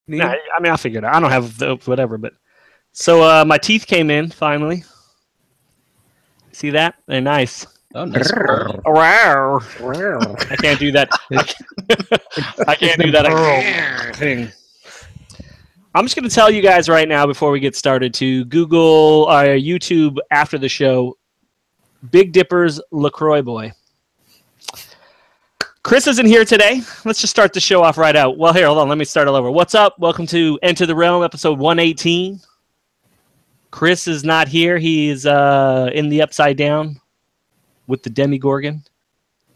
Nah, I mean, I'll figure it out. I don't have the whatever, but so my teeth came in finally. See that? They're nice. Oh, nice. Wow. I can't do that. I can't do that thing. I'm just going to tell you guys right now before we get started to Google YouTube after the show, Big Dipper's LaCroix Boy. Chris isn't here today. Let's just start the show off right out. Well, here, hold on. Let me start all over. What's up? Welcome to Enter the Realm, episode 118. Chris is not here. He's in the Upside Down with the Demigorgon.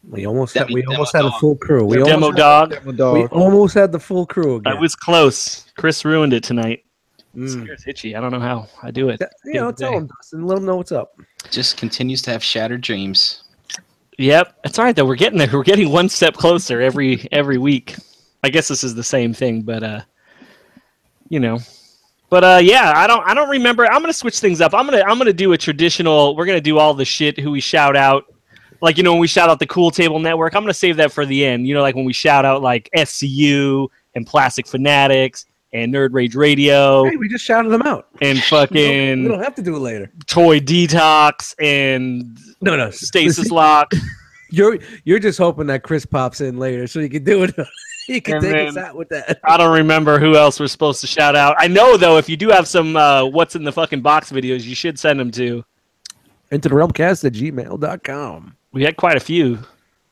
We almost had a full crew. We Demo dog. We almost had the full crew again. I was close. Chris ruined it tonight. It's itchy. I don't know how I do it. Tell him, Dustin. Let him know what's up. Just continues to have shattered dreams. Yep, it's all right though. We're getting there. We're getting one step closer every week. I guess this is the same thing, but yeah. I don't remember. I'm gonna switch things up. I'm gonna do a traditional. We're gonna do all the shit who we shout out. Like, when we shout out the Cool Table Network, I'm going to save that for the end. Like when we shout out like SCU and Plastic Fanatics and Nerd Rage Radio. Hey, we just shouted them out. And fucking... we don't have to do it later. Toy Detox and Stasis Lock. You're just hoping that Chris pops in later so you can do it. He can take us out with that. I don't remember who else we're supposed to shout out. I know, though, if you do have some What's in the Fucking Box videos, you should send them to... IntoTheRealmcast@gmail.com. We had quite a few.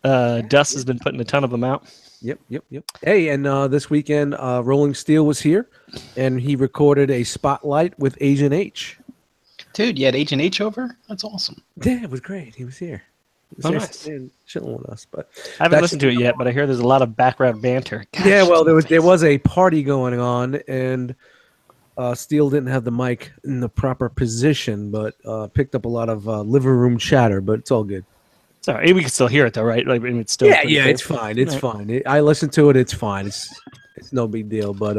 Dust has been putting a ton of them out. Yep. Hey, and this weekend, Rolling Steel was here, and he recorded a spotlight with Agent H. Dude, you had Agent H over? That's awesome. Yeah, it was great. He was here. He was nice. Chilling with us. But I haven't listened to it yet, but I hear there's a lot of background banter. Gosh, yeah, well, there was a party going on, and Steel didn't have the mic in the proper position, but picked up a lot of living room chatter, but it's all good. Sorry, we can still hear it though, right? Like, it's still it's fine. It's fine. I listened to it. It's fine. It's no big deal. But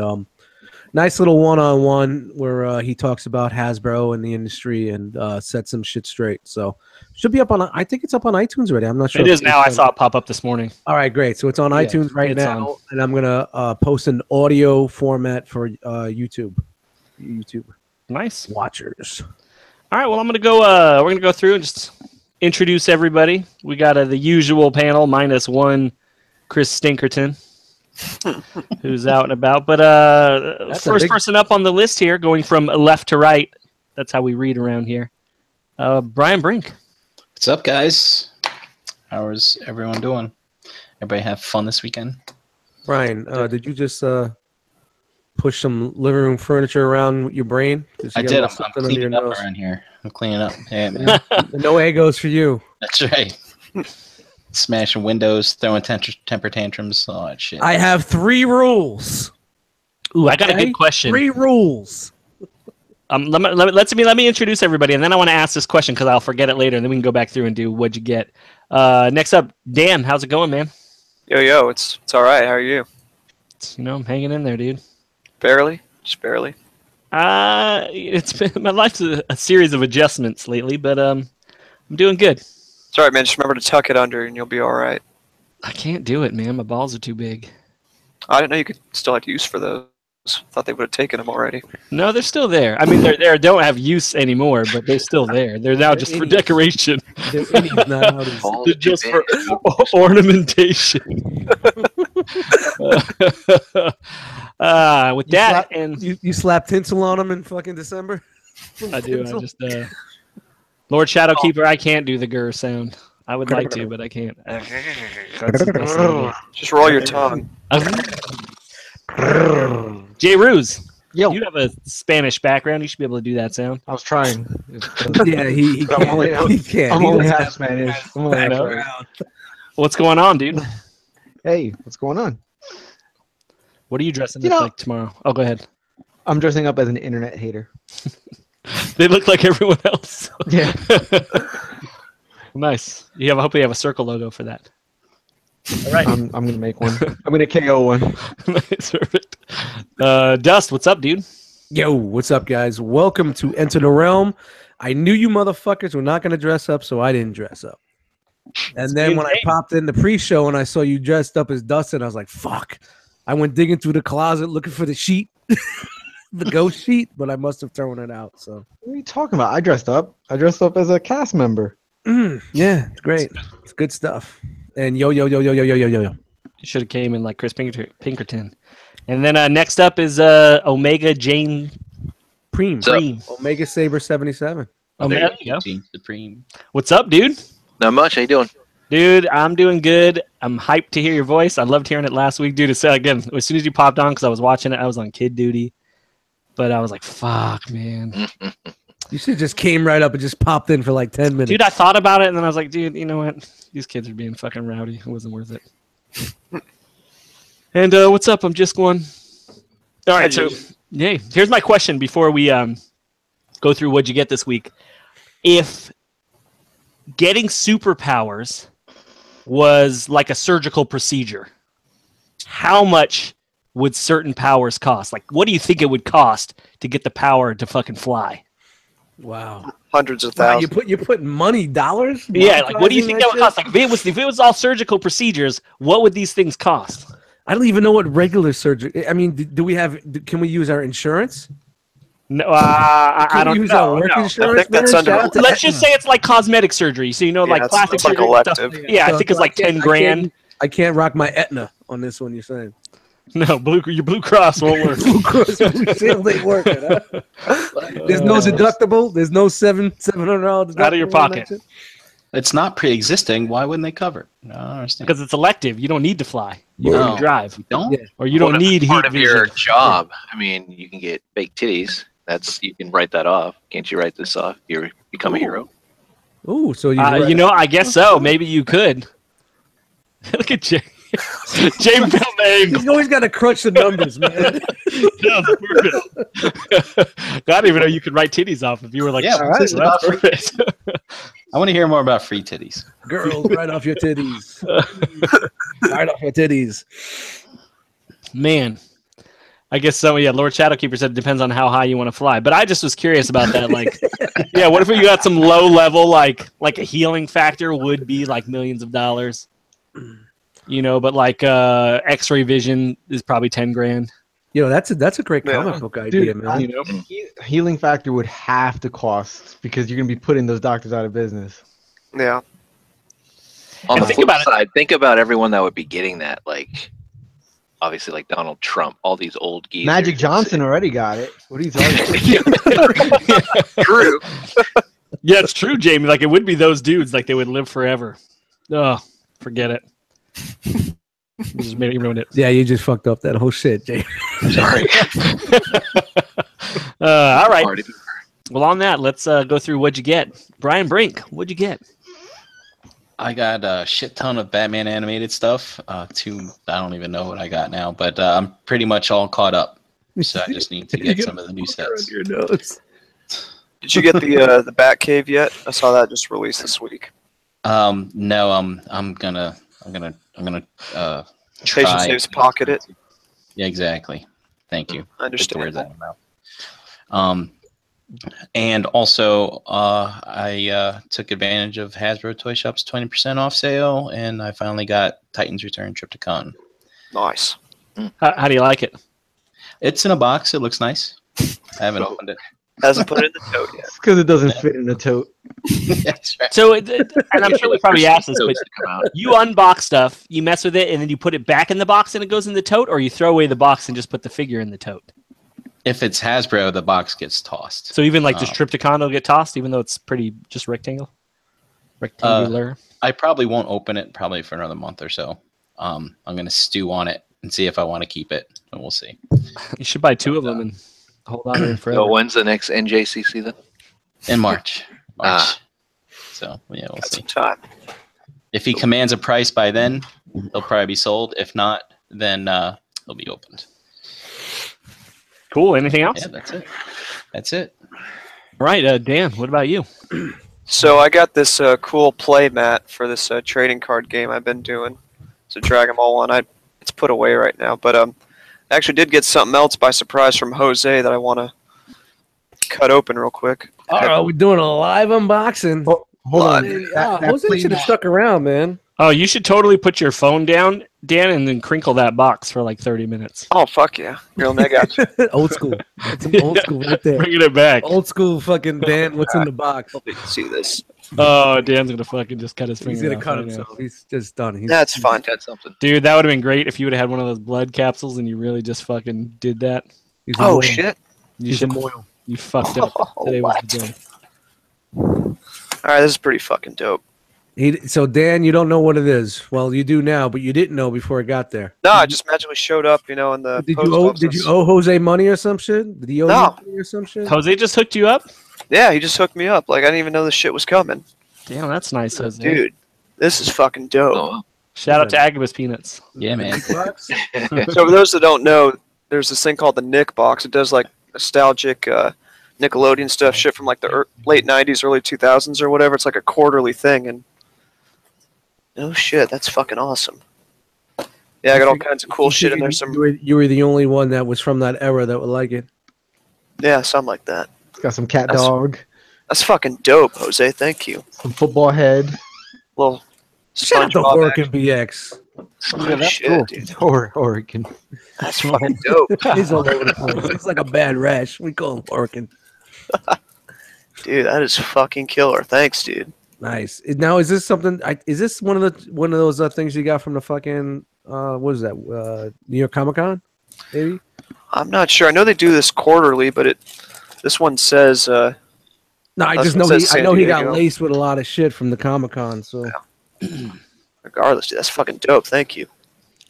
nice little one-on-one where he talks about Hasbro and the industry and set some shit straight. So should be up on. I think it's up on iTunes already. I'm not sure. It is now. I saw it pop up this morning. All right, great. So it's on iTunes right now, and I'm gonna post an audio format for YouTube. Nice watchers. All right. Well, I'm gonna go. We're gonna go through and just introduce everybody. We got the usual panel minus one, Chris Stinkerton, who's out and about. But first person up on the list here, going from left to right. That's how we read around here. Brian Brink. What's up, guys? How's everyone doing? Everybody have fun this weekend? Brian, did you just push some living room furniture around with your brain? I did. I'm cleaning up around here. I'm cleaning up. Yeah, man. No egos for you. That's right. Smashing windows, throwing temper tantrums, all that shit. I have 3 rules. Ooh, I got a good question. 3 rules. Let me introduce everybody, and then I want to ask this question because I'll forget it later, and then we can go back through and do what'd you get. Next up, Dan. How's it going, man? Yo, it's all right. How are you? I'm hanging in there, dude. Barely, just barely. It's been my life's a series of adjustments lately, but I'm doing good. It's all right, man. Just remember to tuck it under, and you'll be all right. I can't do it, man. My balls are too big. I didn't know you could still have use for those. Thought they would have taken them already. No, they're still there. I mean, they don't have use anymore, but they're still there. They're now just for decoration. They're just for ornamentation. With that, you slap tinsel on them in fucking December. I do. I just Lord Shadowkeeper. I can't do the grr sound. I would like to, but I can't. Just roll your tongue. Jay Ruse, you have a Spanish background. You should be able to do that sound. I was trying. Yeah, he can't. I'm only half Spanish. What's going on, dude? Hey, what's going on? What are you dressing up like tomorrow? Oh, go ahead. I'm dressing up as an internet hater. They look like everyone else. Yeah. Nice. I hope you have a circle logo for that. All right. I'm going to make one. I'm going to KO one. Nice, perfect. Dust, what's up, dude? Yo, what's up, guys? Welcome to Enter the Realm. I knew you motherfuckers were not going to dress up, so I didn't dress up. And then when I popped in the pre-show and I saw you dressed up as Dustin, I was like, fuck. I went digging through the closet looking for the sheet, the ghost sheet, but I must have thrown it out. So What are you talking about? I dressed up. I dressed up as a cast member. yeah, it's great. It's good stuff. And yo. You should have came in like Chris Pinkerton. And then next up is Omega Jane Preem. What's up? Omega Saber 77. There you go. Team Supreme. What's up, dude? Not much. How you doing? Dude, I'm doing good. I'm hyped to hear your voice. I loved hearing it last week, dude. So again, as soon as you popped on, because I was watching it, I was on kid duty. But I was like, fuck, man. You should have just came right up and just popped in for like 10 minutes. Dude, I thought about it, and then I was like, dude, you know what? These kids are being fucking rowdy. It wasn't worth it. And what's up? I'm just going. All right, so yay. Here's my question before we go through what'd you get this week. If getting superpowers was like a surgical procedure, how much would certain powers cost? Like, what do you think it would cost to get the power to fucking fly? Wow. Hundreds of Wow, thousands. you're putting money, dollars? Yeah, like, what do you think that would shit? cost? Like, if it was all surgical procedures, what would these things cost? I don't even know what regular surgery. I mean, do we have? Can we use our insurance? No, I Can don't we use know. our work No. insurance? I think that's man? under- Shout out to Let's just say it's like cosmetic surgery. So, you know, Yeah, like it's plastic like surgery. elective. Stuff. Yeah, I think it's like 10 grand. I can't rock my Aetna on this one. You're saying No, your Blue Cross won't work. Blue Cross Blue Shield ain't working. Huh? There's no deductible. There's no $700 deductible Out of your on pocket. that shit? It's not pre-existing. Why wouldn't they cover it? No, I don't understand. Because it's elective. You don't need to fly. You No. can drive. You don't? Yeah. Or you don't Well, need part heat of your vision. job. I mean, you can get fake titties. You can write that off. Can't you write this off? You become a hero. Ooh, so you You know, I guess so. Maybe you could. Look at Jay. Jay found the angle. He's always got to crunch the numbers, man. I didn't even know you could write titties off if you were like, Yeah, all right, this is that's about free- perfect. I want to hear more about free titties. Girls, right off your titties. Right off your titties. Man, I guess so. Yeah, Lord Shadowkeeper said it depends on how high you want to fly. But I just was curious about that. Like, yeah, what if you got some low level, like a healing factor would be like millions of dollars, you know? But like X-ray vision is probably 10 grand. You know, that's a great Yeah. comic book idea, Dude, man. You know, Healing factor would have to cost because you're gonna be putting those doctors out of business. Yeah. On And the think flip about it. side, think about everyone that would be getting that. Like, obviously, like Donald Trump, all these old geezers. Magic Johnson already got it. What are you talking about? True. yeah, it's true, Jamie. Like it would be those dudes. Like they would live forever. Oh, forget it. You just made it ruin it. Yeah, you just fucked up that whole shit, Jay. Sorry. All right. Party. Well, on that, let's go through what'd you get. Brian Brink, what'd you get? I got a shit ton of Batman animated stuff. I don't even know what I got now, but I'm pretty much all caught up. So I just need to get some of the new sets. Your nose. Did you get the Batcave yet? I saw that just released this week. No, I'm gonna Patient try. saves pocket it. Yeah, exactly. Thank you. I understand. That about. And also, I took advantage of Hasbro Toy Shop's 20% off sale, and I finally got Titans Return Trypticon. Nice. How do you like it? It's in a box. It looks nice. I haven't opened it. Hasn't put it in the tote yet. It's because it doesn't fit in a tote. That's right. So, and I'm sure we probably asked this, but To come out. you unbox stuff, you mess with it, and then you put it back in the box and it goes in the tote, or you throw away the box and just put the figure in the tote. If it's Hasbro, the box gets tossed. So even like just Trypticon will get tossed, even though it's pretty just rectangular. I probably won't open it probably for another month or so. I'm gonna stew on it and see if I want to keep it, and we'll see. You should buy two of them and hold on to it forever. So when's the next NJCC then? In March. Ah. So yeah, we'll Got see. some time. If he commands a price by then, they'll probably be sold. If not, then they'll be opened. Cool. Anything else? Yeah, that's it. That's it. All right, Dan, what about you? So I got this cool play mat for this trading card game I've been doing. It's a Dragon Ball one. It's put away right now, but I actually did get something else by surprise from Jose that I want to cut open real quick. All right, we're doing a live unboxing. Hold on. Jose should have stuck around, man. Oh, you should totally put your phone down Dan, and then crinkle that box for like 30 minutes. Oh fuck yeah, girl, I got you. Old school. It's some old school right there. Bringing it back. Old school fucking Dan. What's in the box? Hope you can see this. Oh, Dan's gonna fucking just cut his finger. He's gonna off cut right now. himself. He's just done. That's fine. Got something. Dude, that would have been great if you would have had one of those blood capsules and you really just fucking did that. He's a Oh moil. shit. You He's a should. moil. You fucked up. Today was the day. All right, this is pretty fucking dope. So Dan, you don't know what it is. Well, you do now, but you didn't know before it got there. No, I just magically showed up, in the Did post you owe? office. Did you owe Jose money or some shit? Did he owe No. you money or some shit? Jose just hooked you up? Yeah, he just hooked me up. Like I didn't even know this shit was coming. Damn, that's nice, Jose. Dude, this is fucking dope. Oh, Shout out to Agabus Peanuts. Yeah, man. So for those that don't know, there's this thing called the Nick Box. It does like nostalgic Nickelodeon stuff, shit from like the late 90s, early 2000s or whatever. It's like a quarterly thing. And oh shit, that's fucking awesome. Yeah, I got all kinds of cool shit in there. You were the only one that was from that era that would like it. Yeah, something like that. It's got some cat That's- dog, That's fucking dope, Jose. Thank you. some football head, Little Shout out to SpongeBob Orkin action. BX. Oh, shit, dude. or it can. That's fucking dope. He's all over the place. It's like a bad rash. We call him Orkin. Dude, that is fucking killer. Thanks, dude. Nice. Now, is this something? Is this one of those things you got from the fucking what is that? New York Comic Con, maybe? I'm not sure. I know they do this quarterly, but this one says No, I That's just what know it says I know he San got Diego. laced with a lot of shit from the Comic Con. So, regardless, dude, that's fucking dope. Thank you.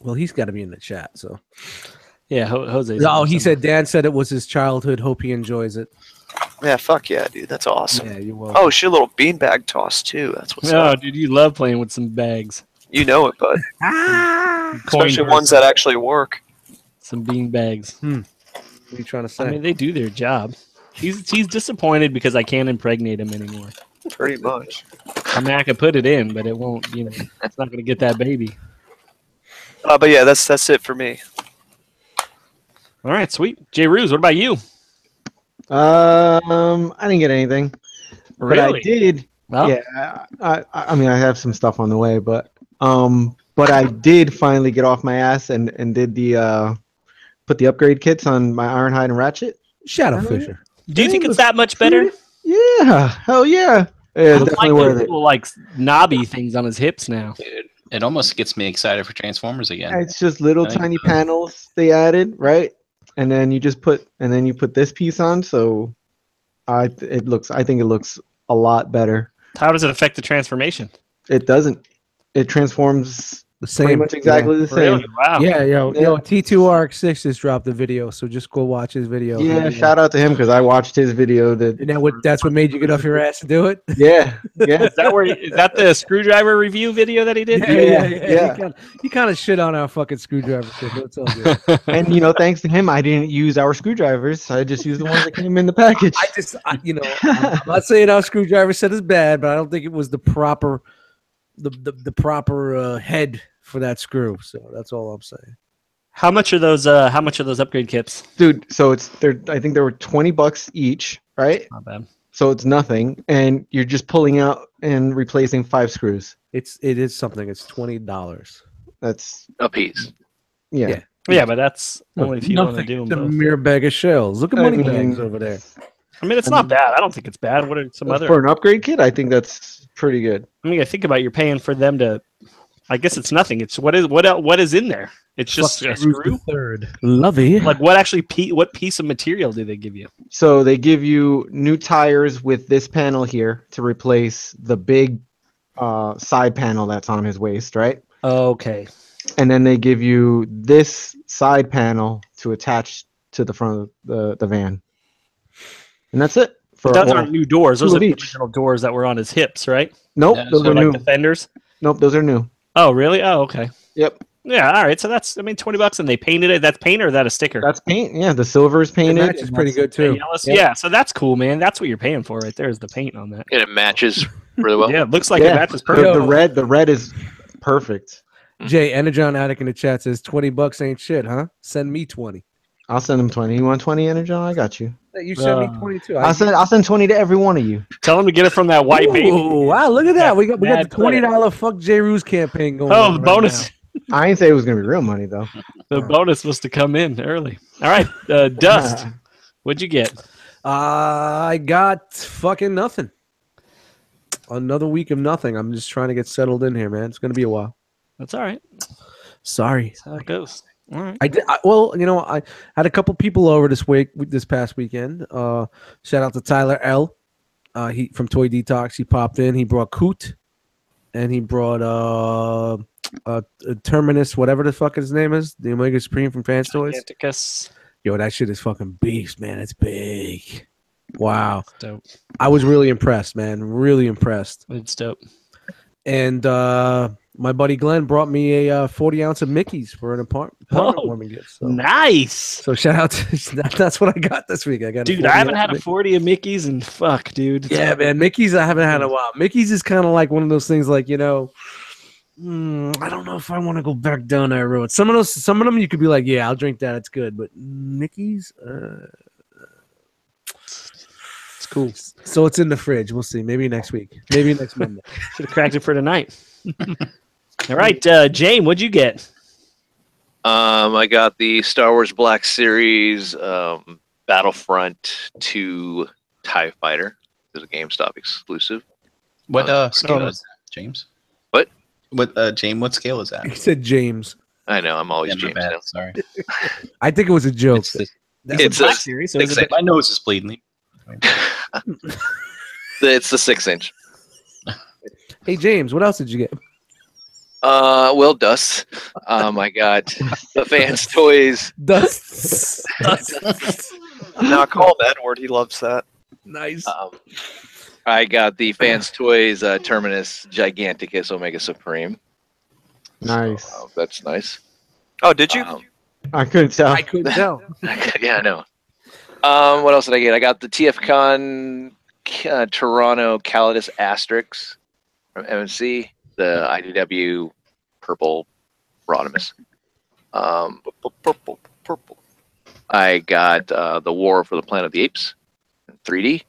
well, he's got to be in the chat. So, Yeah, Jose. oh, he said Dan said it was his childhood. Hope he enjoys it. Yeah, fuck yeah, dude. That's awesome. Yeah, you're welcome. Oh shit, little beanbag toss too. That's what's Oh, up. dude, you love playing with some bags. You know it, bud. Especially ones that actually work. Some bean bags. What are you trying to say? I mean, they do their job. He's disappointed because I can't impregnate him anymore. Pretty much. I mean, I could put it in, but it won't. It's not going to get that baby. But yeah, that's it for me. All right, sweet. Jay Ruse, what about you? I didn't get anything, but I Really? did. Well, Yeah, I mean, I have some stuff on the way, but I did finally get off my ass and did the put the upgrade kits on my Ironhide and Ratchet. Shadow Fisher. do you think it's that much better? Yeah, hell yeah. I Definitely like worth those it. little like knobby things on his hips now. Dude, it almost gets me excited for Transformers again. It's just little I think tiny so. panels they added, right? And then you put this piece on, so I think it looks a lot better. How does it affect the transformation? It doesn't. It transforms The pretty same. much exactly the same. Really? Wow. Yeah, yo, Yeah. T2RX6 just dropped the video, so just go watch his video. Yeah, shout out to him because I watched his video. And that's what made you get off your ass to do it? Yeah. Is that the screwdriver review video that he did? Yeah. You kind of shit on our fucking screwdriver shit, but it's all good. And thanks to him, I didn't use our screwdrivers. I just used the ones that came in the package. I'm not saying our screwdriver set is bad, but I don't think it was the proper head for that screw. So that's all I'm saying. How much are those upgrade kits? Dude, so I think there were $20 each, right? Not bad. So it's nothing, and you're just pulling out and replacing 5 screws. It is something. It's $20. That's a piece. yeah. Yeah, but that's only if you want to do It's a them both. mere bag of shells. Look at I money mean- bags over there. I mean, it's not bad. I don't think it's bad. What are some other? For an upgrade kit, I think that's pretty good. I mean, I think about you're paying for them to. I guess it's nothing. It's what is in there? It's just a screw. Third. Lovey. Like what piece of material do they give you? So they give you new tires with this panel here to replace the big side panel that's on his waist, right? Okay. And then they give you this side panel to attach to the front of the van. And that's it. Those aren't new doors. Those two are of the each. original doors that were on his hips, right? Nope, Yeah, those So are like new. the fenders. Nope, those are new. Oh, really? Oh, okay. Yep. Yeah. All right. So that's $20, and they painted it. That's paint or is that a sticker? That's paint. Yeah, the silver is The painted. match is pretty good too. Yeah. So that's cool, man. That's what you're paying for right there is the paint on that. And it matches really well. Yeah, it looks like Yeah. it matches perfect. The red is perfect. Jay, Energon Attic in the chat says $20 ain't shit, huh? Send me 20. I'll send him 20. You want 20, Energon? I got you. You send me 22. I'll send 20 to every one of you. Tell them to get it from that white paint. Ooh, wow, look at that. We got the Mad $20 fuck J Ruse campaign going Oh, on the right bonus. now. I didn't say it was gonna be real money though. The bonus was to come in early. All right, Dust. What'd you get? I got fucking nothing. Another week of nothing. I'm just trying to get settled in here, man. It's gonna be a while. That's all right. Sorry. That's how it goes. All right. Well, I had a couple people over this past weekend. Shout out to Tyler L. He from Toy Detox. He popped in. He brought Coot, and he brought Terminus, whatever the fuck his name is, the Omega Supreme from Fans Toys. Giganticus. Yo, that shit is fucking beast, man. It's big. Wow. It's dope. I was really impressed, man. Really impressed. It's dope. And my buddy Glenn brought me a 40 ounce of Mickey's for an apartment warming gift. So. Nice. So shout out to that's what I got this week. I got dude. I haven't had a 40 of Mickey's and fuck, dude. It's yeah, man. Mickey's I haven't had in a while. Mickey's is kind of like one of those things, like I don't know if I want to go back down that road. Some of them you could be like, yeah, I'll drink that. It's good. But Mickey's, it's cool. So it's in the fridge. We'll see. Maybe next week. Maybe next Monday. Should have cracked it for tonight. All right, James, what'd you get? I got the Star Wars Black Series Battlefront 2 TIE Fighter. It's a GameStop exclusive. What scale is that, James? What? James, what scale is that? He said James. I know, I'm always Yeah, my James bad, now. Sorry. I think it was a joke. It's Black a series, so is it My nose is bleeding. It's the 6-inch. Hey, James, what else did you get? Well, Dust. I got the Fans Toys. Dust. Now call him Edward. He loves that. Nice. I got the Fans Toys Terminus Giganticus Omega Supreme. Nice. That's nice. Oh, did you? I couldn't tell. I couldn't tell. Yeah, I know. What else did I get? I got the TFCon Toronto Calidus Asterix from MNC, the IDW Purple Rodimus. Purple. I got the War for the Planet of the Apes in 3D.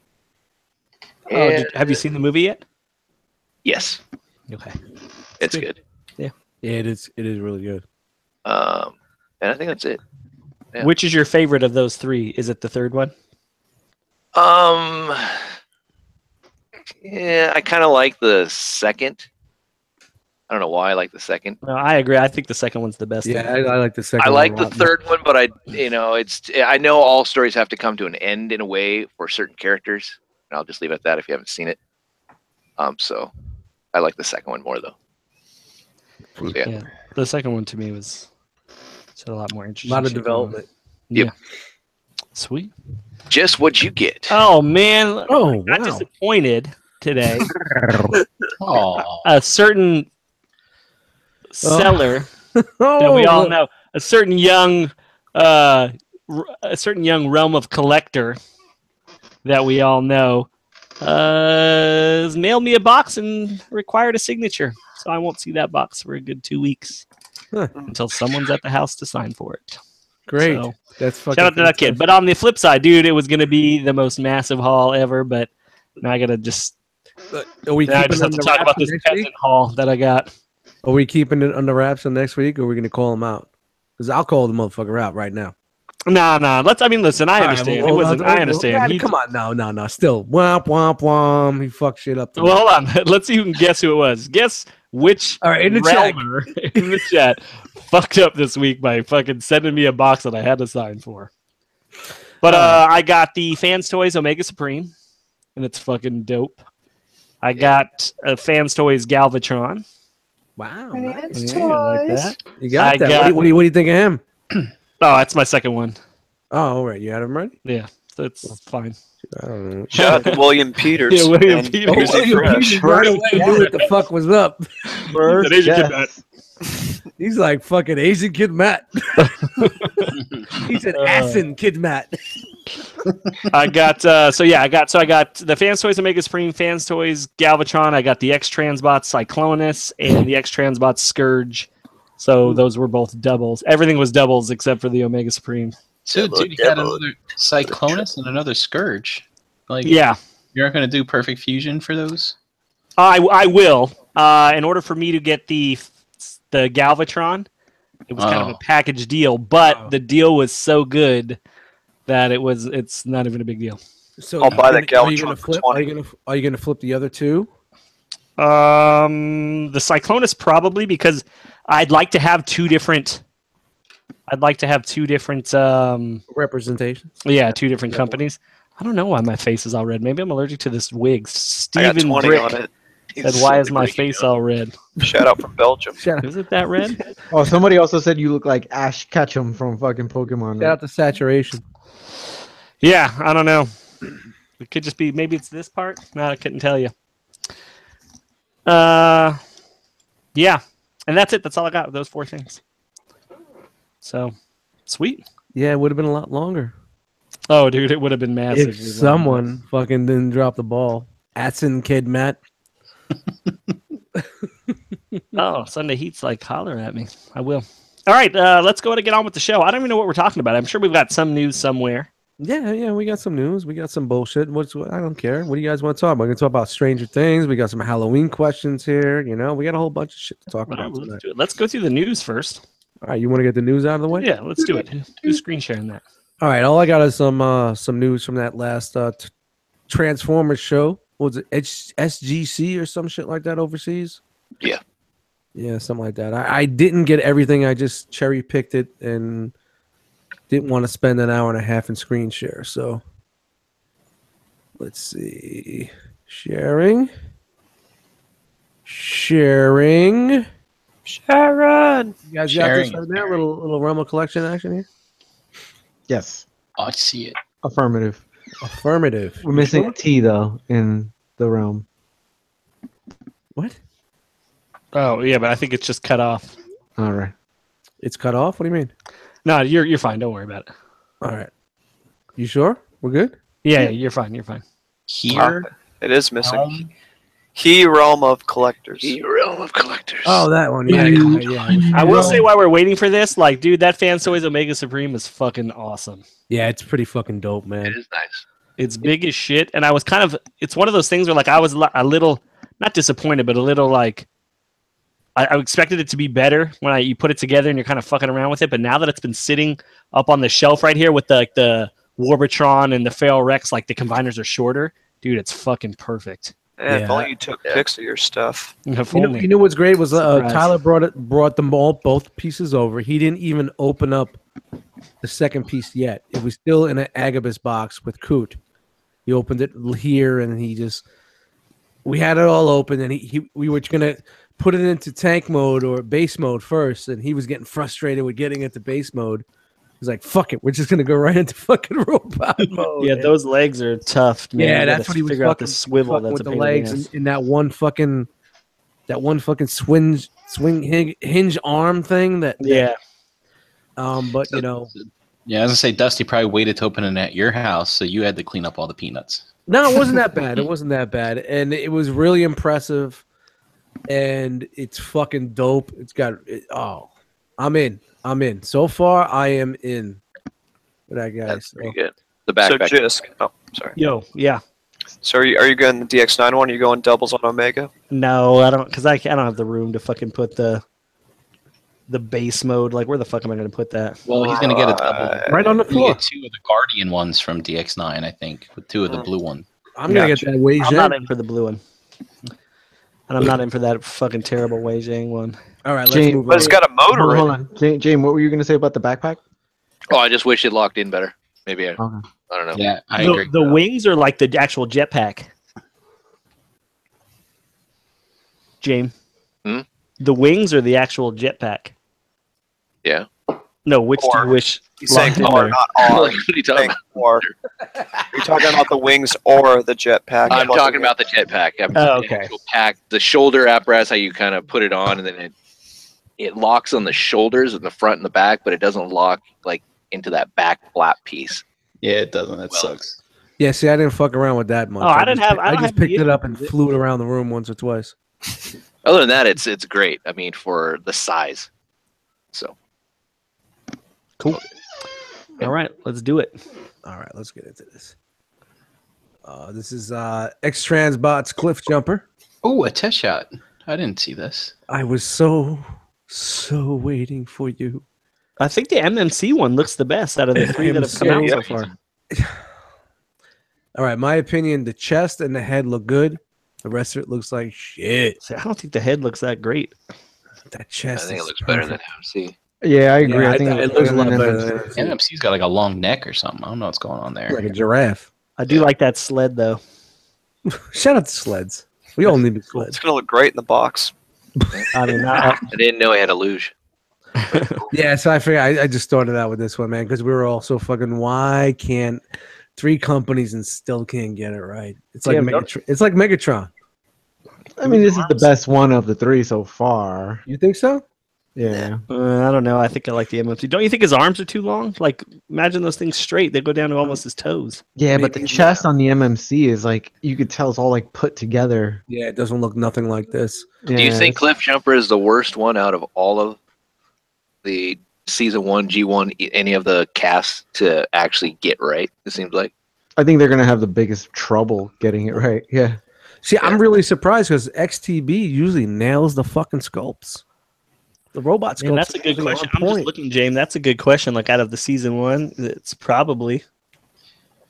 Have you seen the movie yet? Yes, Okay. it's good. Yeah, it is. It is really good. And I think that's it. Yeah. Which is your favorite of those three? Is it the third one? Yeah, I kind of like the second. I don't know why I like the second. No, I agree. I think the second one's the best. Yeah, I like the second. I like one a the lot third one, but I know all stories have to come to an end in a way for certain characters. And I'll just leave it at that if you haven't seen it. So I like the second one more though. So, yeah. Yeah, the second one to me was a lot more interesting. A lot of shit going on. development. Yeah. Yep. Sweet. Just what'd you get? Oh man, Oh, I got wow. disappointed today. Oh, A certain seller that Oh, we all know, a certain young realm of collector that we all know, has mailed me a box and required a signature. So I won't see that box for a good 2 weeks until someone's at the house to sign for it. Great. So, That's fucking. shout out to that kid. But on the flip side, dude, it was going to be the most massive haul ever. But now I got to just, Are we now I keeping just it have to under talk wraps about for this next peasant week? haul that I got. Are we keeping it under wraps on next week, or are we gonna call him out? Because I'll call the motherfucker out right now. Nah. Listen, I All right, understand. well, It wasn't. I well, understand. come on, no. Still, womp womp womp. He fucked shit up. Well, hold on. Let's see who can guess who it was. Guess which All right, in the chat. realmer in the chat fucked up this week by fucking sending me a box that I had to sign for. But I got the Fans Toys Omega Supreme, and it's fucking dope. I got a Fans Toys Galvatron. Wow, Yeah, nice. I like that. You got I that. got- What do you think of him? Oh, that's my second one. Oh, all right. You had him ready? Yeah, so it's fine. I don't know. Shout out to William Peters. Yeah, William and Peters. Music Fresh. Right away knew what the fuck was up. first Asian kid, guess. He's like fucking Asian Kid Matt. He's an Asin Kid Matt. I got I got the Fans Toys Omega Supreme, Fans Toys Galvatron. I got the X Transbot Cyclonus and the X Transbot Scourge. So those were both doubles. Everything was doubles except for the Omega Supreme. So, dude, you got another Cyclonus and another Scourge. Like, Yeah, you're not going to do Perfect Fusion for those? I will. In order for me to get the Galvatron, It was kind of a package deal, but the deal was so good that it's not even a big deal. So I'll buy that Are you Galvatron gonna for flip? 20. Are you gonna flip the other two? The Cyclonus probably, because I'd like to have two different. Representations. Yeah, two different companies. I don't know why my face is all red. Maybe I'm allergic to this wig. I got Steven 20 Brick on it. said, "Why is my face all red? Shout out from Belgium. Is it that red?" Oh, somebody also said you look like Ash Ketchum from fucking Pokemon. Shout out to saturation. Yeah, I don't know. It could just be. Maybe it's this part. No, I couldn't tell you. Yeah, and that's it. That's all I got with those 4 things. So, sweet. Yeah, it would have been a lot longer Oh, dude, it would have been massive. if someone fucking didn't drop the ball. Atson Kid Matt. Oh, Sunday Heat's like, holler at me. I will. All right, let's go ahead and get on with the show. I don't even know what we're talking about. I'm sure we've got some news somewhere. Yeah, we got some news. We got some bullshit. I don't care. What do you guys want to talk about? We're going to talk about Stranger Things. We got some Halloween questions here. You know, we got a whole bunch of shit to talk All right, about well, tonight. let's do it. Let's go through the news first. All right, you want to get the news out of the way? Yeah, let's do it. Who's screen sharing that? All right, all I got is some news from that last Transformers show. What was it, SGC or some shit like that overseas? Yeah, something like that. I didn't get everything. I just cherry picked it and didn't want to spend an hour and a half in screen share. So let's see. Sharing. Sharon! You guys got this Sharing. right now? Little Rumble collection action here? Yes. I see it. Affirmative. Affirmative. We're missing a T though in the realm. What? Oh, yeah, but I think it's just cut off. All right. It's cut off? What do you mean? No, you're fine. Don't worry about it. All right. You sure? We're good? Yeah, you're fine. You're fine. Here, It is missing. He Realm of Collectors. Realm of Collectors. Oh, that one. Yeah. I will say while we're waiting for this, like, dude, that Fansoys Omega Supreme is fucking awesome. Yeah, it's pretty fucking dope, man. It is nice. It's big as shit, and I was it's one of those things where, like, I was a little, not disappointed, but a little, like, I expected it to be better when you put it together and you're kind of fucking around with it, but now that it's been sitting up on the shelf right here with the Warbitron and the Feral Rex, like, the combiners are shorter, dude, it's fucking perfect. Man, if only you took pics of your stuff. If You only. know what's great was Surprise. Tyler brought them both pieces over. He didn't even open up the second piece yet. It was still in an Agabus box with Coot. He opened it here and we had it all open and we were gonna put it into tank mode or base mode first, and he was getting frustrated with getting into base mode. He's like, "Fuck it, we're just gonna go right into fucking robot mode." Yeah, those legs are tough, man. Yeah, You that's gotta what he was figure out the fucking swivel. fucking That's with a the pain in the legs ass. and that one fucking swing hinge arm thing. Yeah, But you know, yeah, I was gonna say Dusty probably waited to open it at your house, so you had to clean up all the peanuts. no, it wasn't that bad. It wasn't that bad, and it was really impressive. And it's fucking dope. It's got I'm in. So far, I am in. With that guy. That's So. pretty good. The So backpack. Jisk. Oh, sorry. yo, yeah. So are you going the DX9 one? Or are you going doubles on Omega? No, I don't, because I don't have the room to fucking put the base mode. Like, where the fuck am I going to put that? Well, he's gonna get a double. Right on the You floor. get 2 of the Guardian ones from DX9, I think, with 2 of the blue ones. I'm gonna get that Wei I'm not Zhang. in for the blue one, and I'm not in for that fucking terrible Wei Zhang one. All right, let's Jane, move But on. it's got a motor Hold in on. Jane, what were you gonna say about the backpack? Oh, I just wish it locked in better. Maybe I Okay. don't know. Yeah, I The, agree. the wings are like the actual jetpack. James, Hmm? the wings are the actual jetpack. Yeah. No, which do Or- you wish? He's saying locked in or, there? not Like, R. what are you talking Saying about? or. You're talking about the wings or the jetpack. I'm talking about the jetpack. Oh, The okay. actual pack, the shoulder apparatus, how you kind of put it on, and then it locks on the shoulders in the front and the back, but it doesn't lock like into that back flap piece. Yeah, it doesn't. That Well, sucks. Yeah, see, I didn't fuck around with that much. Oh, I didn't have- I I don't just have picked the it up and issue with it. flew it around the room once or twice. Other than that, it's great. I mean, for the size. So Cool. All right, let's do it. All right, let's get into this. This is X-Transbot's Cliff Jumper. Oh, a test shot. I didn't see this. I was so So waiting for you. I think the MMC one looks the best out of the three that have come out so far. All right, my opinion, the chest and the head look good. The rest of it looks like shit. See, I don't think the head looks that great. That I chest think it is looks better than perfect. MC. Yeah, I agree. Yeah, I think it looks a lot better than MMC. NFC. MMC's got like a long neck or something. I don't know what's going on there. Like a giraffe. I do like that sled though. Shout out to sleds. We all need the It's sleds. gonna look great in the box. I mean, I didn't know I had a luge. Yeah, so I figured I just started out with this one, man, because we were all so fucking. Why can't 3 companies and still can't get it right? It's like Yeah, Megatron. It's like Megatron. I mean, this is the best one of the 3 so far. You think so? Yeah. I don't know. I think I like the MMC. Don't you think his arms are too long? Like, imagine those things straight. They go down to almost his toes. Yeah, but the chest on the MMC is like, you could tell it's all like put together. Yeah, it doesn't look nothing like this. Do you think Cliff Jumper is the worst one out of all of the season 1, G1, any of the casts to actually get right? It seems like. I think they're gonna have the biggest trouble getting it right. Yeah. See, I'm really surprised because XTB usually nails the fucking sculpts. The robot sculpts. Man, that's a good usually question. on I'm just point. looking, James. That's a good question. Like out of the season 1, it's probably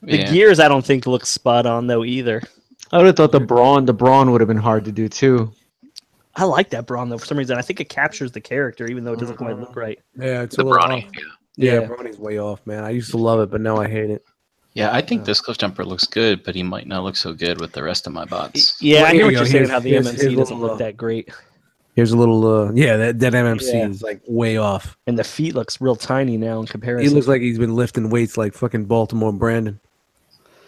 the Yeah. gears. I don't think look spot on though either. I would have thought the brawn would have been hard to do too. I like that brawn though for some reason. I think it captures the character even though it doesn't quite look right. Yeah, it's The a little Brawny. off. Yeah. Yeah, Brawny's way off, man. I used to love it, but now I hate it. Yeah, I think this Cliff Jumper looks good, but he might not look so good with the rest of my bots. Yeah, Well, I here hear we what go. you're saying. Here's- How the here's- MMC here's a doesn't little, look that great, Here's a little, yeah, that MMC Yeah. is like way off. and the feet looks real tiny now in He comparison. looks like he's been lifting weights like fucking Baltimore Brandon.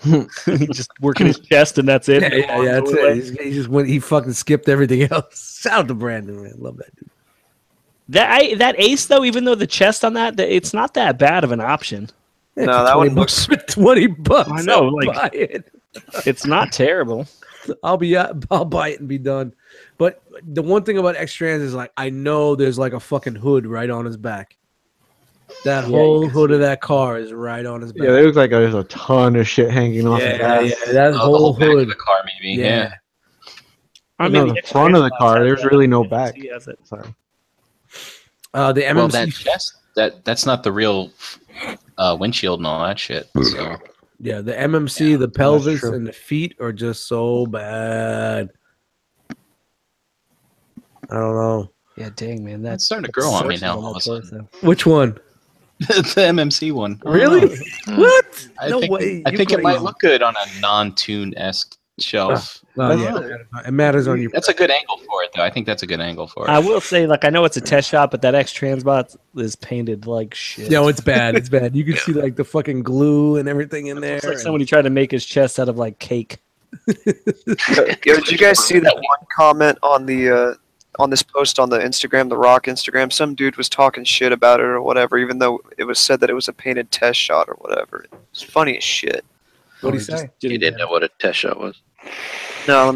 He's just working his chest and that's it. Yeah, that's it. He just went. He fucking skipped everything else. Shout out to Brandon, man. Love that dude. That ace though, even though the chest on that, it's not that bad of an option. Yeah, No, for that 20 one bucks looks- for $20. I know, I'll like- buy it. It's not terrible. I'll buy it and be done. But the one thing about X-Trans is like I know there's like a fucking hood right on his back. That Yeah, whole you can hood see of that car is right on his back. Yeah, it looks like there's a ton of shit hanging off his yeah, ass. yeah. That The whole back of hood. the car, maybe. Yeah. I No, the front of the car, has there's that. really no back. He has it. Sorry. The MMC. Well, that chest, that's not the real windshield and all that shit. So Yeah, the MMC, the pelvis, true. and the feet are just so bad. I don't know. Yeah, dang man, That's that's starting to grow on me now, all of a sudden. Which one? the MMC one. Really? Mm. What? I No think, way. I You think it might crazy. look good on a non-tune-esque shelf. Oh, yeah, it matters on your. That's a good angle for it, though. I think that's a good angle for it. I will say, like, I know it's a test shot, but that X Transbot is painted like shit. No, it's bad. It's bad. You can see like the fucking glue and everything in there. It's like and- somebody tried to make his chest out of like cake. Yo, did you guys see that one comment on the on this post on the Instagram, the R.O.C Instagram? Some dude was talking shit about it or whatever, even though it was said that it was a painted test shot or whatever. It's funny as shit. What'd he Just say? You didn't know what a test shot was. No,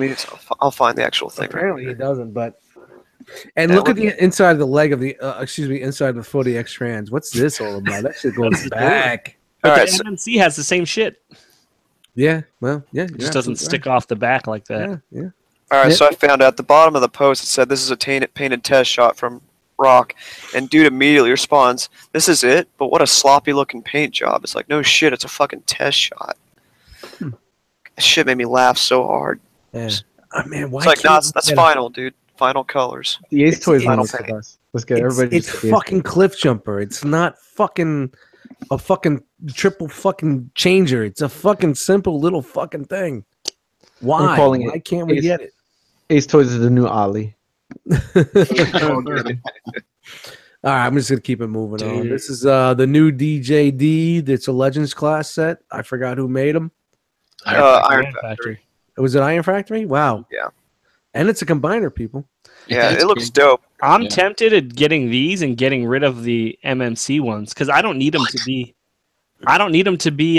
I'll find the actual thing. Apparently he doesn't, but. And Yeah, look at the inside of the leg of the, inside of the foot of the X Trans. What's this all about? That shit goes back. But All the right, so- MMC has the same shit. Yeah, well, yeah. It just doesn't stick off the back like that. Yeah, yeah. All right, Yeah. so I found out at the bottom of the post it said this is a painted test shot from R.O.C, and dude immediately responds, "This is it? But what a sloppy looking paint job!" It's like, no shit, it's a fucking test shot. That shit made me laugh so hard. Yeah. Man, why It's like, can't no, we that's get a- final, dude. Final colors. The Ace It's- Toys one it's- looks the best. Let's get everybody. It's fucking Cliff Jumper. It's not fucking a fucking triple fucking changer. It's a fucking simple little fucking thing. Why? calling Why it can't we Ace- get it? Ace Toys is the new Ollie. All right, I'm just gonna keep it moving on. Dude. This is the new DJD. That's a Legends class set. I forgot who made them. Iron Factory. Was it Iron Factory? Wow. Yeah. And it's a combiner, people. Yeah, It's it looks great. dope. I'm Yeah. tempted at getting these and getting rid of the MMC ones because I don't need them to be. I don't need them to be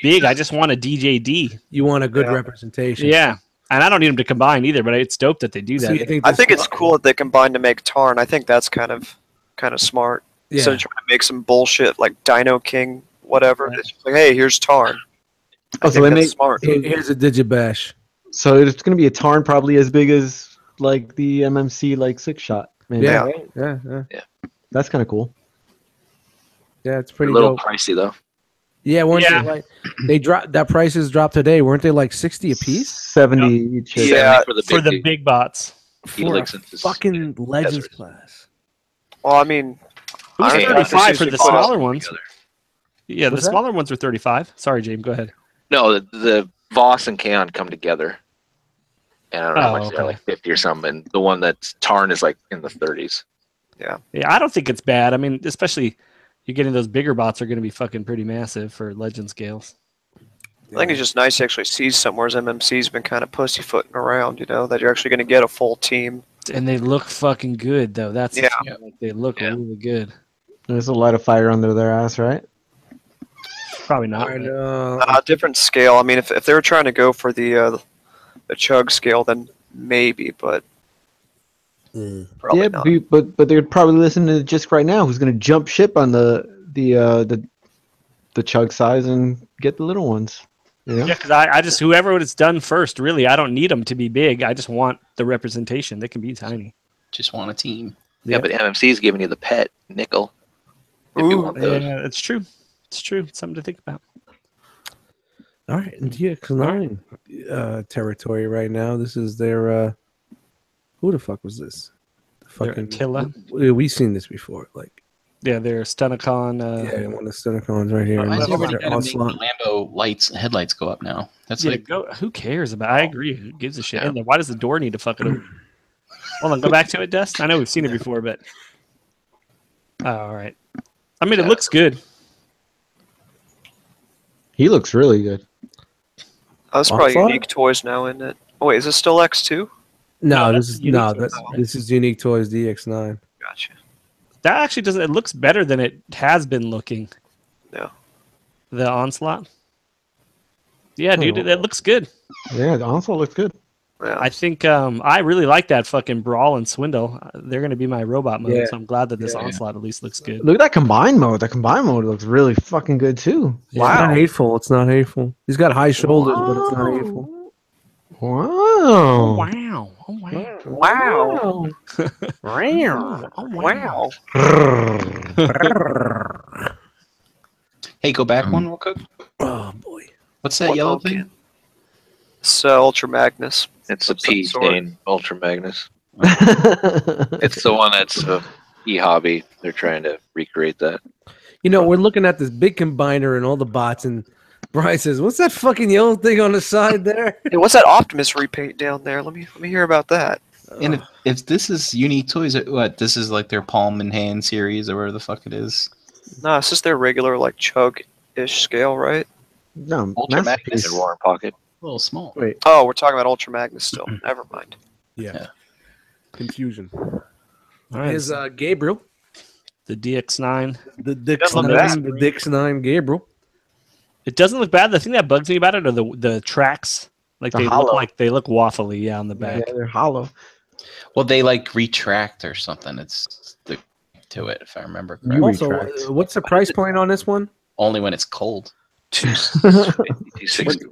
big. I just want a DJD. You want a good Yeah. representation. Yeah, and I don't need them to combine either. But it's dope that they do So that. you think I this- think it's cool that they combined to make Tarn. I think that's kind of smart. Yeah. Instead of trying to make some bullshit like Dino King, whatever. Right. It's just like, hey, here's Tarn. I Oh, so think they that's make smart. Here's a Digibash. so it's gonna be a Tarn probably as big as like the MMC like 6-shot. Maybe. Yeah, Yeah. yeah. That's kind of cool. Yeah, it's A pretty little dope. pricey though. Yeah, weren't Yeah. they like they dropped that prices dropped today? Weren't they like 60 a piece 70 each. Yeah. 70 for the For big the dude. big bots. for a Helix and this- fucking Legends Desert. class? Well, I mean, It was Iron 35 for Fantasy the usually put out smaller ones. together. Yeah, What's the that? smaller ones are 35. Sorry, James, go ahead. No, the Voss and Kaon come together. And I don't know how Oh, much they're okay. like 50 or something. And the one that's Tarn is like in the 30s. Yeah, I don't think it's bad. I mean, especially you're getting those bigger bots are going to be fucking pretty massive for legend scales. I think it's just nice to actually see somewhere. MMC's been kind of pussyfooting around, that you're actually going to get a full team. And they look fucking good, though. That's the Yeah. thing, like, they look Yeah. really good. There's a lot of fire under their ass, right? Probably not. Alright, but- Different scale. I mean, if they were trying to go for the chug scale, then maybe, but probably Yeah, not. but they're probably listening to Jisk right now, who's gonna jump ship on the chug size and get the little ones. Yeah, because I just whoever it's done first, really, I don't need them to be big. I just want the representation. They can be tiny. Just want a team. Yeah, but MMC is giving you the pet nickel. If you Ooh. want those. Yeah, it's true. It's true. It's something to think about. all right, in DX9 territory right now. This is their who the fuck was this? Their Attila. We've seen this before. Like Yeah, they're Stunnicon. yeah, one of the Stunnicons right here. Oh, and Why this is is everybody their got to make Onslaught. the Lambo lights headlights go up now? That's Yeah, like who cares about? I agree. Who gives a shit? Yeah. And then why does the door need to fuck it over? Hold on, go back to it, Dust. I know we've seen it before, but all right. I mean, it looks good. He looks really good. Oh, that's probably Onslaught? Unique Toys now, isn't it? Oh, wait, is this still X2? No, No, this that's is Unique Toys. this is Unique Toys DX9. Gotcha. That actually doesn't. It looks better than it has been looking. Yeah. The Onslaught. Yeah, dude, that looks good. Yeah, the Onslaught looks good. Yeah. I think I really like that fucking Brawl and Swindle. They're going to be my robot mode, Yeah. so I'm glad that this Yeah. Onslaught at least looks good. Look at that combined mode. That combined mode looks really fucking good too. It's not Wow. hateful. It's not hateful. He's got high shoulders, but it's not hateful. Wow. Oh, wow. Oh, wow. Wow. Oh, Wow. hey, go back one real quick. Oh boy. What's that What yellow okay. thing? It's Ultra Magnus. It's a Of some P sort. stain Ultra Magnus. It's the one that's e-hobby. They're trying to recreate that. You know, we're looking at this big combiner and all the bots, and Brian says, "What's that fucking yellow thing on the side there?" Hey, what's that Optimus repaint down there? Let me hear about that. And if this is Unique Toys, what this is like their Palm in Hand series or whatever the fuck it is. No, it's just their regular like chug-ish scale, right? No, Ultra masterpiece. In Warren Pocket. A little small. Wait, Oh, we're talking about Ultra Magnus still. Never mind. yeah, confusion. All right. Here's Gabriel, The DX9. the Doesn't look bad. Dix9 Gabriel. It doesn't look bad. The thing that bugs me about it are the tracks. Like They're they hollow. look like they look waffly, yeah, on the back. Yeah, they're hollow. Well, they like retract or something. It's the to it, if I remember correctly. You Also, retract. what's the price point on this one? Only when it's cold. 260.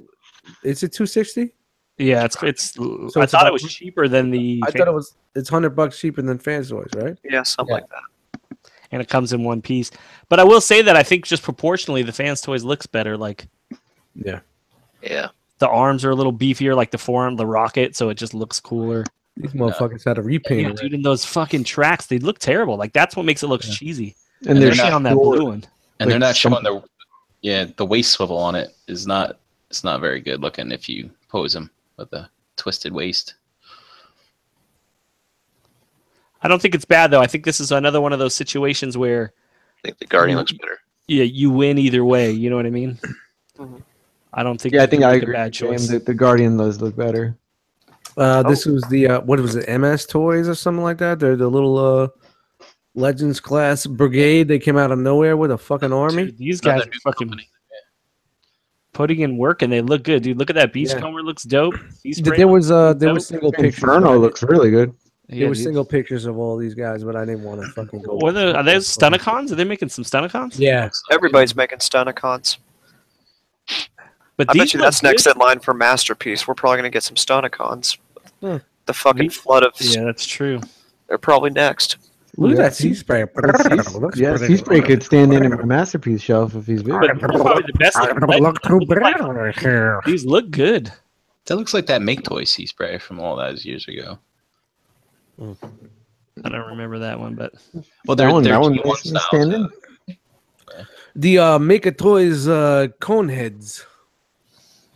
Is it 260? Yeah, it's. I it's thought about- it was cheaper than the. I thought it was. It's $100 cheaper than Fans Toys, right? Yeah, something Yeah. like that. and it comes in one piece. But I will say that I think just proportionally, the Fans Toys looks better. Like Yeah. Yeah. the arms are a little beefier, like the forearm, the rocket, so it just looks cooler. These motherfuckers had a repaint. Yeah, already. dude, and those fucking tracks, they look terrible. Like that's what makes it look cheesy. And they're Especially not on that short. blue one. And they're Like not showing the waist swivel on it is not. It's not very good looking if you pose them with the twisted waist. I don't think it's bad though. I think this is another one of those situations where I think the Guardian looks better. yeah, you win either way. You know what I mean? Mhm. I don't think. Yeah, I you think can I make agree. A bad with James. choice. The Guardian does look better. This was the what was it, MS Toys or something like that? They're the little Legends class brigade. They came out of nowhere with a fucking army. Dude, these guys Another are new fucking company. putting in work and they look good, dude. Look at that Yeah. Beachcomber, looks dope. There was single pictures. Inferno looks really good. There were single pictures of all these guys, but I didn't want to fucking go. Are those Stunnicons? Are they making some Stunnicons? Yeah, Everybody's making Stunnicons. But I these bet you look that's next good. in line for Masterpiece. We're probably gonna get some Stunnicons. Hmm. The fucking flood of Yeah, that's true. They're probably next. Look at Yeah, that sea spray. Yeah, Sea Spray could stand in my masterpiece shelf if he's big. But they're probably the best. These look good. That looks like that Make Toy Sea Spray from all those years ago. I don't remember that one, but Well, That one G1 makes me styles, stand in. The Make a Toys cone heads.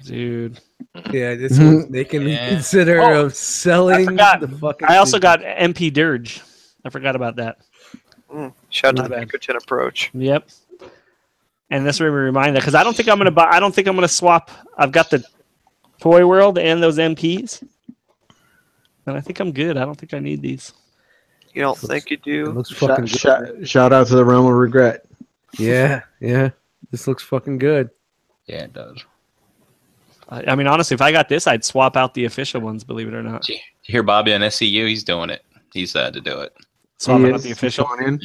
dude, Yeah, this one's making me Yeah. consider Oh, of selling forgot. the fucking. I also secret. got MP Dirge. I forgot about that. Shout out Not to the bad. Pinkerton approach. Yep. And this made me remind that because I don't think I'm gonna buy. I don't think I'm gonna swap. I've got the Toy World and those MPs, and I think I'm good. I don't think I need these. You don't think you It do? looks fucking good. Shout out to the realm of regret. Yeah, yeah. This looks fucking good. Yeah, it does. I mean, honestly, if I got this, I'd swap out the official ones. Believe it or not, You hear Bobby on SCU? He's doing it. He's to do it. swap He out is. the He's official. going in.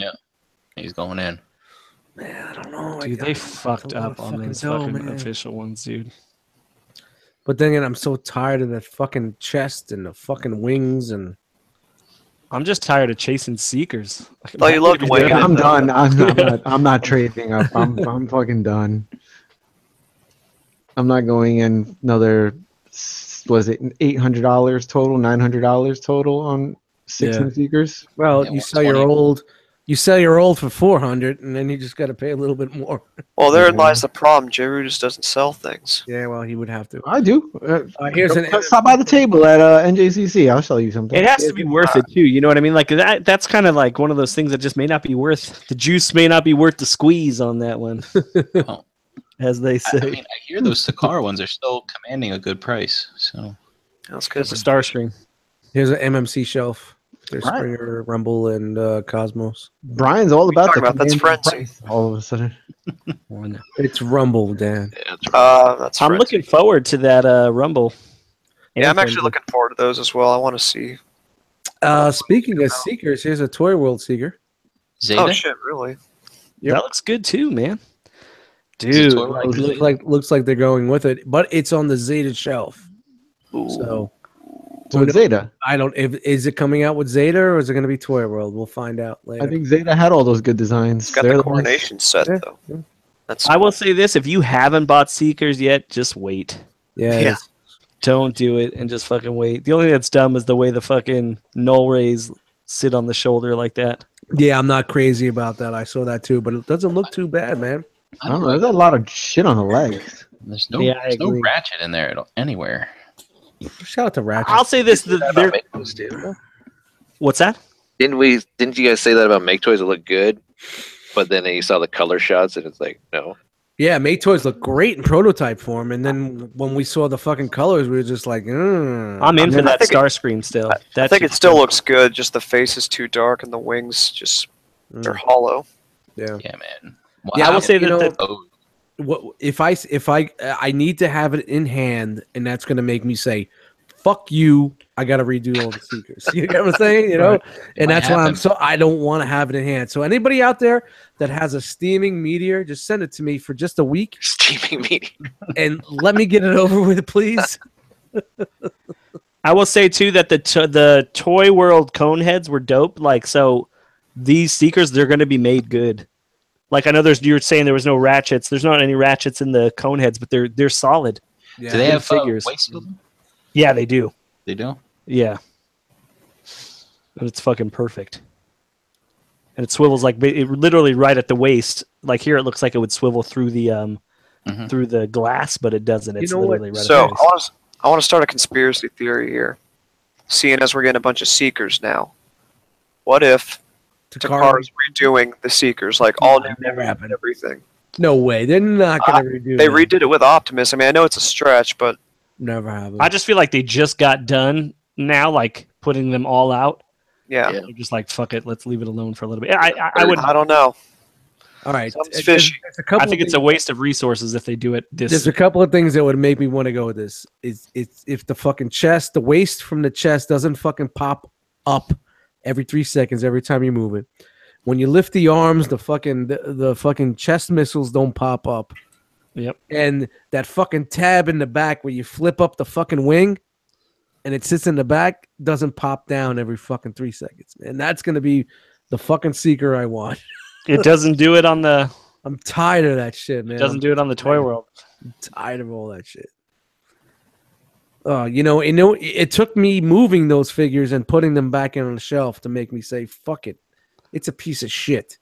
He's going in. Man, I don't know. Dude, they fucked I wanna up on fucking those know, fucking man. official ones, dude. But then again, I'm so tired of the fucking chest and the fucking wings and. I'm just tired of chasing seekers. Thought you loved Wayne. I'm done. I'm not trading up. I'm fucking done. I'm not going in another. Was it $800 total? $900 total on 6 Yeah. new Seekers? Well, Yeah, you sell your old. You sell your old for $400, and then you just got to pay a little bit more. Well, therein lies the problem. Jeru just doesn't sell things. Yeah, well, he would have to. I do. Here's an. Stop by the table at NJCC. I'll sell you something. It has to be worth it too. You know what I mean? Like that's kind of like one of those things that just may not be worth the juice. May not be worth the squeeze on that one, Oh. as they I say. mean, I hear those Sakara ones are still commanding a good price. So That's For because Starscream. Here's an MMC shelf. There's Right. Springer, Rumble, and Cosmos. Brian's all about talking the about? That's commanding Frenzy. price all of a sudden. It's Rumble, Dan. Yeah, that's right. that's I'm Frenzy. looking forward to that Rumble. Yeah, I'm And actually Frenzy. looking forward to those as well. I want to see. Speaking of Seekers, here's a Toy World Seeker. Zeta. Oh shit! Really? Yep. That looks good too, man. Is it Dude, Toy World? Looks like they're going with it, but it's on the Zeta shelf. So So it's Zeta. I don't. Is it coming out with Zeta or is it going to be Toy World? We'll find out later. I think Zeta had all those good designs. It's got They're the the ones- coronation set Yeah, though. yeah. That's I will say this: if you haven't bought Seekers yet, just wait. Yeah. Yeah. Don't do it and just fucking wait. The only thing that's dumb is the way the fucking null rays sit on the shoulder like that. Yeah, I'm not crazy about that. I saw that too, but it doesn't look too bad, man. I don't know. There's a lot of shit on the legs. There's no, Yeah, I there's no agree. ratchet in there anywhere. Shout out to Ratchet. I'll say this: About they're- Make Toys, too. what's that? Didn't you guys say that about Make Toys that look good? But then you saw the color shots and it's like, no. Yeah, Mate Toys look great in prototype form, and then when we saw the fucking colors, we were just like, I'm in for mean, I that think it- Starscream still. I That's think it still looks good. Just the face is too dark and the wings just they're hollow. yeah. Yeah, man. Yeah, I will say that the- Oh, What if I need to have it in hand, and that's going to make me say, "Fuck you!" I got to redo all the Seekers. You know what I'm saying? You know, and Might that's why happen. I don't want to have it in hand. So anybody out there that has a steaming meteor, just send it to me for just a week, Steaming meeting. and let me get it over with, please. I will say too that the Toy World cone heads were dope. Like so, these Seekers they're going to be made good. Like I know you're saying there was no ratchets. There's not any ratchets in the cone heads, but they're solid. Yeah. do they have figures. waist building? Yeah, they do. They do. Yeah, and it's fucking perfect. And it swivels like literally right at the waist. Like here, it looks like it would swivel through the through the glass, but it doesn't. It's know what? literally right So at the waist. I want to start a conspiracy theory here. Seeing as we're getting a bunch of Seekers now, what if Takara's redoing the Seekers, like all new Never happened. and everything? No way. They're not going to redo. They that. redid it with Optimus. I mean, I know it's a stretch, but Never have. I just feel like they just got done now, like putting them all out. yeah, Yeah. They're just like, fuck it, let's leave it alone for a little bit. I would. I don't know. All right. Sounds There's- fishy. there's a couple I think of it's a waste of resources if they do it There's this. a couple of things that would make me want to go with this. It's if the fucking chest, the waist from the chest doesn't fucking pop up every 3 seconds every time you move it. When you lift the arms, the fucking chest missiles don't pop up. Yep. And that fucking tab in the back where you flip up the fucking wing, and it sits in the back, doesn't pop down every fucking 3 seconds. And that's gonna be the fucking seeker I want. It doesn't do it on the. I'm tired of that shit, man. It doesn't do it on the Toy World. I'm tired of all that shit. It took me moving those figures and putting them back on the shelf to make me say, "Fuck it, it's a piece of shit."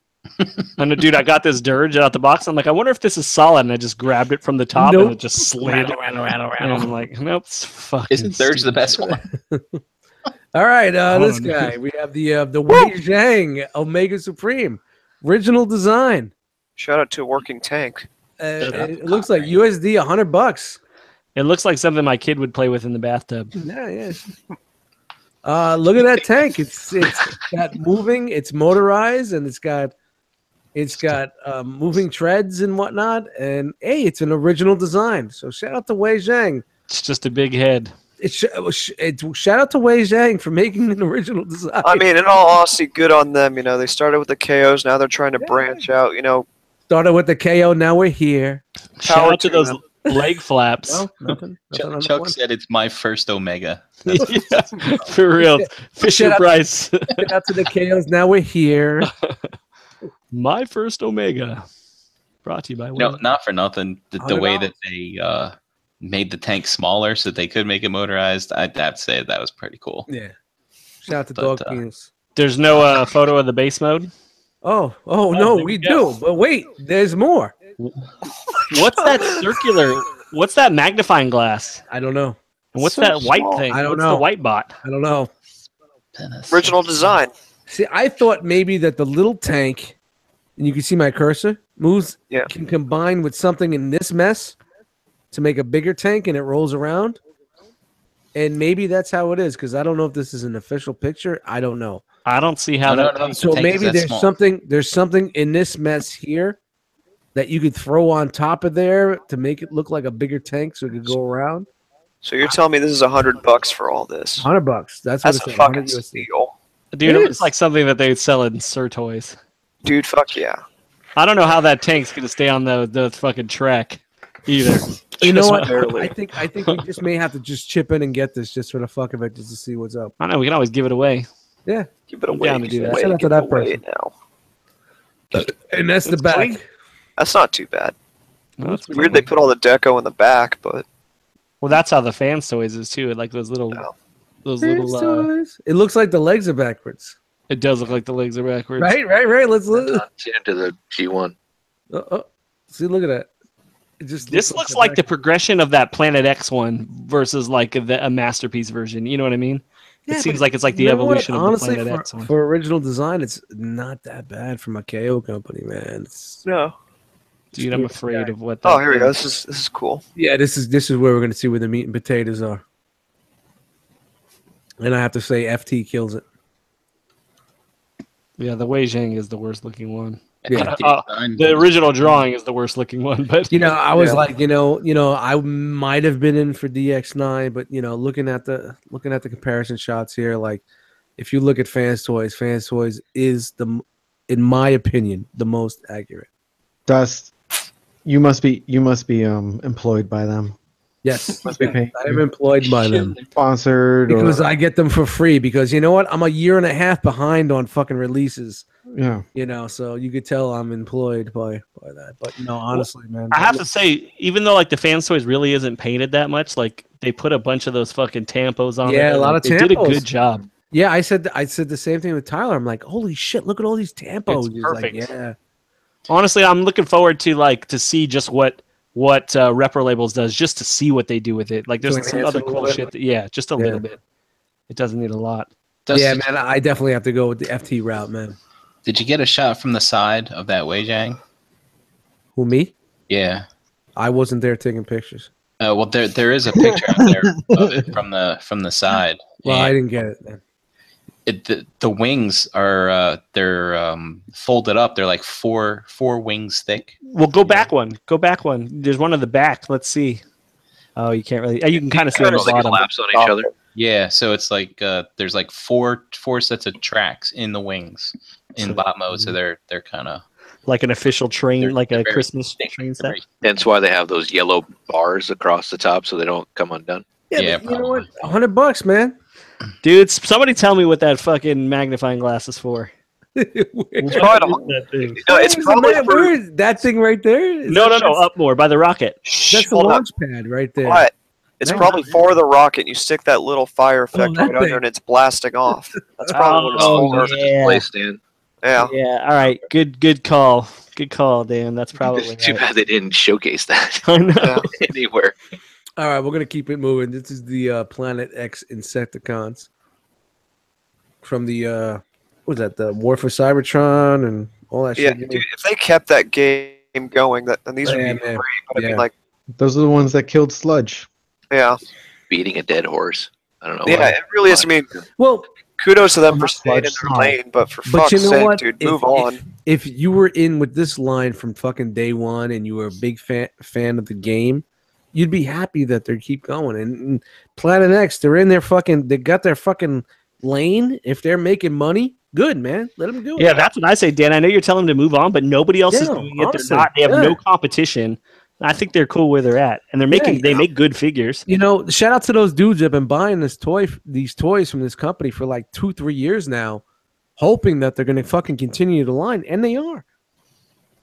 And dude, I got this dirge out the box. I'm like, I wonder if this is solid. And I just grabbed it from the top Nope. and it just slid. And I'm like, nope, it's fucking. Isn't Dirge the stupid. best one? All right, Oh, this no. guy. We have the Wei Zhang Omega Supreme original design. Shout out to Working Tank. It looks like USD $100. It looks like something my kid would play with in the bathtub. Yeah. Look at that tank. It's got moving. It's motorized, and it's got moving treads and whatnot. And hey, it's an original design. So shout out to Wei Zhang. It's just a big head. Shout out to Wei Zhang for making an original design. I mean, in all honesty, good on them. You know, they started with the KOs. Now they're trying to branch out. You know, Started with the KO. Now we're here. Shout out to to those them. leg flaps. No, nothing. Nothing on the Chuck one. said it's my first Omega. Yeah, for real. Fisher Shout out- Price. Shout out to the KOs. Now we're here. My first Omega. Brought to you by No, Wayne. not for nothing. The way $100. that they made the tank smaller so that they could make it motorized, I'd have to say that was pretty cool. Yeah. Shout out to But, Dog Penis. There's no photo of the base mode. Oh no, there we we go. do. But wait, there's more. What's that circular? What's that magnifying glass? I don't know. And what's So that white small. thing? I don't What's know. the white bot? I don't know. Original design. See, I thought maybe that the little tank, and you can see my cursor, moves, Yeah. can combine with something in this mess to make a bigger tank, and it rolls around. And maybe that's how it is, because I don't know if this is an official picture. I don't know. I don't see how No, that. no, no. So tank is maybe that there's small. something in this mess here that you could throw on top of there to make it look like a bigger tank, so it could go around. So you're telling me this is $100 for all this? $100. That's what That's it a said. fucking 100 USD. steal, Dude, It it looks is. like something that they'd sell in Sir Toys. dude. Fuck yeah. I don't know how that tank's gonna stay on the fucking track either. You know Just what? barely. I think we just may have to just chip in and get this just for the fuck of it, just to see what's up. I don't know. We can always give it away. Yeah, Give it I'm away. down to do give it that. away, Shout out to give that it away person. now. and that's the It's back. clean. That's not too bad. Well, that's Weird they put all the deco in the back, but Well, that's how the Fans Toys is too. Like those little, Oh. those Fans little. toys. It looks like the legs are backwards. It does look like the legs are backwards. Right. Let's look. Not into the G1. See, look at that. It just This looks like the progression of that Planet X one versus like a masterpiece version. You know what I mean? Yeah, It seems but like it's like the you know what? evolution of Honestly, the Planet X one. for original design, it's not that bad from a KO company, man. It's, no. Dude, I'm afraid of what. Oh, that here we go. is. This is cool. yeah, this is where we're gonna see where the meat and potatoes are. And I have to say, FT kills it. Yeah, the Wei Zhang is the worst looking one. Yeah. The original drawing is the worst looking one, but You know, I was Yeah. like, I might have been in for DX9, but looking at the comparison shots here, like if you look at Fans Toys is in my opinion, the most accurate. Dust, you must be employed by them, Yes, Must be paying I am employed by them sponsored, because or I get them for free. Because you know what, I'm a year and a half behind on fucking releases. yeah. So you could tell I'm employed by that. But no, honestly, man, I have to say, even though like the Fans Toys really isn't painted that much, like they put a bunch of those fucking tampos on. Yeah, there. a lot Like, of They did a tampos. good job. Yeah, I said the same thing with Tyler. I'm like, holy shit, look at all these tampos. It's He's like, perfect. yeah. Honestly, I'm looking forward to see just what Repro Labels does, just to see what they do with it. Like, there's To some enhance other it a cool little shit. bit. Just a little bit. It doesn't need a lot. Dust, Yeah, man, I definitely have to go with the FT route, man. Did you get a shot from the side of that Wei Zhang? Who, me? Yeah. I wasn't there taking pictures. Well, there is a picture out there of it from the side. Well, I And didn't get it, man. the wings are they're folded up. They're like four wings thick. Well, go back one. Go back one. There's one in the back. Let's see. Oh, you can't really. You can kind of see on the Almost like bottom. collapse on each other. Yeah, so it's like there's like four sets of tracks in the wings in bot mode. So they're kind of Like an official train, They're- like they're a very Christmas distinct. train They're set. very- That's why they have those yellow bars across the top so they don't come undone. Yeah, Yeah, but you know what? probably. $100, man. Dude, somebody tell me what that fucking magnifying glass is for. It's What probably, is that thing? no, it's probably for. where is that thing right there? Is No, that, no, up more by the rocket. That's the Hold up. launch pad right there. Quiet. It's Nice. probably for the rocket. You stick that little fire effect that right under, thing. and it's blasting off. That's probably what Oh, it's for. It's a yeah. display stand. Yeah. Yeah, all right. Good call. Good call, Dan. That's probably It's too right. bad they didn't showcase that I know. Yeah. anywhere. All right, we're gonna keep it moving. This is the Planet X Insecticons from the what was that? The War for Cybertron and all that Yeah, shit. dude, if they kept that game going, then these would be Yeah, great. man. But I Yeah. mean, like, Those are the ones that killed Sludge. yeah, Beating a dead horse. I don't know. yeah, why. it really is. I mean, Well, kudos to them for Not staying in much, their no. lane, but for but fuck's you know sake, what? dude, move on. If you were in with this line from fucking day one and you were a big fan of the game, you'd be happy that they keep going. And Planet X, they got their fucking lane. If they're making money, good, man. Let them do it. Yeah, that's what I say, Dan. I know you're telling them to move on, but nobody else is Yeah, doing it. honestly, They're not. They have yeah. no competition. I think they're cool where they're at, and they're making. Yeah, They make good figures. You know, shout out to those dudes that have been buying these toys from this company for like 2-3 years now, hoping that they're going to fucking continue the line, and they are.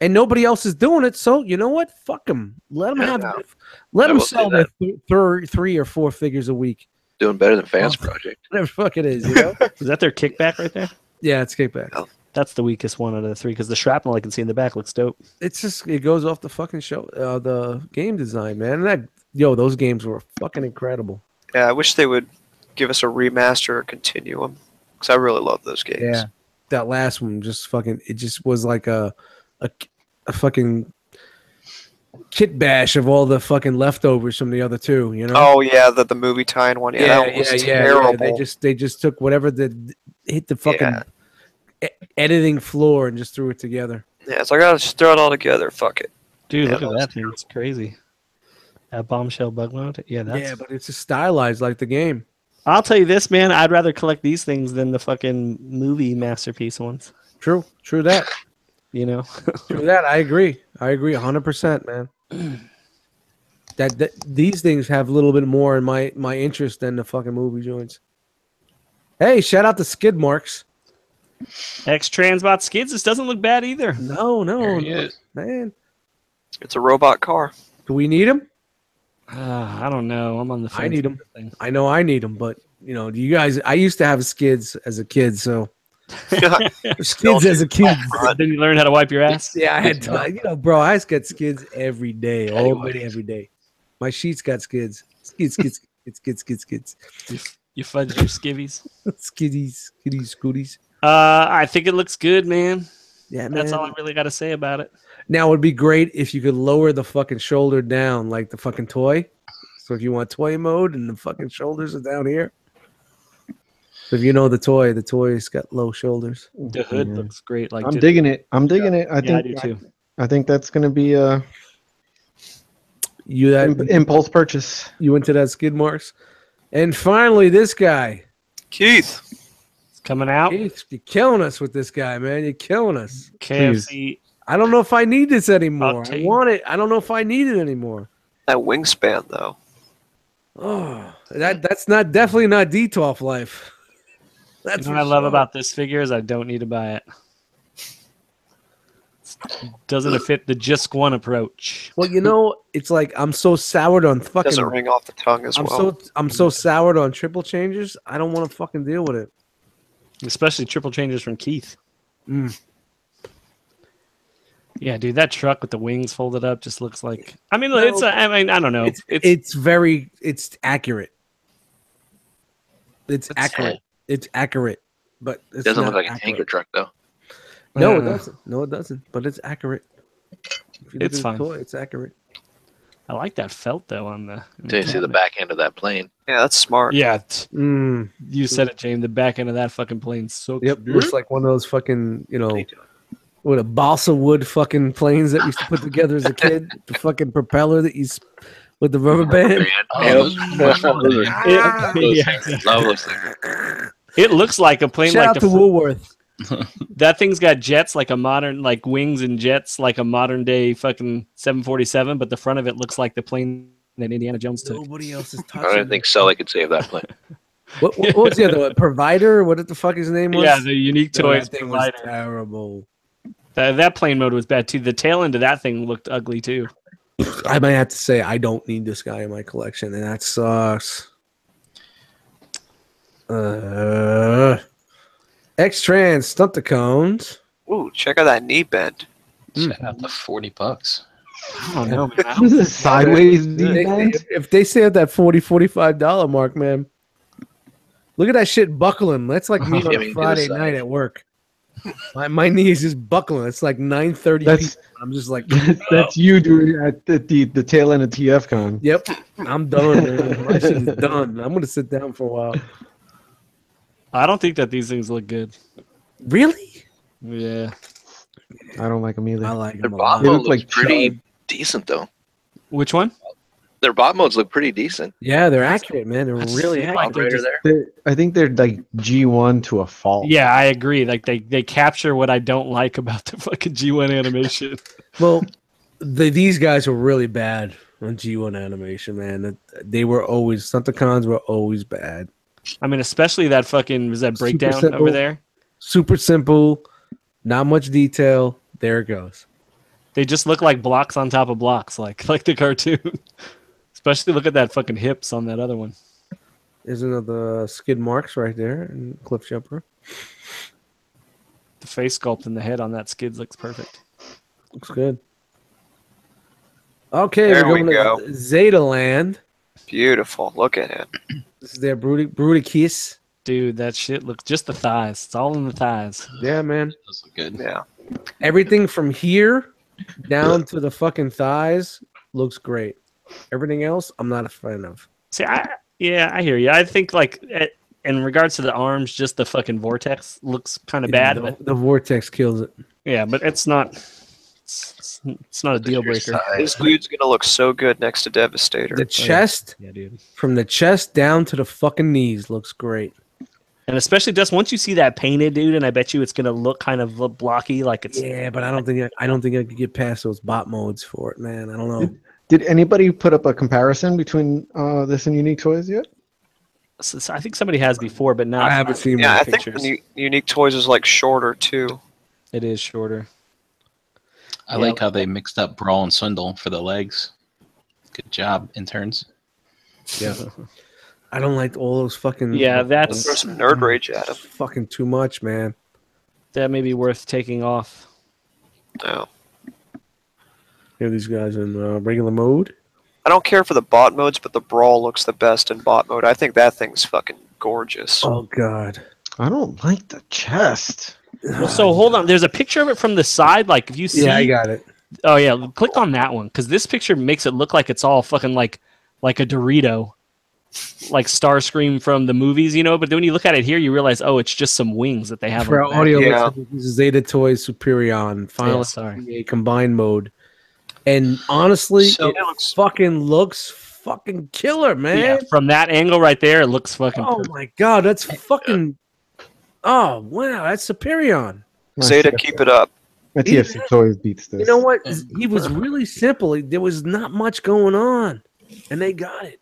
And nobody else is doing it, so you know what? Fuck them. Let them Yeah. let I them will say sell their 3 or 4 figures a week, Doing better than Fans Oh. Project. whatever the fuck it is. You know? Is that their kickback right there? Yeah, it's kickback. That's the weakest one out of the three because the shrapnel I can see in the back looks dope. It's just it goes off the fucking show, the game design, man. And those games were fucking incredible. Yeah, I wish they would give us a remaster or continue them because I really love those games. Yeah, that last one just fucking. It just was like a fucking kit bash of all the fucking leftovers from the other two. You know? Oh yeah, the movie tie-in one. Yeah, that one was terrible. They just took whatever hit the fucking editing floor and just threw it together. Yeah, so I gotta just throw it all together. Fuck it. Dude, Yeah, look that at was that thing. It's crazy. That bombshell bug mount. Yeah, that's. Yeah, but it's just stylized like the game. I'll tell you this, man. I'd rather collect these things than the fucking movie masterpiece ones. True that. You know. True that. I agree 100%, man. That these things have a little bit more in my interest than the fucking movie joints. Hey, shout out to Skid Marks. X Transbot Skids. This doesn't look bad either. No, There he is. man. It's a robot car. Do we need him? I don't know. I'm on the fence. I need with them. the thing. I know I need them, but you know, you guys. I used to have skids as a kid, so skids as a kid. Then you learn how to wipe your ass. Yeah, I had to, bro. I just got skids every day, all day, every day. My sheets got skids. Skids. You fudge your skivvies. Skiddies, scooties. I think it looks good, man. Yeah, man. That's all I really got to say about it. Now, it would be great if you could lower the fucking shoulder down like the fucking toy. So if you want toy mode and the fucking shoulders are down here. So if you know the toy's got low shoulders. The hood Yeah. looks great. Like I'm digging it. I I think do too. I think that's gonna be a You impulse purchase. you into that skid marks. And finally, this guy. Keith. It's coming out. Keith, you're killing us with this guy, man. You're killing us. KFC. I don't know if I need this anymore. I Octane. want it. I don't know if I need it anymore. That wingspan though. Oh, that's definitely not DTOF life. That's You know what I love about this figure is I don't need to buy it. Doesn't it fit the just one approach? Well, you know, it's like I'm so soured on fucking. Doesn't ring off the tongue as well. I'm so soured on triple changes. I don't want to fucking deal with it. Especially triple changes from Keith. Mm. Yeah, dude, that truck with the wings folded up just looks like. I mean, I don't know. It's accurate. It's accurate. It's accurate, but It it's doesn't not look like a accurate. tanker truck though. No, it doesn't. No, it doesn't. But it's accurate. If you look It's at the fine. toy, it's accurate. I like that felt though on the. Until you see the back end of that plane. Yeah, that's smart. Yeah, Mm. you said it, James. The back end of that fucking plane sucks. Yep, dude. looks like one of those fucking, what a balsa wood fucking planes that we used to put together as a kid. The fucking propeller that with the rubber band. Oh, those are much fun. Yeah. Love those things. It looks like a plane. Shout like out to Woolworth. That thing's got jets like a modern, like wings and jets like a modern day fucking 747, but the front of it looks like the plane And then Indiana Jones took. Nobody else is I touching. don't think Sully could save that plane. What was the other one? Provider? What the fuck his name was? Yeah, the unique No, toys that thing was provider. terrible. That plane mode was bad too. The tail end of that thing looked ugly too. I might have to say I don't need this guy in my collection, and that sucks. X-Trans Stunticones. Ooh, check out that knee bend. Shout out to $40. I don't know, man. This is sideways They- knee bend. if they stay at that $45 mark, man, look at that shit buckling. That's like me Yeah, on I a mean, Friday to the night side. at work. My knee is just buckling. It's like 9:30 That's- p.m. I'm just like, That's you doing at the tail end of TFCon. yep, I'm done, man. My shit is done. I'm gonna sit down for a while. I don't think that these things look good. Really? Yeah. I don't like them either. I like Their them a bot lot. They mode look looks like pretty chud. decent, though. Which one? Their bot modes look pretty decent. Yeah, they're accurate, man. They're I just really feel accurate. like they're Operator just- there. I think they're like G1 to a fault. Yeah, I agree. Like they capture what I don't like about the fucking G1 animation. Well, these guys were really bad on G1 animation, man. They were always Stunticons were always bad. I mean, especially that fucking was that Super breakdown simple. over there. Super simple, not much detail. There it goes. They just look like blocks on top of blocks, like the cartoon. Especially look at that fucking hips on that other one. There's another skid marks right there and Cliff Jumper. The face sculpt and the head on that skids looks perfect. Looks good. Okay, There we're we going go. to Zeta Land. Beautiful. Look at him. This is their Bruticus. Dude, that shit looks just the thighs. It's all in the thighs. Yeah, man. Those look good. Yeah. Everything from here down to the fucking thighs looks great. Everything else, I'm not a fan of. See, I hear you. I think like in regards to the arms, just the fucking vortex looks kind of bad. The, But the vortex kills it. yeah, but it's not. It's not a deal breaker. This dude's gonna look so good next to Devastator. The chest, Yeah, dude. from the chest down to the fucking knees, looks great. And especially just once you see that painted, dude, and I bet you it's gonna look kind of blocky, like it's. Yeah, but I don't think I could get past those bot modes for it, man. I don't know. Did anybody put up a comparison between this and Unique Toys yet? So I think somebody has before, but not. I haven't seen Yeah, my I think pictures. the Unique Toys is like shorter too. It is shorter. I like how they mixed up Brawl and Swindle for the legs. Good job, interns. Yeah, I don't like all those fucking. Yeah, Throw that's some nerd rage at him. fucking too much, man. that may be worth taking off. No. Here, these guys in regular mode. I don't care for the bot modes, but the Brawl looks the best in bot mode. I think that thing's fucking gorgeous. Oh God. I don't like the chest. Well, so hold on. There's a picture of it from the side. Like if you see. Yeah, I got it. Oh yeah, click on that one because this picture makes it look like it's all fucking like a Dorito, like Starscream from the movies, you know. But then when you look at it here, you realize, oh, it's just some wings that they have. For on our the back. audio, Yeah. listeners, this is Zeta Toys Superion Final Yeah, sorry. a combined mode, and honestly, So- it fucking looks fucking killer, man. Yeah, from that angle right there, it looks fucking. Oh my God, that's fucking. Oh wow, that's Superion. Zeta, keep it up. My TFC Toys beats this. You know what? He was really simple. There was not much going on, and they got it.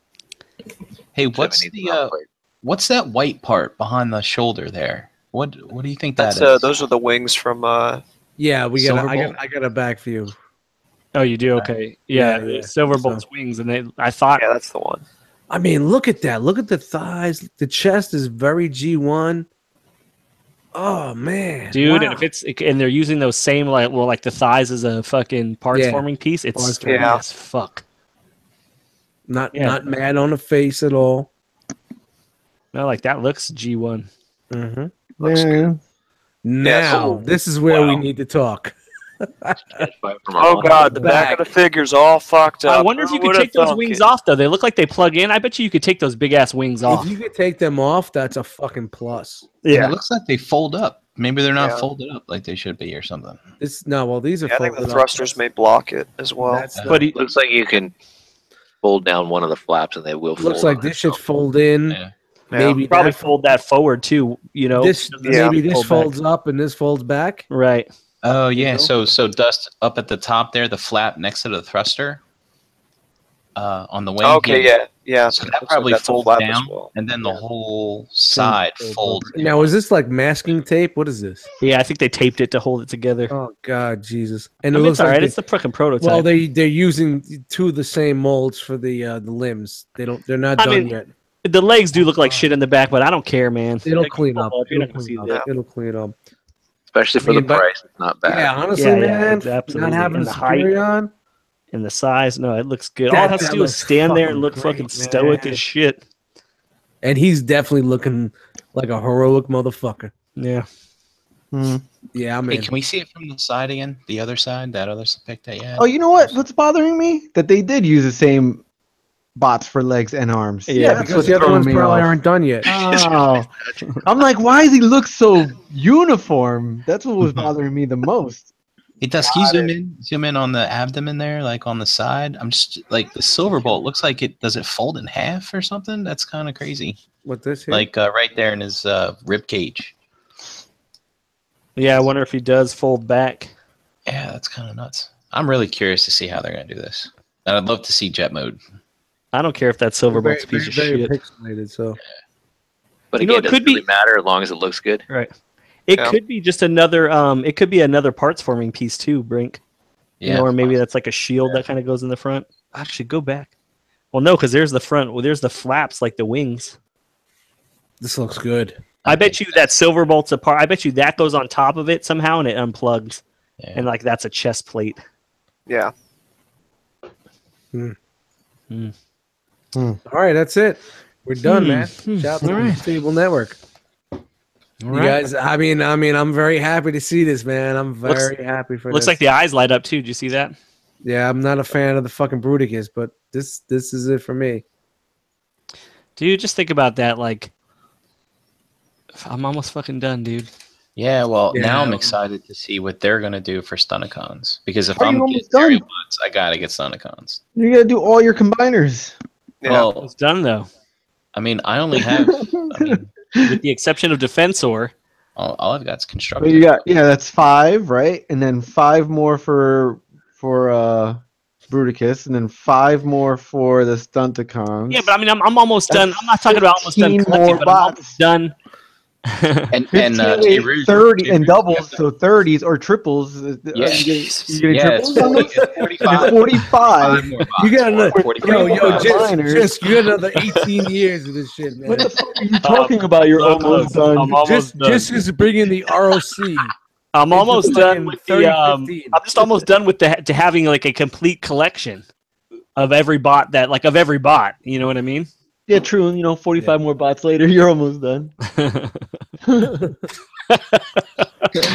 Hey, what's that white part behind the shoulder there? What do you think that That's is? those are the wings from Yeah, we got. Silverbolt? I got a back view. Oh, you do okay. Yeah, Yeah. Silverbolt's wings, and I thought. yeah, that's the one. I mean, look at that. Look at the thighs. The chest is very G1. Oh man, Dude, wow. and if it's and they're using those same like the thighs as a fucking parts Yeah. forming piece, Parts it's forming. sturdy as fuck. not Yeah. not mad on the face at all. No, like that looks G1. Mm-hmm. Looks Yeah. Now, this is where we Wow. need to talk. Oh god, the back of the figure's all fucked up. I wonder if you Who could would've take those thunk wings it? off though. They look like they plug in. I bet you could take those big ass wings off. If you could take them off, that's a fucking plus. And it looks like they fold up. Maybe they're not Yeah. folded up like they should be or something. Well, these are. Yeah, I think the folded up. thrusters may block it as well. That's But he, Looks like you can fold down one of the flaps and they will fold. looks like on this should itself. fold in. Yeah. Maybe probably that, fold that forward too. You know, this. Yeah. Maybe this Fold back. folds up and this folds back. right. Oh yeah, know? so dust up at the top there, the flap next to the thruster. on the wing. Okay, yeah. So that Looks like probably that's a folds flap as down, well. and then the Yeah. whole side folds. Now, is this like masking tape? What is this? Yeah, I think they taped it to hold it together. Oh God, Jesus! And I it mean, looks it's all like right. they, It's the fucking prototype. well, they're using two of the same molds for the limbs. They're not I done mean, yet. the legs do look like shit in the back, but I don't care, man. It'll Like, clean pull up. You're It'll not gonna see clean that. up. It'll clean up. Especially for I mean, the but- price, it's not bad. Yeah, honestly, Yeah, man, it's absolutely. not having And the the height. Superion. And the size, no, it looks good. All it has to That do is looks stand there and look fucking fucking great, stoic man. as shit. And he's definitely looking like a heroic motherfucker. Yeah. Yeah, I'm Hey, in. can we see it from the side again? The other side, that other pic that you had. Oh, you know what? What's bothering me? That they did use the same bots for legs and arms. Yeah, that's because what's the other throwing ones me probably off. aren't done yet. Oh, I'm like, why does he look so uniform? That's what was bothering me the most. Hey, Dust, can you zoom in on the abdomen there, like on the side? I'm just like the silver bolt looks like it. Does it fold in half or something? That's kind of crazy. What this here? Like right there in his rib cage. Yeah, I wonder if he does fold back. Yeah, that's kind of nuts. I'm really curious to see how they're gonna do this. And I'd love to see jet mode. I don't care if that Silverbolt's a piece of shit. Pixelated, so. But You know, again, it it could doesn't really be- matter as long as it looks good. Right. It Yeah. could be just another it could be another parts forming piece too, Brink. Yeah, You know, or maybe that's like a shield that kind of goes in the front. Actually, go back. Well, no, because there's the front. Well, there's the flaps like the wings. This looks good. I bet you that Silverbolt's a part. I bet you that goes on top of it somehow and it unplugs. Yeah. And like that's a chest plate. Yeah. All right, that's it. We're done, man. Hmm. Shout out to All the right. Stable Network. You guys, I mean, I'm very happy to see this, man. I'm very happy for Looks this. like the eyes light up too. Did you see that? Yeah, I'm not a fan of the fucking Bruticus, but this is it for me. Dude, just think about that. Like, I'm almost fucking done, dude. Yeah, well, Yeah. now I'm excited to see what they're gonna do for Stunticons. Because if Are you I'm almost getting aerial done? bots, I gotta get Stunticons. You gotta do all your combiners. Yeah. Well, It's done though, I mean, I only have. I mean, with the exception of Defensor. all I've got is But constructed. you got that's 5, right? And then 5 more for Bruticus, and then 5 more for the Stunticons. Yeah, but I mean, I'm almost done. That's I'm not talking about almost done 15 collecting, more but I'm almost bots. done. And 15, Jay Rouge- 30 Jay and Rouge doubles, got the- so 30s or triples. Yeah. You getting Yeah, triples on those? it's 45. 45. Five more bots, You got or another 45 yo, bots. just you got another 18 years of this shit, man. What the fuck are you talking about? You're look, almost look, done. I'm almost done. just bring in the ROC. I'm It's almost just done fucking with 30, the. 15. I'm just almost done with the to having like a complete collection of every bot that like of every bot. You know what I mean? Yeah, true. And 45 more bots later, you're almost done.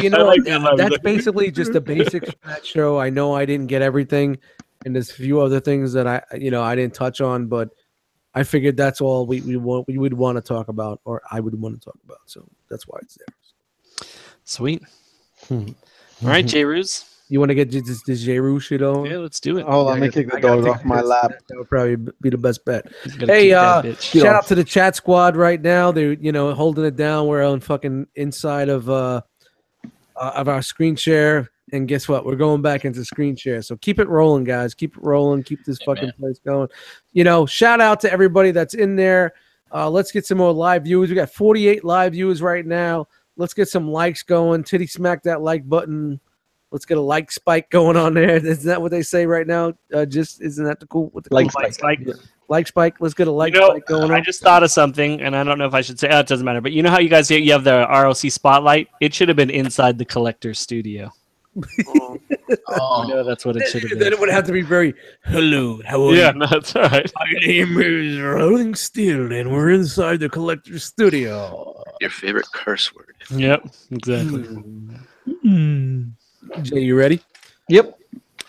You know, I like that. that's basically just the basics of that show. I know I didn't get everything, and there's a few other things that I didn't touch on, but I figured that's all we would want to talk about, or I would want to talk about. So that's why it's there. Sweet. All right, Jay Ruse. You want to get this Jeru shit on? Yeah, let's do it. Oh, let me take the I gotta dog take off my this. lap. That would probably be the best bet. He's gonna Hey, keep that bitch. shout out to the chat squad right now. They're holding it down. We're on fucking inside of our screen share, and guess what? We're going back into screen share. So keep it rolling, guys. Keep it rolling. Keep this fucking place going. Shout out to everybody that's in there. Let's get some more live viewers. We got 48 live viewers right now. Let's get some likes going. Titty smack that like button. Let's get a like spike going on there. Isn't that what they say right now? Isn't that the cool? What the Like cool spike. Like spike. Let's get a like spike going on. I just thought of something, and I don't know if I should say. It doesn't matter. But you know how you guys you have the ROC spotlight? It should have been inside the collector's studio. Oh, That's what it should have Then been. it would have to be very hello. How are Yeah, you? no, that's all right. My name is Rolling Steel, and we're inside the collector's studio. Your favorite curse word. Yep, exactly. Jay, you ready? Yep.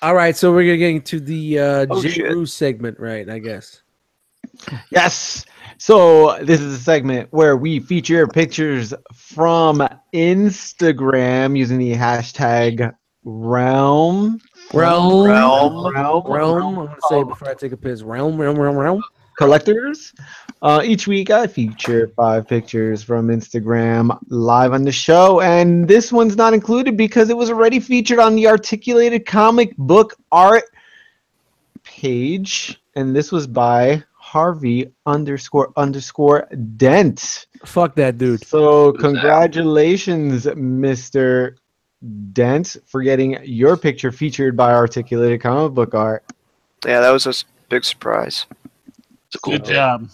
All right, so we're gonna get into the Oh, Jay shit. Rue segment, right? I guess. Yes. So this is a segment where we feature pictures from Instagram using the hashtag realm. Realm. Realm. I'm gonna say it before I take a piss. Realm. Collectors. Each week I feature 5 pictures from Instagram live on the show, and this one's not included because it was already featured on the Articulated Comic Book Art page, and this was by Harvey__Dent. Fuck that dude. So that? congratulations, Mr. Dent, for getting your picture featured by Articulated Comic Book Art. Yeah, that was a big surprise. It's a cool Good pick. job.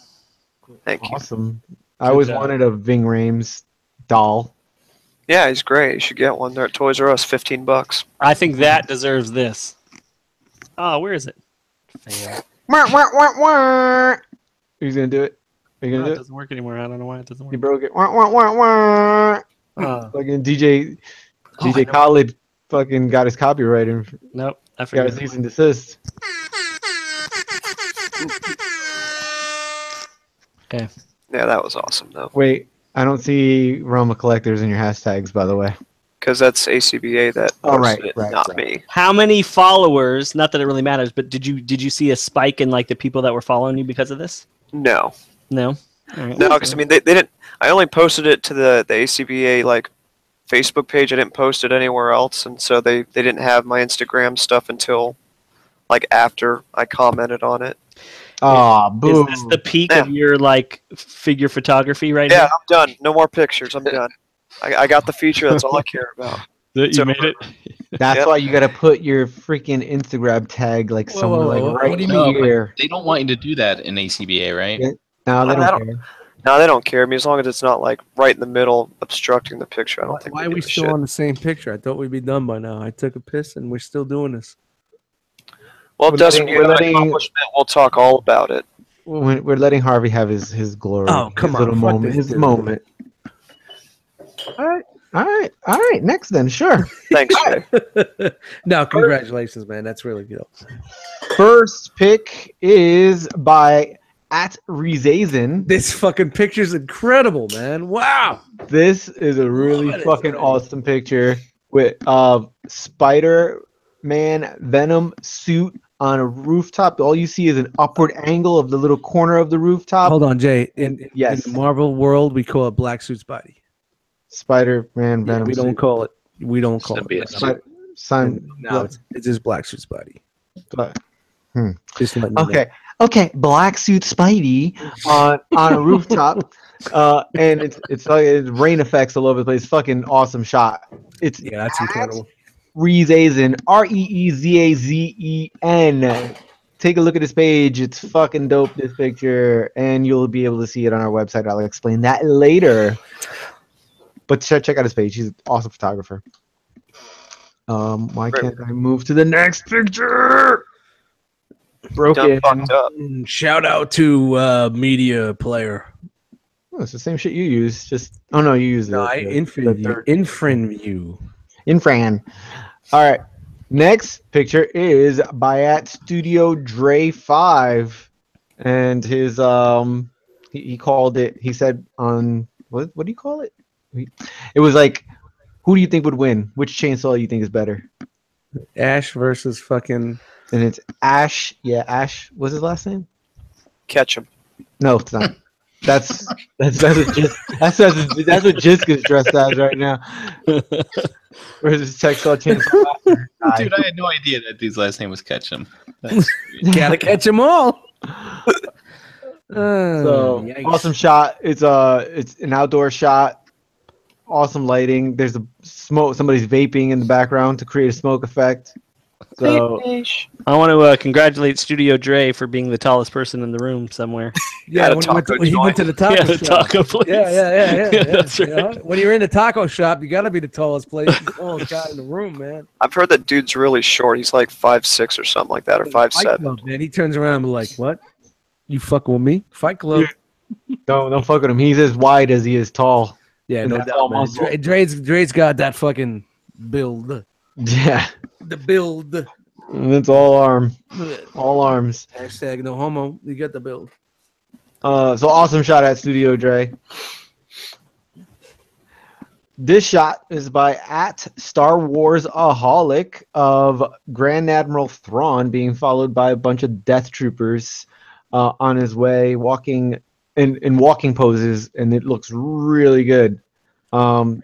Thank you. Awesome. I Good always job. wanted a Ving Rhames doll. Yeah, he's great. You should get one. They're at Toys R Us, $15. I think that deserves this. Oh, where is it? Fail. Who's gonna do it? Are you No, gonna it do it? doesn't work anymore. I don't know why it doesn't He work. broke it. Oh. Fucking DJ Oh, I know. Khaled fucking got his copyright and Nope, I got forgot. his cease and desist. Okay. Yeah, that was awesome, though. Wait, I don't see Roma collectors in your hashtags, by the way. Because that's ACBA that Oh, right, posted it, right, not right. me. How many followers? Not that it really matters, but did you see a spike in like the people that were following you because of this? No. No. All right. No, because I mean, they didn't. I only posted it to the ACBA like Facebook page. I didn't post it anywhere else, and so they didn't have my Instagram stuff until like after I commented on it. Aw, Is boo. this the peak Yeah. of your like figure photography right Yeah, here? I'm done. No more pictures. I'm done. I got the feature. That's all I care about. That So- you made it. That's Yep. why you gotta put your freaking Instagram tag like Whoa, somewhere whoa, like whoa, right what do you No, mean? here. They don't want you to do that in ACBA, right? Yeah. No, they I don't don't- care. No, they don't care. I mean, as long as it's not like right in the middle, obstructing the picture. I don't Why, think. why they are give we a still shit. on the same picture? I thought we'd be done by now. I took a piss and we're still doing this. Well, We're Dustin, letting- you we're got an letting- accomplishment. We'll talk all about it. We're letting Harvey have his glory. Oh, come his on, little fuck moment. this His dude. moment. All right. Next then, sure. Thanks, Jay. No, congratulations, man. That's really good. First pick is by @Rezazen. This fucking picture's incredible, man. Wow. This is a really What is fucking that? awesome picture with Spider-Man Venom suit on a rooftop. All you see is an upward angle of the little corner of the rooftop. Hold on, Jay. In Yes. the Marvel world, we call it Black Suit Spidey. Spider-Man Yeah, Venom we don't suit. call it. We don't call Symbiote it. suit. No, it's just Black Suit Spidey. But- Just letting you know. Okay, black suit Spidey on a rooftop, and it's like it's rain effects all over the place. Fucking awesome shot. It's Yeah, that's incredible. Rezazen, Reezazen. Take a look at this page. It's fucking dope, this picture, and you'll be able to see it on our website. I'll explain that later. But check out his page. He's an awesome photographer. Why can't I move to the next picture? Done Broken. fucked up. Shout out to Media Player. Oh, it's the same shit you use. Just you use No, Infrinview. Infran. All right. Next picture is by @Studio Dre 5, and his he called it. He said on what do you call it? It was like, who do you think would win? Which chainsaw you think is better? Ash versus fucking. And it's Ash. Yeah, Ash. What's his last name? Catch him. No, it's not. That's what Jiska's dressed as right now. Where's his textile chainsaw? Dude, I had no idea that dude's last name was Ketchum. That's Gotta catch them all. So Yikes. awesome shot. It's an outdoor shot. Awesome lighting. There's a smoke. Somebody's vaping in the background to create a smoke effect. So I want to congratulate Studio Dre for being the tallest person in the room somewhere. Yeah, At a when taco he went to the taco Yeah, the shop. taco place. Yeah. That's You know, right. when you're in the taco shop, you gotta be the tallest place, the tallest guy in the room, man. I've heard that dude's really short. He's like 5'6" or something like that, or Fight 5'7". Club, man. He turns around and be like, "What? You fucking with me? Fight Club?" don't fuck with him. He's as wide as he is tall. Yeah, And no that's all doubt, man. muscle. Dre's got that fucking build. Yeah, The build. and it's all arms. Hashtag no homo. You get the build. So awesome shot at Studio Dre. This shot is by @Star Wars Aholic of Grand Admiral Thrawn being followed by a bunch of Death Troopers on his way, walking in walking poses, and it looks really good.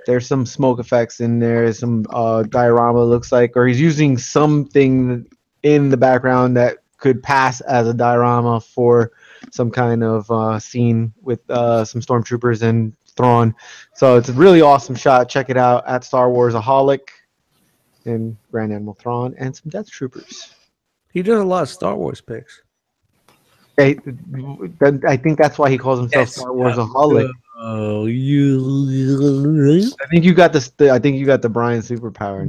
There's some smoke effects in there, some diorama looks like, or he's using something in the background that could pass as a diorama for some kind of scene with some stormtroopers and Thrawn. So it's a really awesome shot. Check it out at Star Wars Aholic and Grand Admiral Thrawn and some Death Troopers. He does a lot of Star Wars picks. I think that's why he calls himself Star Wars Aholic. Oh, you. I think you got the. I think you got the Brian superpower.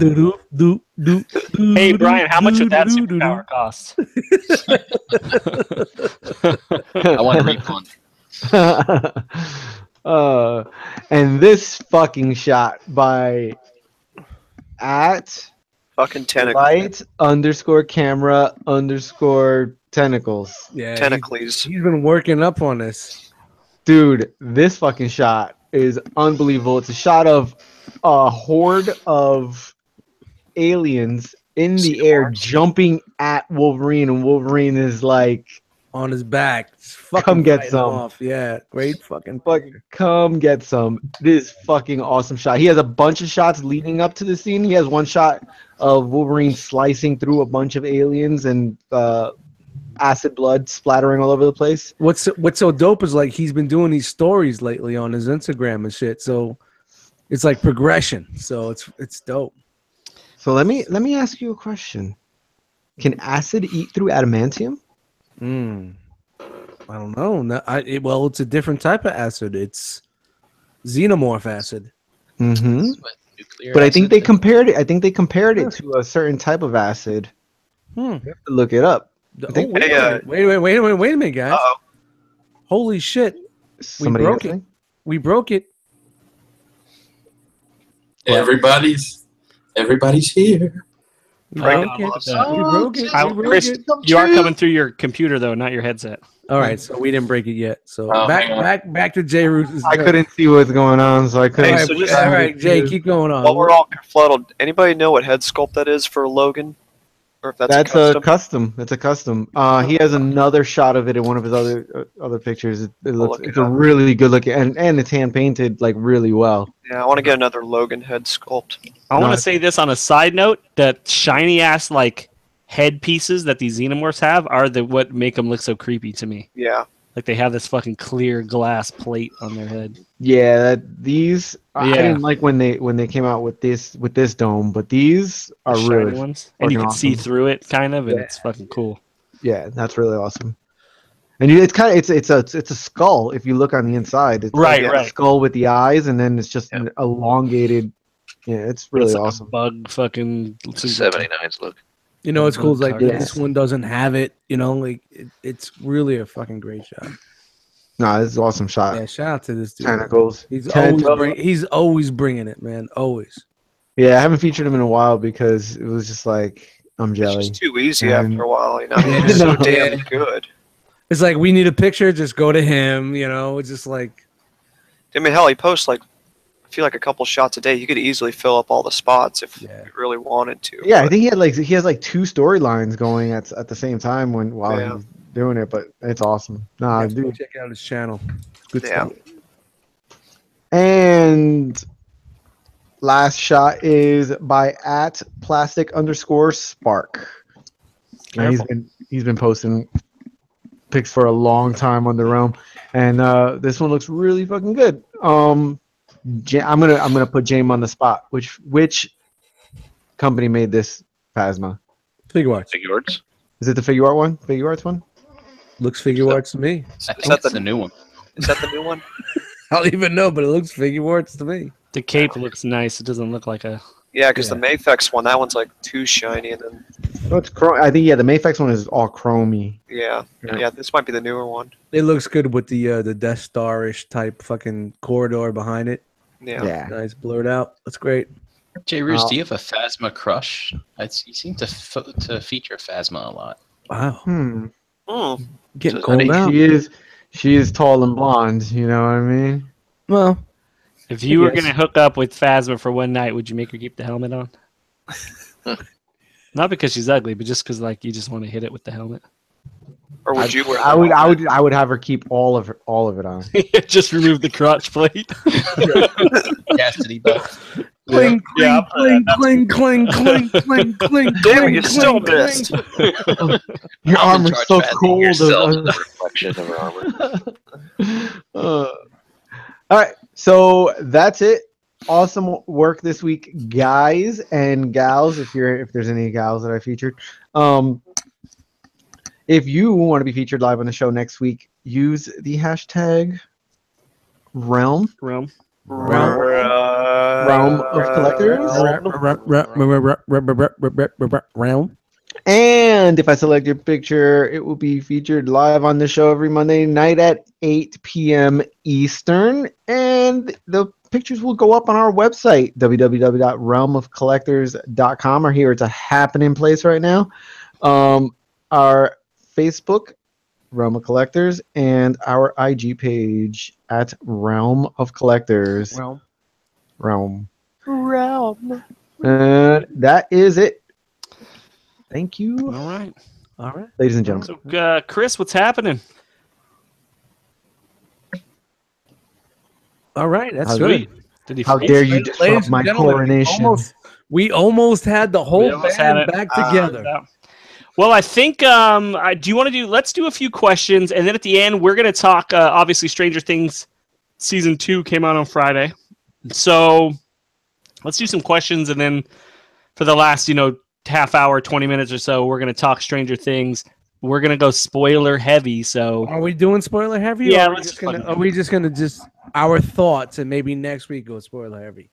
Hey Brian, how much would that superpower cost? I want a refund. And this fucking shot by at Fucking tentacle. light_camera_tentacles. Yeah, Tentacles. he's been working up on this. Dude, this fucking shot is unbelievable. It's a shot of a horde of aliens in the air jumping at Wolverine, and Wolverine is like, On his back. Fucking Come get fighting some. him off. Yeah, great fucking. come get some. This fucking awesome shot. He has a bunch of shots leading up to the scene. He has one shot of Wolverine slicing through a bunch of aliens and acid blood splattering all over the place. What's so dope is like he's been doing these stories lately on his Instagram and shit. So it's like progression. So it's dope. So let me ask you a question. Can acid eat through adamantium? I don't know. Well, it's a different type of acid. It's xenomorph acid. Mm-hmm. Nuclear But I think acid? they compared it. I think they compared it to a certain type of acid. You have to look it up. Oh, think- wait a minute, guys. Uh-oh. Holy shit. Somebody broke else think? We broke it. Everybody's here. We Breaking broke it. laws. We broke it. I- We broke Chris, it. you are coming through your computer though, not your headset. All right, so we didn't break it yet. So Oh, hang on. back to Jay Roos. I couldn't see what's going on, so I couldn't. Hey, All so right, just- all right, Jay, keep going on. While we're all kerfluddled, anybody know what head sculpt that is for Logan? Or if that's That's custom? a custom. It's a custom. He has another shot of it in one of his other pictures. It looks. look it It's a up. really good looking, and it's hand painted like really well. Yeah, I want to get another Logan head sculpt. I want No, to say this on a side note: that shiny ass like head pieces that these xenomorphs have are what make them look so creepy to me. Yeah. Like they have this fucking clear glass plate on their head. Yeah, these. I Yeah. didn't like when they came out with this dome, but these are The shiny really. ones, and you fucking can see awesome. through it, kind of, and Yeah. it's fucking cool. Yeah, that's really awesome. And it's kind of it's a skull if you look on the inside. It's Right, like right. a skull with the eyes, and then it's just an elongated. Yeah, it's But really it's like a awesome. bug fucking. 79's look. You know, it's cool. It's like Yeah. this one doesn't have it. You know, like it's really a fucking great shot. No, this is an awesome shot. Yeah, shout out to this dude. Tentacles. He's always bringing it, man. Always. Yeah, I haven't featured him in a while because it was just like I'm It's jelly. just too easy And- after a while, you know. It's so damn good. It's like we need a picture, just go to him. You know, it's just like I mean, hell, he posts like, I feel like a couple shots a day. You could easily fill up all the spots if Yeah. you really wanted to. Yeah, I but- think he has like two storylines going at the same time while Yeah. he's doing it, but it's awesome. Nah, yeah, go dude. check out his channel. Good Yeah. stuff. And last shot is by at plastic_spark. And he's been posting pics for a long time on the Realm, and this one looks really fucking good. I'm gonna put James on the spot. Which company made this Phasma? Figure arts. Figure arts. Is it the Figure Art one? Figure Arts one? Looks figure arts to me. I think that it's the- the new one. Is that the new one? I don't even know, but it looks figure arts to me. The cape looks nice. It doesn't look like a. Yeah, because Yeah. the Mafex one, that one's like too shiny, and then No, it's chrome. I think the Mayfex one is all chromy. yeah, Yeah. yeah, this might be the newer one. It looks good with the Death Star-ish type fucking corridor behind it. Yeah. Nice blurred out. That's great. Jay Roos, Wow. do you have a Phasma crush? You seem to feature Phasma a lot. Wow. Mm. Getting So cold I out. mean, she is tall and blonde. You know what I mean? Well, If you were Yes. gonna hook up with Phasma for one night, would you make her keep the helmet on? Not because she's ugly, but just because like you just want to hit it with the helmet. Or would you wear? I would have her keep all of it on. Just remove the crotch plate. Chastity belt. Cling, Yeah, cling, cling, cling, cling, cling, cling. Damn it, you still missed. Your I'm in armor's charge so of adding cold. yourself to the reflection of her armor. All right, so that's it. Awesome work this week, guys and gals. If there's any gals that I featured, if you want to be featured live on the show next week, use the hashtag realm Realm. of collectors. Realm. And if I select your picture, it will be featured live on the show every Monday night at 8 p.m. Eastern. And the pictures will go up on our website, www.realmofcollectors.com, or here it's a happening place right now. Our Facebook, Realm of Collectors, and our IG page at Realm of Collectors. Realm. And that is it. Thank you. All right. All right. Ladies and gentlemen. So, Chris, what's happening? All right. That's How's good. Did he? How freeze? dare you Ladies disrupt and my gentlemen, coronation? we almost had the We whole almost had band it. back together. Well, I think do you want to do? Let's do a few questions, and then at the end we're going to talk. Obviously, Stranger Things season 2 came out on Friday, so let's do some questions, and then for the last half hour, 20 minutes or so, we're going to talk Stranger Things. We're going to go spoiler heavy. So Are we doing spoiler heavy? Yeah, Or let's just are we just gonna our thoughts and maybe next week go spoiler heavy?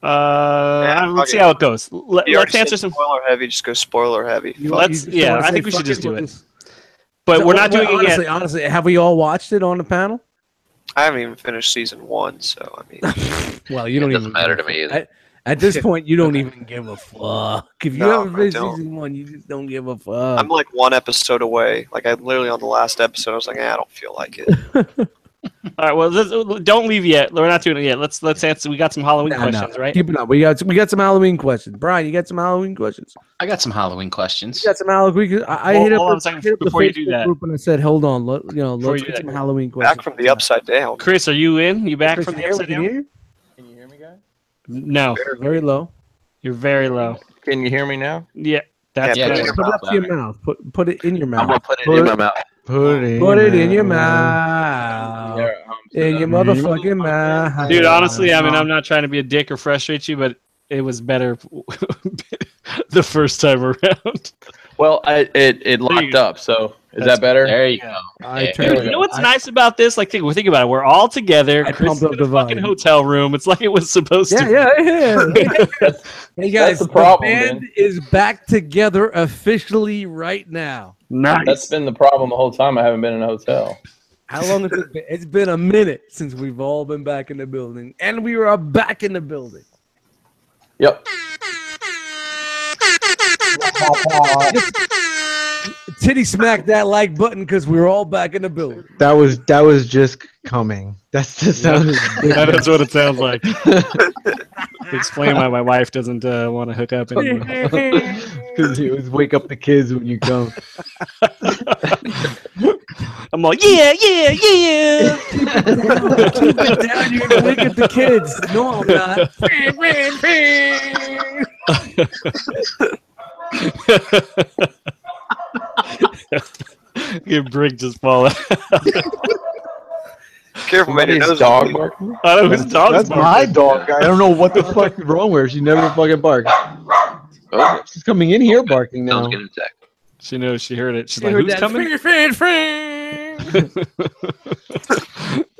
let's see how it goes. Let's answer some. Spoiler heavy. Just go spoiler heavy. I think we should just do it. But we're not doing it yet. Honestly, have we all watched it on the panel? I haven't even finished season 1, so I mean. Well, you don't It doesn't even matter to me either. At this point, you don't even give a fuck. If you No, haven't finished I don't. season 1, you just don't give a fuck. I'm like one episode away. Like I literally on the last episode, I was like, I don't feel like it. All right. Well, don't leave yet. We're not doing it yet. Let's answer. We got some Halloween questions, right? Keep it up. We got some Halloween questions. Brian, you got some Halloween questions? I got some Halloween questions. You got some Halloween. I Hold hit up on a the second Facebook before you do that. group and I said, hold on, let's you get do some that. Halloween questions. Back from the upside down. Chris, are you in? You back Chris, from the you upside can hear down? you? Can you hear me, guys? No, Very low. you're very low. Can you hear me now? Yeah, that's Yeah, better. just Put it up pop to your out. mouth. Put it in your I'm mouth. gonna put it in my mouth. Put it in your Yeah, mouth. In your motherfucking mouth. Dude, honestly, I mean, I'm not trying to be a dick or frustrate you, but it was better the first time around. Well, it locked up. So is that better? There you go. I Yeah. turned Dude, you know what's nice about this? Like, think about it. We're all together. I Chris pumped is up in a the fucking volume. hotel room. It's like it was supposed to. Yeah. Hey guys, the problem, band man. is back together officially right now. Nice. That's been the problem the whole time. I haven't been in a hotel. How long has it been? It's been a minute since we've all been back in the building, and we are back in the building. Yep. Titty smack that like button because we're all back in the building. That was just coming. That's the sound. That's what it sounds like. Explain why my wife doesn't want to hook up anymore. Because you always wake up the kids when you come. I'm like, yeah. Keep it down, you're gonna wake up the kids. No, I'm not. Your brick just fall out. Careful, man. Your Somebody's nose dog barking. I know his dog's That's my barking. dog. I don't know what the fuck is wrong with her. She never fucking barks. Oh, She's coming in here barking now. someone's getting attacked. She knows. She heard it. She's like, who's coming?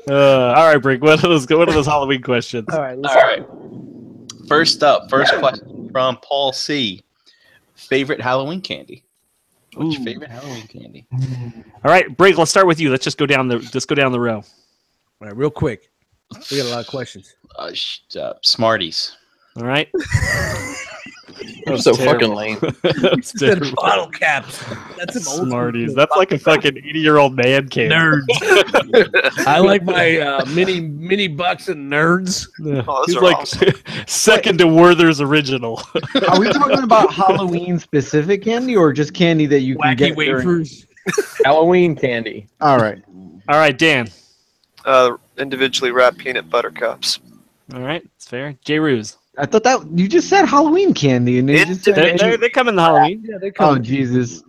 All right, Brick. What are those Halloween questions? All right, All right. First question from Paul C. Favorite Halloween candy? What's your favorite Halloween candy? All right, Brick. Let's start with you. Let's just go down the row. All right, real quick. We got a lot of questions. Smarties. All right. That was so terrible. fucking lame. That's Instead of terrible. bottle caps. That's some old Smarties. That's like a fucking 80-year-old man candy. Nerds. I like my mini bucks and nerds. Yeah. Oh, those He's are like awesome. second to Werther's original. Are we talking about Halloween specific candy or just candy that you can Wacky get during- wafers. Halloween candy. All right. All right, Dan. Individually wrapped peanut butter cups. All right, it's fair. J. Ruse. I thought that you just said Halloween candy, and you just said They come in the Halloween. Yeah, they come. oh Jesus.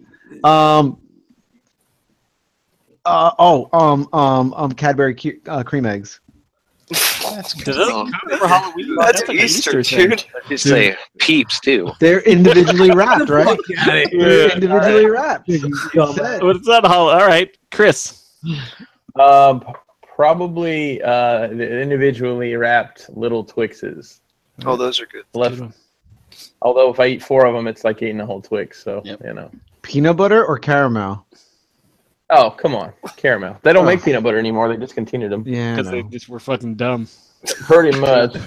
Cadbury cream eggs. Do those come for Halloween? That's like an Easter, thing. dude. Just say peeps too. They're individually wrapped, right? They're individually wrapped. What's that? All right, Chris. Probably the individually wrapped little Twixes. Oh, those are good. Although if I eat 4 of them, it's like eating a whole Twix. So you know. Peanut butter or caramel? Oh, come on, caramel. They don't make peanut butter anymore. They discontinued them. Yeah, Because they just were fucking dumb. Pretty much.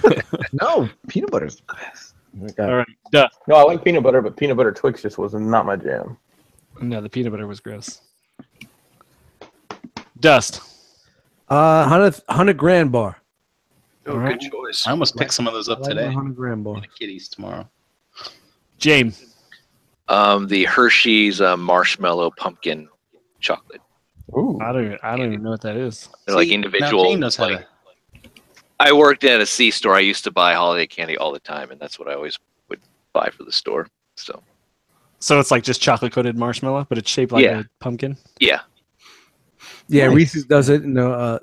no, peanut butter's the best. All right, duh. No, I like peanut butter, but peanut butter Twix just was not my jam. No, the peanut butter was gross. Dust. 100 grand bar. Oh, good choice. I almost picked some of those up today. 100 grand bar. The kitties tomorrow. James. The Hershey's marshmallow pumpkin chocolate. Ooh. I don't even know what that is. They're like See, individual. now Jane knows how to. I worked at a C store. I used to buy holiday candy all the time, and that's what I always would buy for the store. So it's like just chocolate coated marshmallow, but it's shaped like a pumpkin. yeah, Yeah, Reese's does it.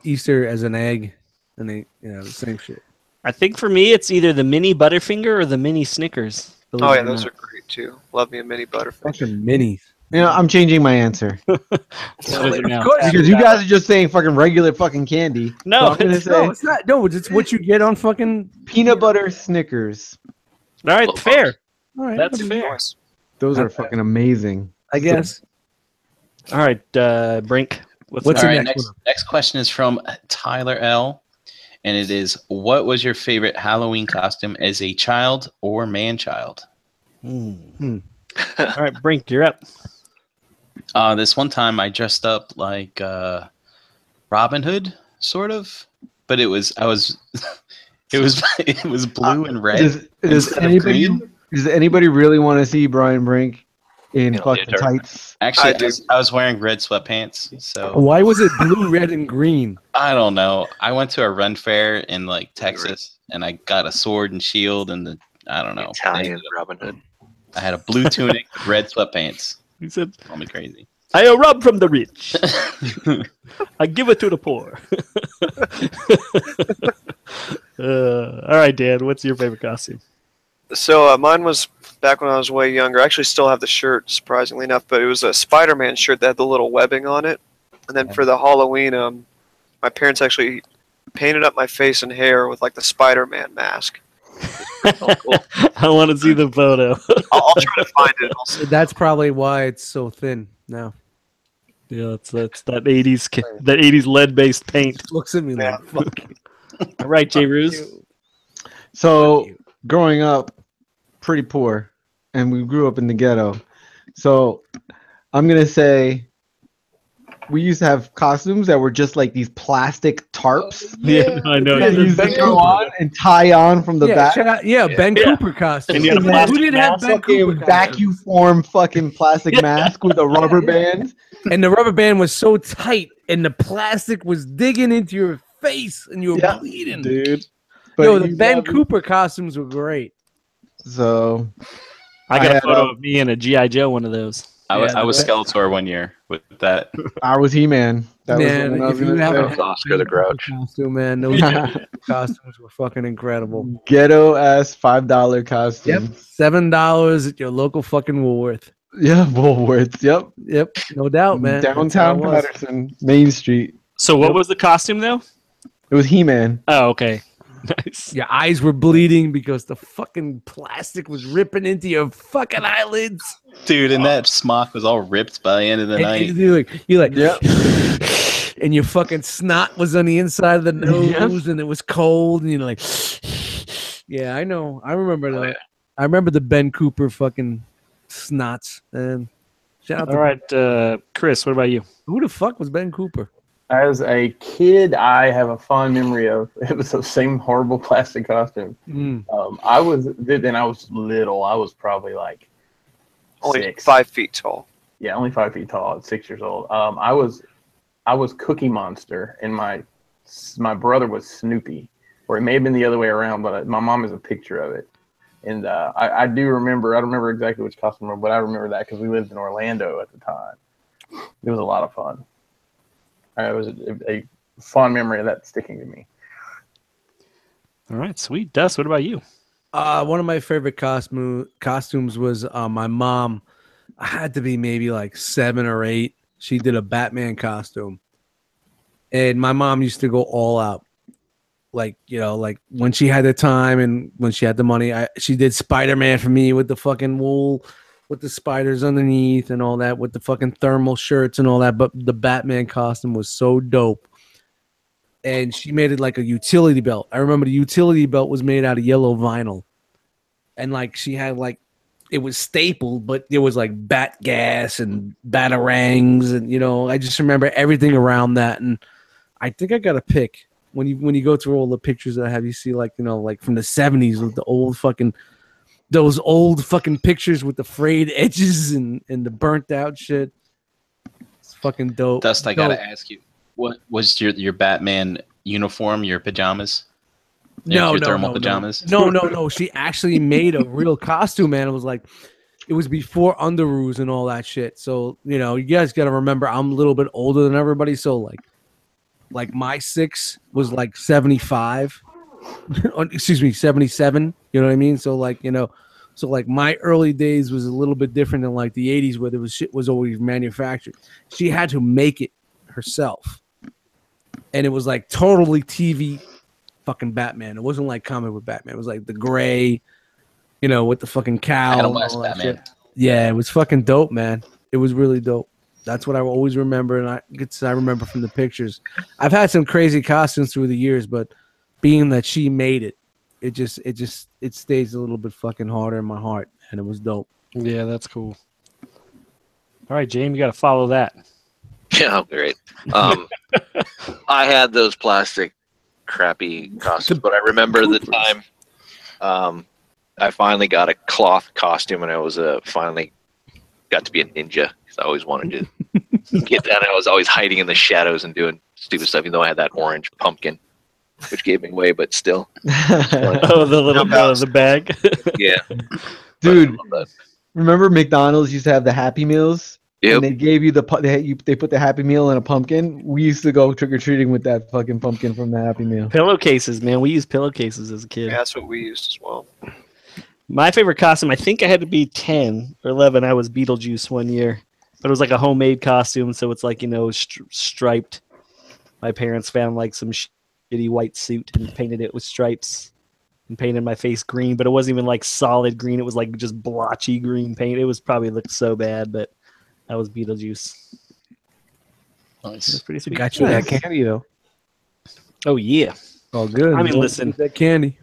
Easter as an egg, and they, the same shit. I think for me, it's either the mini Butterfinger or the mini Snickers. Oh yeah, those are great too. Love me a mini Butterfinger. Fucking minis. I'm changing my answer. Because Because you guys are just saying fucking regular fucking candy. No, So I'm gonna No, say it's not. No, it's what you get on fucking. peanut butter Snickers. all right, fair. All right, That's fair. Those are fucking amazing. I guess. All right, Brink. What's What's All the right, next next one? next question is from Tyler L. And it is, what was your favorite Halloween costume as a child or man-child? All right, Brink, you're up. This one time I dressed up like Robin Hood, sort of, but it was it was blue and red. Does anybody really want to see Brian Brink in fucking tights? Actually, I was wearing red sweatpants, so Why was it blue, red, and green? I don't know. I went to a run fair in like Texas, and I got a sword and shield, and I don't know. Italian Robin Hood. I had a blue tunic, red sweatpants. He said, Call me crazy. I rob from the rich. I give it to the poor. All right, Dan, what's your favorite costume? So mine was back when I was way younger. I actually still have the shirt, surprisingly enough, but it was a Spider-Man shirt that had the little webbing on it. And then for the Halloween, my parents actually painted up my face and hair with like the Spider-Man mask. Oh, cool. I want to see the photo. I'll try to find it. That's probably why it's so thin now. Yeah, that's that 80s lead-based paint. Looks at me like fuck. All right, J. Ruse. So growing up, pretty poor, and we grew up in the ghetto. So I'm gonna say we used to have costumes that were just like these plastic tarps. Yeah, I know. That you used to go on and tie on from the back. Ben Cooper costume. And you had a Who plastic didn't have Ben Cooper Fucking costume? vacuum form fucking plastic mask with a rubber band. And the rubber band was so tight, and the plastic was digging into your face, and you were bleeding, dude. Yo, the Ben Cooper costumes were great. So I got a had, photo of me in a G.I. Joe one of those. I was Skeletor one year with that. I was He-Man. That Man, was the one I was if you gonna have say. a Oscar the Grouch. costume, man, those costumes were fucking incredible. Ghetto ass $5 costume. Yep, $7 at your local fucking Woolworth. Yeah, Woolworths. Yep. No doubt, man. That's Downtown how it was. Patterson, Main Street. So what was the costume, though? It was He-Man. Oh, okay. Nice. Your eyes were bleeding because the fucking plastic was ripping into your fucking eyelids. Dude, and that smock was all ripped by the end of the night. And you're like, and your fucking snot was on the inside of the nose, and it was cold, and you're like, yeah, I know. I remember that. I remember the Ben Cooper fucking snots. And shout out to All right, Chris, what about you? who the fuck was Ben Cooper? As a kid, I have a fond memory of it was the same horrible plastic costume. I was little. I was probably like Only 6. 5 feet tall. Yeah, only 5 feet tall at 6 years old. I was Cookie Monster, and my brother was Snoopy. or it may have been the other way around. But my mom has a picture of it, and I do remember. I don't remember exactly which costume, but I remember that because we lived in Orlando at the time. It was a lot of fun. It was a fond memory of that sticking to me. All right, sweet. Dust, what about you? One of my favorite costumes was my mom. I had to be maybe like 7 or 8. She did a Batman costume, and my mom used to go all out. Like, you know, like when she had the time and when she had the money, she did Spider-Man for me with the fucking wool, with the spiders underneath and all that, with the fucking thermal shirts and all that. But the Batman costume was so dope. And she made it like a utility belt. I remember the utility belt was made out of yellow vinyl. And like she had like, it was stapled, but there was like bat gas and batarangs. And, you know, I just remember everything around that. And I think I got a pick. When you go through all the pictures that I have, you see like, you know, like from the 70s with the old fucking, those old fucking pictures with the frayed edges and the burnt out shit. It's fucking dope. Dust, I gotta ask you, what was your Batman uniform, your pajamas? No, Your thermal pajamas? No. She actually made a real costume, man. It was like, it was before underoos and all that shit. So, you know, you guys got to remember, I'm a little bit older than everybody. So like my 6 was like 75, excuse me, 77. You know what I mean? So like, you know, so like my early days was a little bit different than like the 80s where there was shit was always manufactured. She had to make it herself. And it was like totally TV fucking Batman. It wasn't like comic book Batman. It was like the gray, you know, with the fucking cowl. Adam And West all that Batman. shit. Yeah, it was fucking dope, man. It was really dope. That's what I always remember, and I remember from the pictures. I've had some crazy costumes through the years, but being that she made it, it stays a little bit fucking harder in my heart, and it was dope. Yeah, that's cool. All right, James, you got to follow that. Yeah, great. I had those plastic crappy costumes, but I remember the time I finally got a cloth costume, and I was finally got to be a ninja because I always wanted to get that. I was always hiding in the shadows and doing stupid stuff, even though I had that orange pumpkin, which gave me away, but still. Oh, the little the bag. Yeah, Dude, remember McDonald's used to have the Happy Meals? Yep. And they gave you they put the Happy Meal in a pumpkin. We used to go trick or treating with that fucking pumpkin from the Happy Meal. Pillowcases, man. We used pillowcases as a kid. Yeah, that's what we used as well. My favorite costume, I think I had to be 10 or 11. I was Beetlejuice one year, but it was like a homemade costume, so it's like, you know, striped. My parents found like some shitty white suit and painted it with stripes and painted my face green, but it wasn't even like solid green. It was like just blotchy green paint. It was probably looked so bad, but that was Beetlejuice. Nice. It was pretty sweet. Got you that candy though. Oh yeah. Oh, good. I mean, listen. That candy.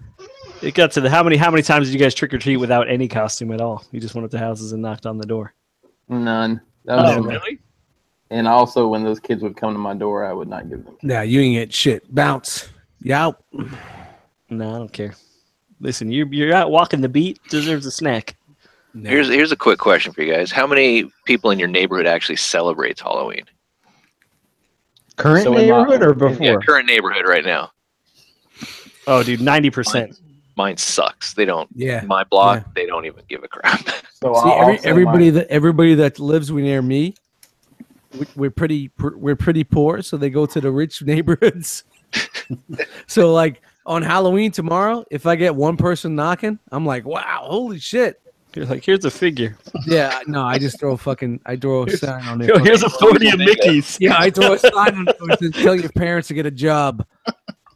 It got to the how many times did you guys trick or treat without any costume at all? You just went up to houses and knocked on the door. None. That was Really? And also, when those kids would come to my door, I would not give them. Nah, you ain't get shit. Bounce. You out. No, I don't care. Listen, you're out walking the beat. Deserves a snack. Nah. here's a quick question for you guys. How many people in your neighborhood actually celebrates Halloween? Current So in my- neighborhood or before? Yeah, current neighborhood right now. Oh, dude, 90%. Mine sucks. They don't. Yeah. My block, they don't even give a crap. So See, I'll say everybody that lives near me, we're pretty poor, so they go to the rich neighborhoods. So like on Halloween tomorrow, if I get one person knocking, I'm like, wow, holy shit. You're like, here's a figure. Yeah, no, I just throw a sign on it. Yo, here's a 40 of Mickey's. Yeah, I throw a sign on it to tell your parents to get a job.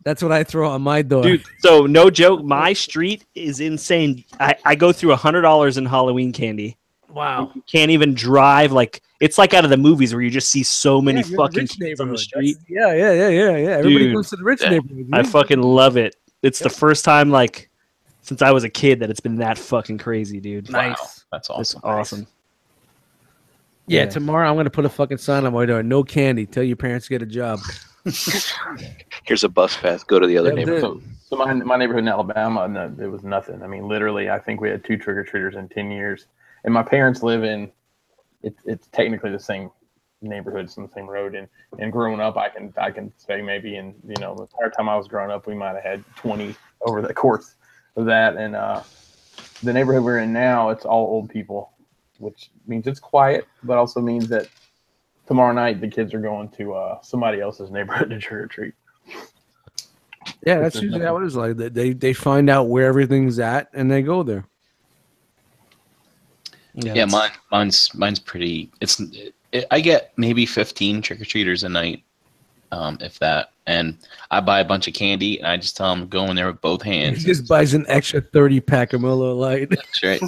That's what I throw on my door. Dude, so no joke, my street is insane. I go through $100 in Halloween candy. Wow. You can't even drive. Like, it's like out of the movies where you just see so many Yeah, you're in fucking rich kids on the neighborhood. street. Yeah. Everybody Dude, goes to the rich yeah. neighborhood. I fucking love it. It's the first time, like, since I was a kid that it's been that fucking crazy, dude. Wow, that's It's awesome. awesome. Yeah, tomorrow I'm gonna put a fucking sign on my door. No candy. Tell your parents to get a job. Here's a bus pass. Go to the other Yeah, neighborhood. So my neighborhood in Alabama, no, it was nothing. I mean, literally, I think we had 2 trick or treaters in 10 years. And my parents live in. It's technically the same neighborhoods on the same road. And growing up, I can say maybe in the entire time I was growing up, we might have had 20 over the course of that. And the neighborhood we're in now, it's all old people, which means it's quiet, but also means that tomorrow night the kids are going to somebody else's neighborhood to trick or treat. Yeah, that's usually how it is. Like they find out where everything's at and they go there. Yeah, mine's pretty. I get maybe 15 trick or treaters a night, if that. And I buy a bunch of candy, and I just tell them go in there with both hands. He just buys an extra 30-pack of Miller Lite. That's right.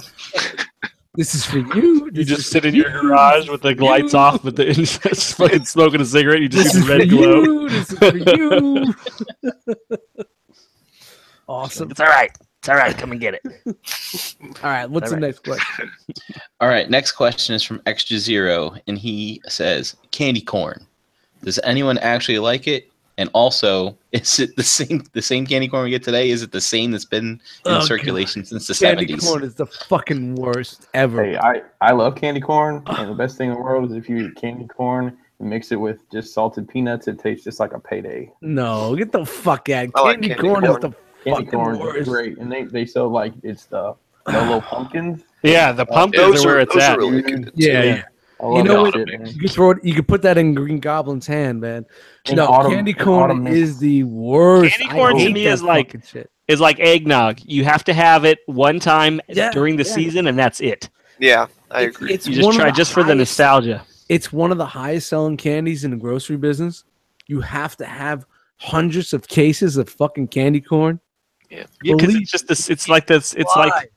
This is for you. You just sit in your garage with the lights off, but just fucking smoking a cigarette. You just see the red glow. This is for you. Awesome. It's all right. It's all right. Come and get it. All right. What's the next question? All right. Next question is from Extra Zero, and he says, "Candy corn. Does anyone actually like it? And also, is it the same candy corn we get today? Is it the same that's been in circulation since the 70s?" Candy corn is the fucking worst ever. Hey, I love candy corn, and the best thing in the world is if you eat candy corn and mix it with just salted peanuts, it tastes just like a payday. No, get the fuck out. like Candy candy corn is corn. the Candy fucking corn worst. is great, and they sell like it's the little pumpkins. Yeah, the pumpkins are where it's at. really good. Yeah. I love You know that what? shit, man. You could throw it. You could put that in Green Goblin's hand, man. In No, autumn- candy in corn autumn mist. is the worst. Candy corn I to hate me that is like- fucking shit. It's like eggnog. You have to have it one time Yeah, during the yeah. season, and that's it. Yeah, I agree. It's You just one of try the just for the highest- nostalgia. It's one of the highest selling candies in the grocery business. You have to have hundreds of cases of fucking candy corn. Yeah, because Believe- it's just this. It's like this. It's Why? like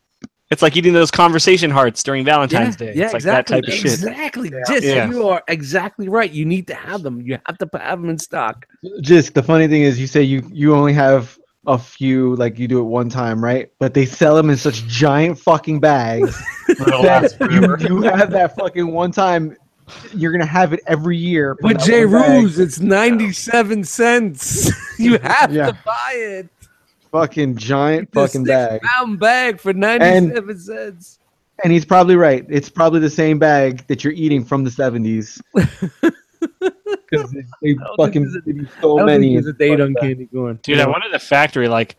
it's like eating those conversation hearts during Valentine's Day. Yeah, It's like exactly. that type of shit. Exactly. Just Yeah. you are exactly right. You need to have them. You have to have them in stock. Just the funny thing is, you say you only have a few, like you do it one time, right? But they sell them in such giant fucking bags that you have that fucking one time. You're gonna have it every year. from But that J. one bag. Ruse, it's 97 cents. You have Yeah. to buy it. Fucking giant The fucking bag. 6-pound bag for 97 cents. And he's probably right. It's probably the same bag that you're eating from the 70s. Because they fucking give you so I don't many. think there's a date on candy corn. Dude, I wanted the factory, like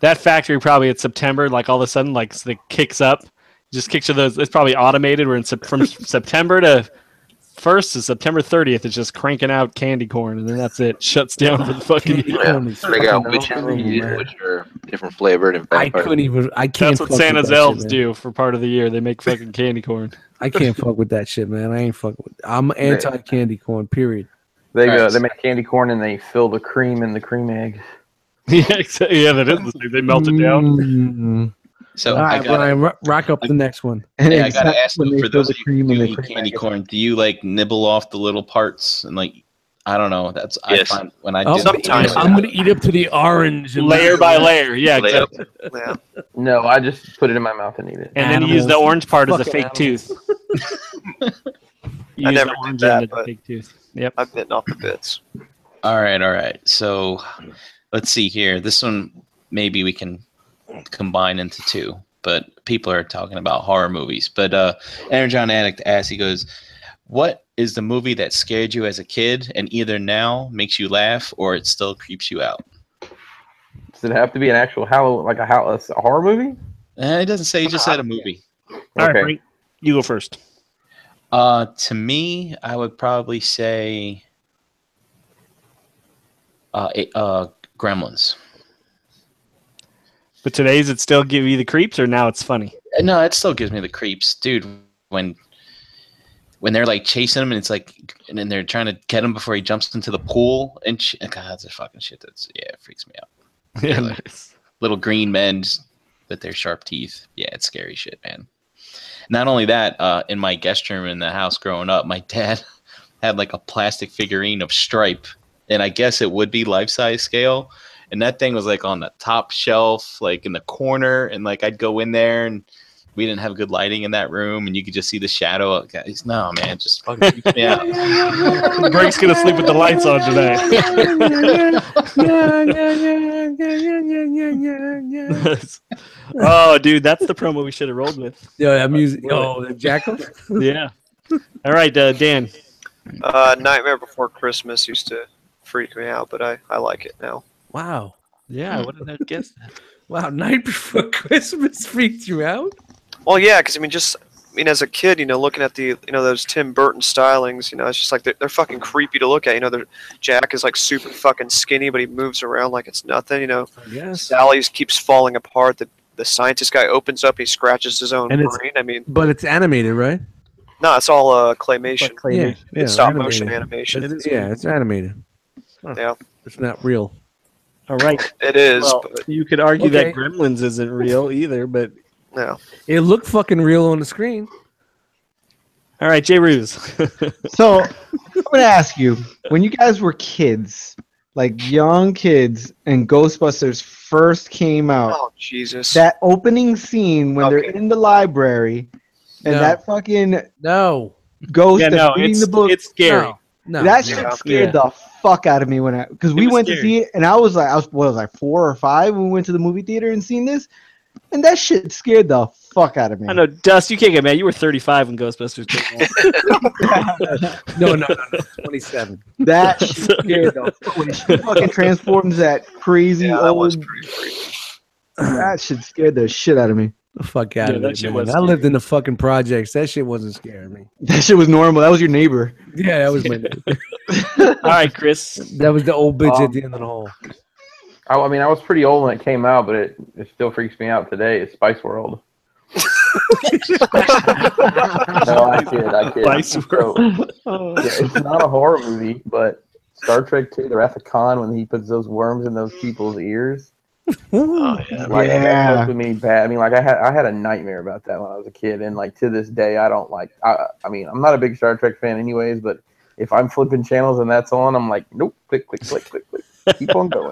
that factory probably at September, like all of a sudden, like it kicks up, just kicks to those. It's probably automated. Where from September to 1st to September 30th, it's just cranking out candy corn, and then that's it. Shuts down for the fucking year. corn is Figure out fucking which unbelievable, man. are different flavored and I vampire. couldn't even. I can't. That's what fuck with Santa's that shit, elves man. do for part of the year. They make fucking candy corn. I can't fuck with that shit, man. I ain't fucking with. I'm anti candy corn. Period. They All right. they make candy corn and they fill the cream in the cream eggs. Yeah, exactly. Yeah, that is the thing. They melt it down. Mm. So All I right, got. Brian, rock up the next one. And Yeah, I exactly gotta ask when you, they for fill those the of you cream who in the eat cream candy egg. corn, do you like nibble off the little parts and like, I don't know. That's Yes. I find when I Oh, do Sometimes. I'm gonna eat up to the orange and Layer by layer. Yeah, Layer. exactly. Yeah. No, I just put it in my mouth and eat it. And then you use the Animals. orange part as a Fucking fake tooth. You I use never the did orange that, end as a but- fake tooth. Yep. I've bitten off the bits. All right. So let's see here. This one maybe we can combine into two, but people are talking about horror movies. But Energon Addict asks, he goes, "What is the movie that scared you as a kid and either now makes you laugh or it still creeps you out?" Does it have to be an actual a horror movie? It doesn't say. He just said a movie. All right, Okay. Frank, you go first. To me, I would probably say Gremlins. But today's it still give you the creeps, or now it's funny? No, it still gives me the creeps, dude. When they're like chasing him and it's like, and then they're trying to get him before he jumps into the pool and God, that's a fucking shit. It freaks me out. Yeah, like- nice. Little green men with their sharp teeth. Yeah, it's scary shit, man. Not only that, in my guest room in the house growing up, my dad had like a plastic figurine of Stripe, and I guess it would be life-size scale. And that thing was like on the top shelf, like in the corner, and like I'd go in there and we didn't have good lighting in that room, and you could just see the shadow. Guys, no, man, it just fucking freaks me out. Greg's gonna sleep with the lights on tonight. Oh, dude, that's the promo we should have rolled with. Yeah, that music. Oh, the jackal. Yeah. All right, Dan. Nightmare Before Christmas used to freak me out, but I like it now. Wow. Yeah, I would have guessed that. Wow. Night Before Christmas freaked you out? Well, yeah, because as a kid, looking at those Tim Burton stylings, it's just like they're fucking creepy to look at. Jack is like super fucking skinny, but he moves around like it's nothing. Yes. Sally keeps falling apart. The scientist guy opens up, he scratches his own And brain. But it's animated, right? No, it's all claymation. Yeah. It's stop motion animated. animation. It's animated. Huh. Yeah, It's not real. All right. it is. Well, But you could argue Okay. that Gremlins isn't real either, but no. It looked fucking real on the screen. all right, J. Ruse. So I'm gonna ask you, when you guys were kids, like young kids, and Ghostbusters first came out, Oh Jesus. that opening scene when they're Okay. in the library, and No. that fucking No. ghost Yeah, that's no, reading the book, it's scary. No. that no. shit scared the fuck out of me because we was went to scary. see it, and I was like 4 or 5 when we went to the movie theater and seen this, and that shit scared the fuck out of me. I know, Dust, you can't get mad. You were 35 when Ghostbusters came out. No. 27. That shit scared the when she fucking transforms that crazy Yeah, that was old. pretty freaky. That shit scared the shit out of me. The fuck out Yeah, of that it, shit man. was I lived in the fucking projects. That shit wasn't scaring me. That shit was normal. That was your neighbor. Yeah, that was my All right, Chris. that was the old bitch at the end of the hall. I was pretty old when it came out, but it still freaks me out today. It's Spice World. No, I kid. Spice So, yeah, it's not a horror movie, but Star Trek 2, The Wrath of Khan, when he puts those worms in those people's ears. Oh, yeah. Like, Yeah. that fucked with me bad. I had a nightmare about that when I was a kid, and like to this day, I don't like. I'm not a big Star Trek fan, anyways. But if I'm flipping channels and that's on, I'm like, nope, click, click, click, click, click. Keep on going.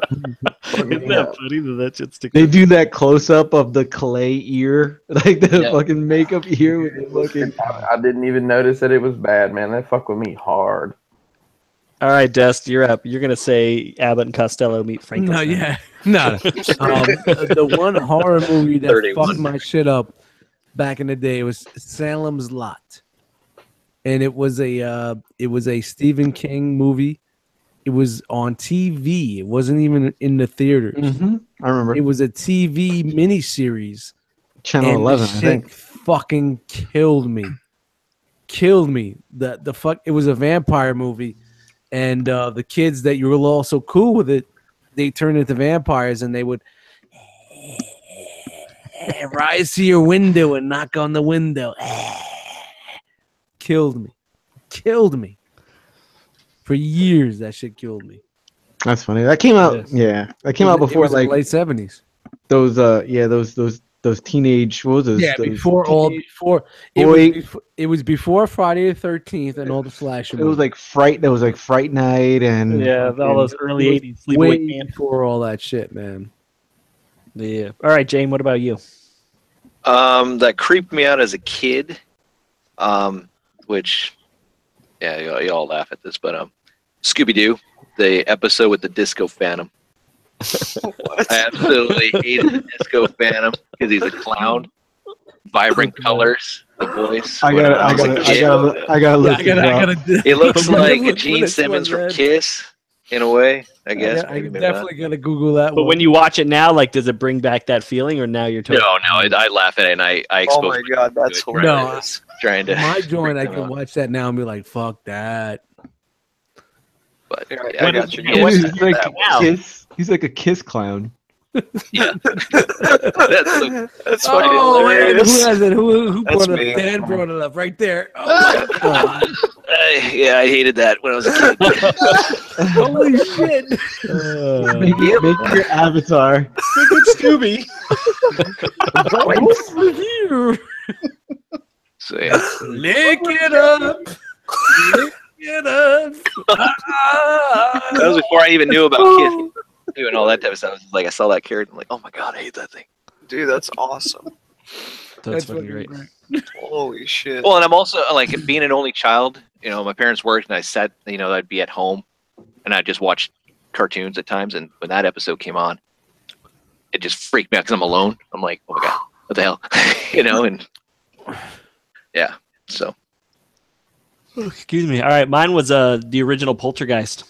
Isn't that funny that shit sticks? They do that close up of the clay ear, like the Yeah. fucking makeup ear with the fucking. I didn't even notice that it was bad, man. That fucked with me hard. All right, Dust, you're up. You're gonna say Abbott and Costello meet Frankenstein. No, yeah. No. The one horror movie that 31. fucked my shit up back in the day was Salem's Lot. And it was a Stephen King movie. It was on TV. It wasn't even in the theaters. Mm-hmm. I remember. It was a TV miniseries. Channel and 11, the I shit think. fucking killed me. Killed me. The fuck. It was a vampire movie, and the kids that you were all so cool with it, they turned into vampires, and they would rise to your window and knock on the window. Killed me. Killed me. For years, that shit killed me. That's funny. That came out. Yes. Yeah, that came out It before was in the like late 70s. those. Those teenage. What was those? Yeah, those teenage- it was before Friday the 13th and all the slasher. It was like Fright. There was like Fright Night and Yeah, all those early '80s sleepaway way camp. before all that shit, man. Yeah. All right, Jane. What about you? That creeped me out as a kid. Which, yeah, you all laugh at this, but Scooby Doo, the episode with the Disco Phantom. I absolutely hated the Disco Phantom because he's a clown. Vibrant colors, the voice. I gotta look this up. It looks like Look Gene what it Simmons from was, Kiss, in a way. I guess. I maybe not. definitely gotta Google that But one. when you watch it now, like, does it bring back that feeling, or now you're totally? No, I laugh at it and I expose. Oh my god, that's to it, hilarious. trying to my joint, I freak them can out. watch that now and be like, "Fuck that." But Yeah, yeah, I got you. yeah, He's it's- like that a was- kiss. He's like a kiss clown. yeah. That's fucking Oh, wait, hilarious. who has it? Who That's brought it me. up? Dan brought it up right there. Oh my god! Yeah, I hated that when I was a kid. Holy shit! Make your avatar. Scooby. Over here. So yeah, Lick it up. Lick it up. that was before I even knew about Kiss doing all that type of stuff. I was just like, I saw that character, I'm like, oh my god, I hate that thing. Dude, that's awesome. That's fucking fucking great. Holy shit. Well, and I'm also like being an only child. You know, my parents worked, and I sat. You know, I'd be at home, and I'd just watch cartoons at times. And when that episode came on, it just freaked me out because I'm alone. I'm like, oh my god, what the hell, you know? And yeah, so Excuse me. All right, mine was the original Poltergeist.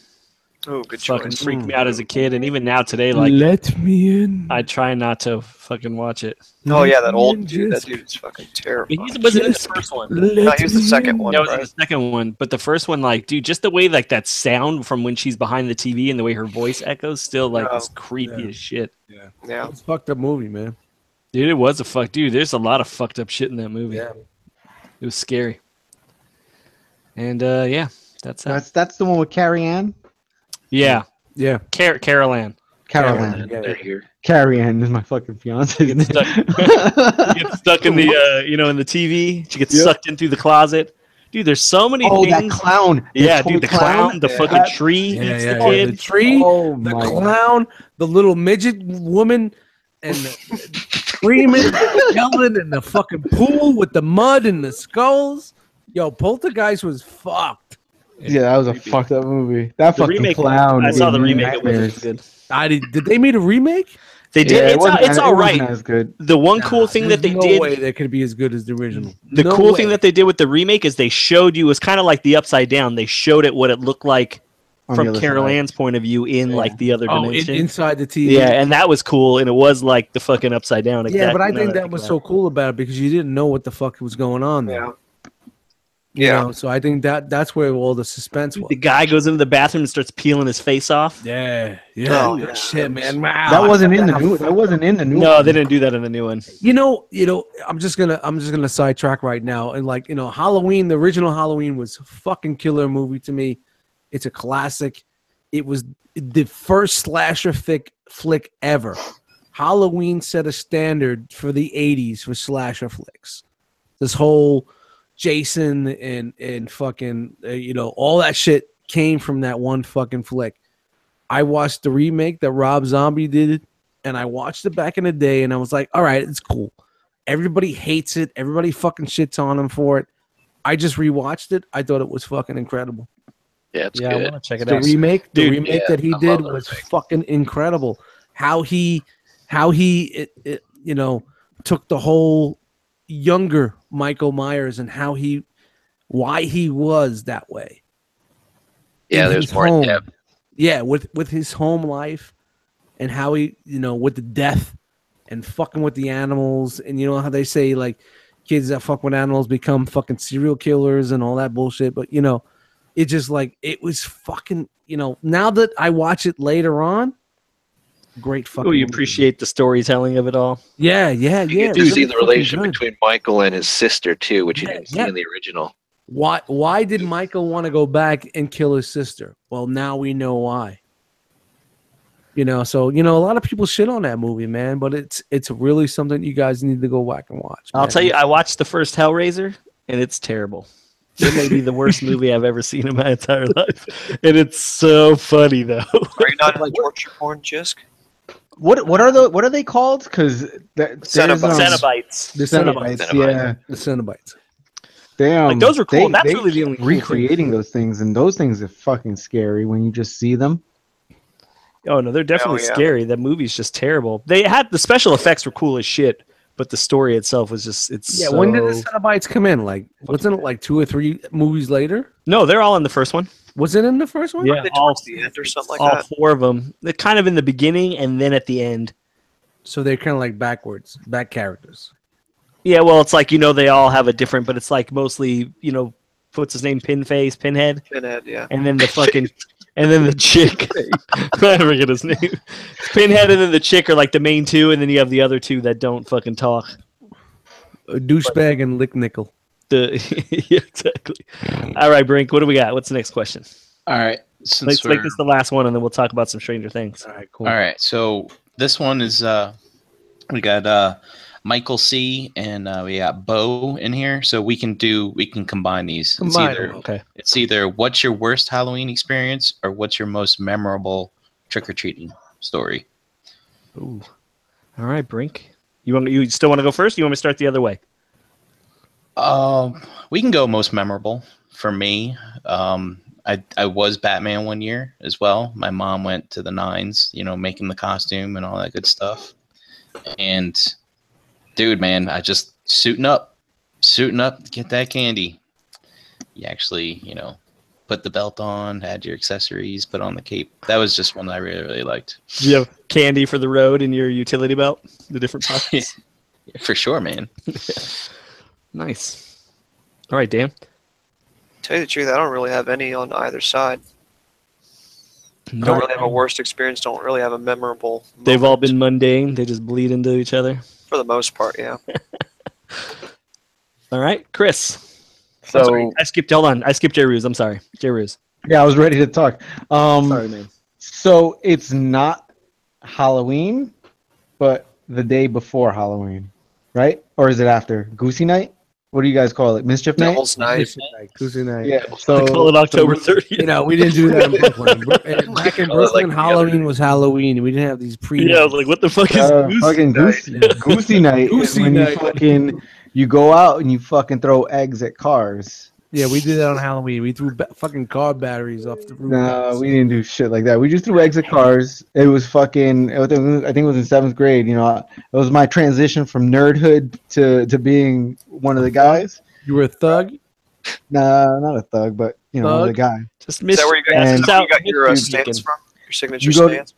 Oh, good Fucking choice. freaked me out as a kid, and even now today, like Let me in. I try not to fucking watch it. Oh yeah, that Let me old in, dude. That Jesp. dude is fucking He terrifying. wasn't in the Jesp, first one. Let No, he was the me second in. one. That was in right? the second one, but the first one, like, dude, just the way like that sound from when she's behind the TV and the way her voice echoes, still like No. is creepy Yeah. as shit. Yeah. It's a fucked up movie, man. Dude, it was a fuck. Dude, there's a lot of fucked up shit in that movie. Yeah. It was scary. And yeah, that's that. That's the one with Carrie Ann. Yeah, Yeah. Carol Ann. Carol Carrie Ann. Ann. Yeah. They're here. Carrie Ann is my fucking fiance. Gets stuck. She gets stuck in the in the TV. She gets Yep. sucked in through the closet. Dude, there's so many Oh, that things. clown. Yeah, toy dude, the clown, the Yeah. fucking tree Yeah, eats yeah, the yeah. kid. The tree, Oh the my clown, the little midget woman, and the screaming, yelling in the fucking pool with the mud and the skulls. Yo, Poltergeist was fucked. Yeah, that was a fucked up movie. That The fucking remake, clown. I saw gave the me remake. It wasn't nightmares. good. Did they make a remake? They did. Yeah, It's all it right. wasn't as good. The one cool thing that There's they no did. way that could be as good as the original. The No cool way. thing that they did with the remake is they showed you, it was kind of like the Upside Down. They showed it what it looked like On the from other Carol side. Ann's point of view in like the other dimension. inside the TV. Yeah, and that was cool, and it was like the fucking Upside Down. Yeah, but I exactly, now think that I that was about so it. cool about it because you didn't know what the fuck was going on there. Yeah. You Yeah. know, so I think that's where all the suspense was. The guy goes into the bathroom and starts peeling his face off. Yeah, yeah, Oh, yeah. shit, man. Wow. That wasn't in the new. That wasn't in the new. No, one. they didn't do that in the new one. You know, I'm just gonna sidetrack right now, and like, Halloween, the original Halloween was a fucking killer movie to me. It's a classic. It was the first slasher flick ever. Halloween set a standard for the '80s for slasher flicks. This whole Jason and fucking all that shit came from that one fucking flick. I watched the remake that Rob Zombie did, and I watched it back in the day, and I was like, all right, it's cool. Everybody hates it. Everybody fucking shits on him for it. I just rewatched it. I thought it was fucking incredible. Yeah, it's Yeah, I good. want to check it The out. remake, Dude, that he I did love the was remake. fucking incredible. How he took the whole younger Michael Myers and why he was that way. Yeah, in there's his more in home. depth. Yeah, with his home life and how he, with the death and fucking with the animals, and you know how they say like kids that fuck with animals become fucking serial killers and all that bullshit. But it just like it was fucking. Now that I watch it later on, great fucking. Oh, you movie. appreciate the storytelling of it all. Yeah. You get to really see the fucking relationship good. between Michael and his sister too, which you Yeah, didn't see yeah. in the original. Why did Michael want to go back and kill his sister? Well, now we know why. So a lot of people shit on that movie, man, but it's really something you guys need to go back and watch. I'll man. tell you, I watched the first Hellraiser, and it's terrible. It may be the worst movie I've ever seen in my entire life, and it's so funny though. Are you not into torture porn, Jisk? What are they called? Because Cenobites. The Cenobites. Cenobites. Yeah. The Cenobites. Damn. Like, those are cool. That's they really the only keep cool thing. recreating those things, and those things are fucking scary when you just see them. Oh no, they're definitely yeah. scary. That movie's just terrible. They had the special effects were cool as shit, but the story itself was just Yeah, when did the Cenobites come in? Like, wasn't it like 2 or 3 movies later? No, they're all in the first one. Was it in the first one? Yeah, They all, towards the end or something like all that. 4 of them. They're kind of in the beginning and then at the end. So they're kind of like back characters. Yeah, well, it's like they all have a different, but it's like mostly what's his name, Pinhead, Pinhead, yeah. and then the fucking. And then the chick, I forget his name. Pinhead and then the chick are like the main 2, and then you have the other 2 that don't fucking talk. A douchebag and Lick Nickel. Yeah, exactly. All right, Brink, what do we got? What's the next question? All right. Since Let's make this the last one, and then we'll talk about some Stranger Things. All right, cool. All right. So this one is we got Michael C and we got Bo in here, so we can combine these. Okay. It's either what's your worst Halloween experience or what's your most memorable trick or treating story. Ooh. All right, Brink. You still want to go first? Or you want me to start the other way? We can go most memorable for me. I was Batman one year as well. My mom went to the nines, making the costume and all that good stuff. And dude, man, I just suiting up, get that candy. you actually, put the belt on, had your accessories, put on the cape. That was just one I really, really liked. Do you have candy for the road in your utility belt? The different pockets? Yeah, for sure, man. Nice. All right, Dan. Tell you the truth, I don't really have any on either side. No, Don't really have a worst experience. Don't really have a memorable. They've all moment. been mundane. They just bleed into each other. For the most part, yeah. All right, Chris. So Hold on. I skipped Jay Ruse. I'm sorry. Jay Ruse. Yeah, I was ready to talk. Sorry, man. So it's not Halloween, but the day before Halloween, right? Or is it after? Goosey night? What do you guys call it? Mischief night? Devil's Night. Tuesday night. Yeah. I So call it October 30th. You know, we didn't do that in Brooklyn. Back in Brooklyn, Halloween was Halloween. We didn't have these pre. Yeah, I was like, what the fuck is fucking Goosey night is Goosey when night. you go out and you fucking throw eggs at cars. Yeah, we did that on Halloween. We threw fucking car batteries off the roof. No, we didn't do shit like that. We just threw eggs at cars. It was fucking. I think it was in 7th grade. You know, it was my transition from nerdhood to being one of the guys. You were a thug? Nah, not a thug, but one of the guys. Just Is that where you got your Dude, stance from? Your signature You go- stance?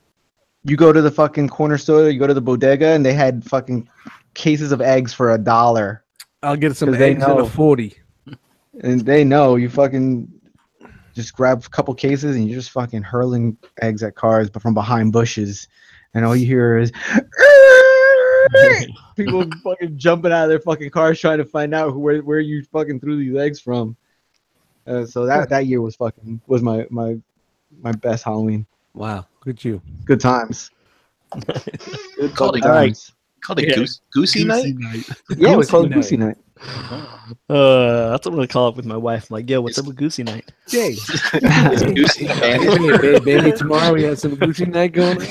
You go to the fucking corner store. You go to the bodega, and they had fucking cases of eggs for $1. I'll get some 'Cause they eggs and know. a 40. And they know you fucking just grab a couple cases and you're just fucking hurling eggs at cars, but from behind bushes, and all you hear is people fucking jumping out of their fucking cars trying to find out where you fucking threw these eggs from. So that year was my best Halloween. Wow, good you. Good times. Good Called it times. Called it Goosey night? Yeah, we call it Goosey Goosey night. That's what I'm gonna call it with my wife. I'm like, yo, what's up with Goosey night? Jay, Goosey night. hey, baby, tomorrow we have some Gucci night going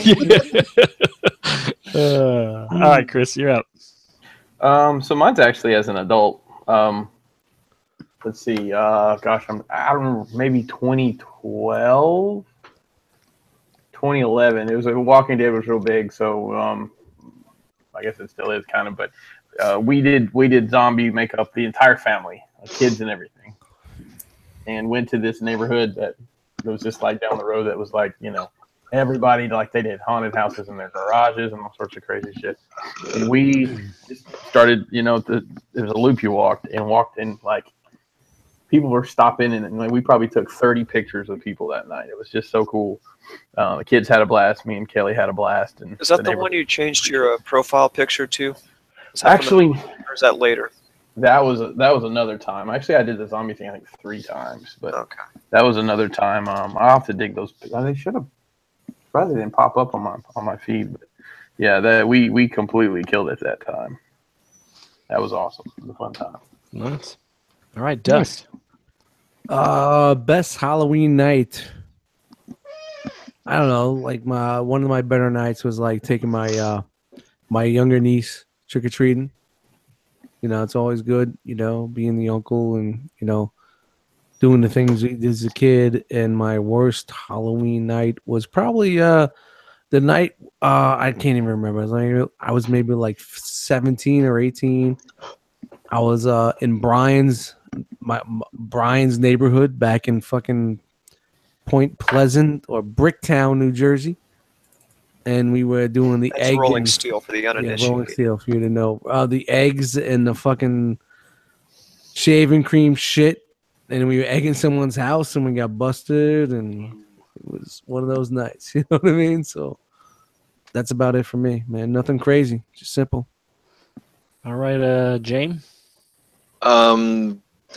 on. All right, Chris, you're up. So mine's actually as an adult. Let's see. I don't remember. Maybe 2012, 2011. It was Walking Dead was real big, so I guess it still is kind of. But we did zombie makeup, the entire family, kids and everything, and went to this neighborhood that was just like down the road. That was like everybody, like they did haunted houses in their garages and all sorts of crazy shit. And we just started, there was a loop you walked in, like people were stopping and like we probably took 30 pictures of people that night. It was just so cool. The kids had a blast. Me and Kelly had a blast. And Is that the one you changed your profile picture to? Actually, or is that later? That was another time. Actually, I did the zombie thing I think 3 times, but Okay. that was another time. I'll have to dig those. They should have. Probably didn't pop up on my feed, but yeah, that we completely killed it that time. That was awesome. It was a fun time. Nice. All right, Dust. Best Halloween night. I don't know. Like one of my better nights was like taking my my younger niece trick or treating. It's always good. Being the uncle and doing the things we did as a kid. And my worst Halloween night was probably the night I can't even remember. I was maybe like 17 or 18. I was in Brian's neighborhood back in fucking Point Pleasant or Bricktown, New Jersey, and we were doing the That's egg Rolling and, Steel for the yeah, uninitiated. Rolling Steel for you to know. The eggs and the fucking shaving cream shit, and we were egging someone's house, and we got busted, and it was one of those nights. You know what I mean? So that's about it for me, man. Nothing crazy, just simple. All right, Jane.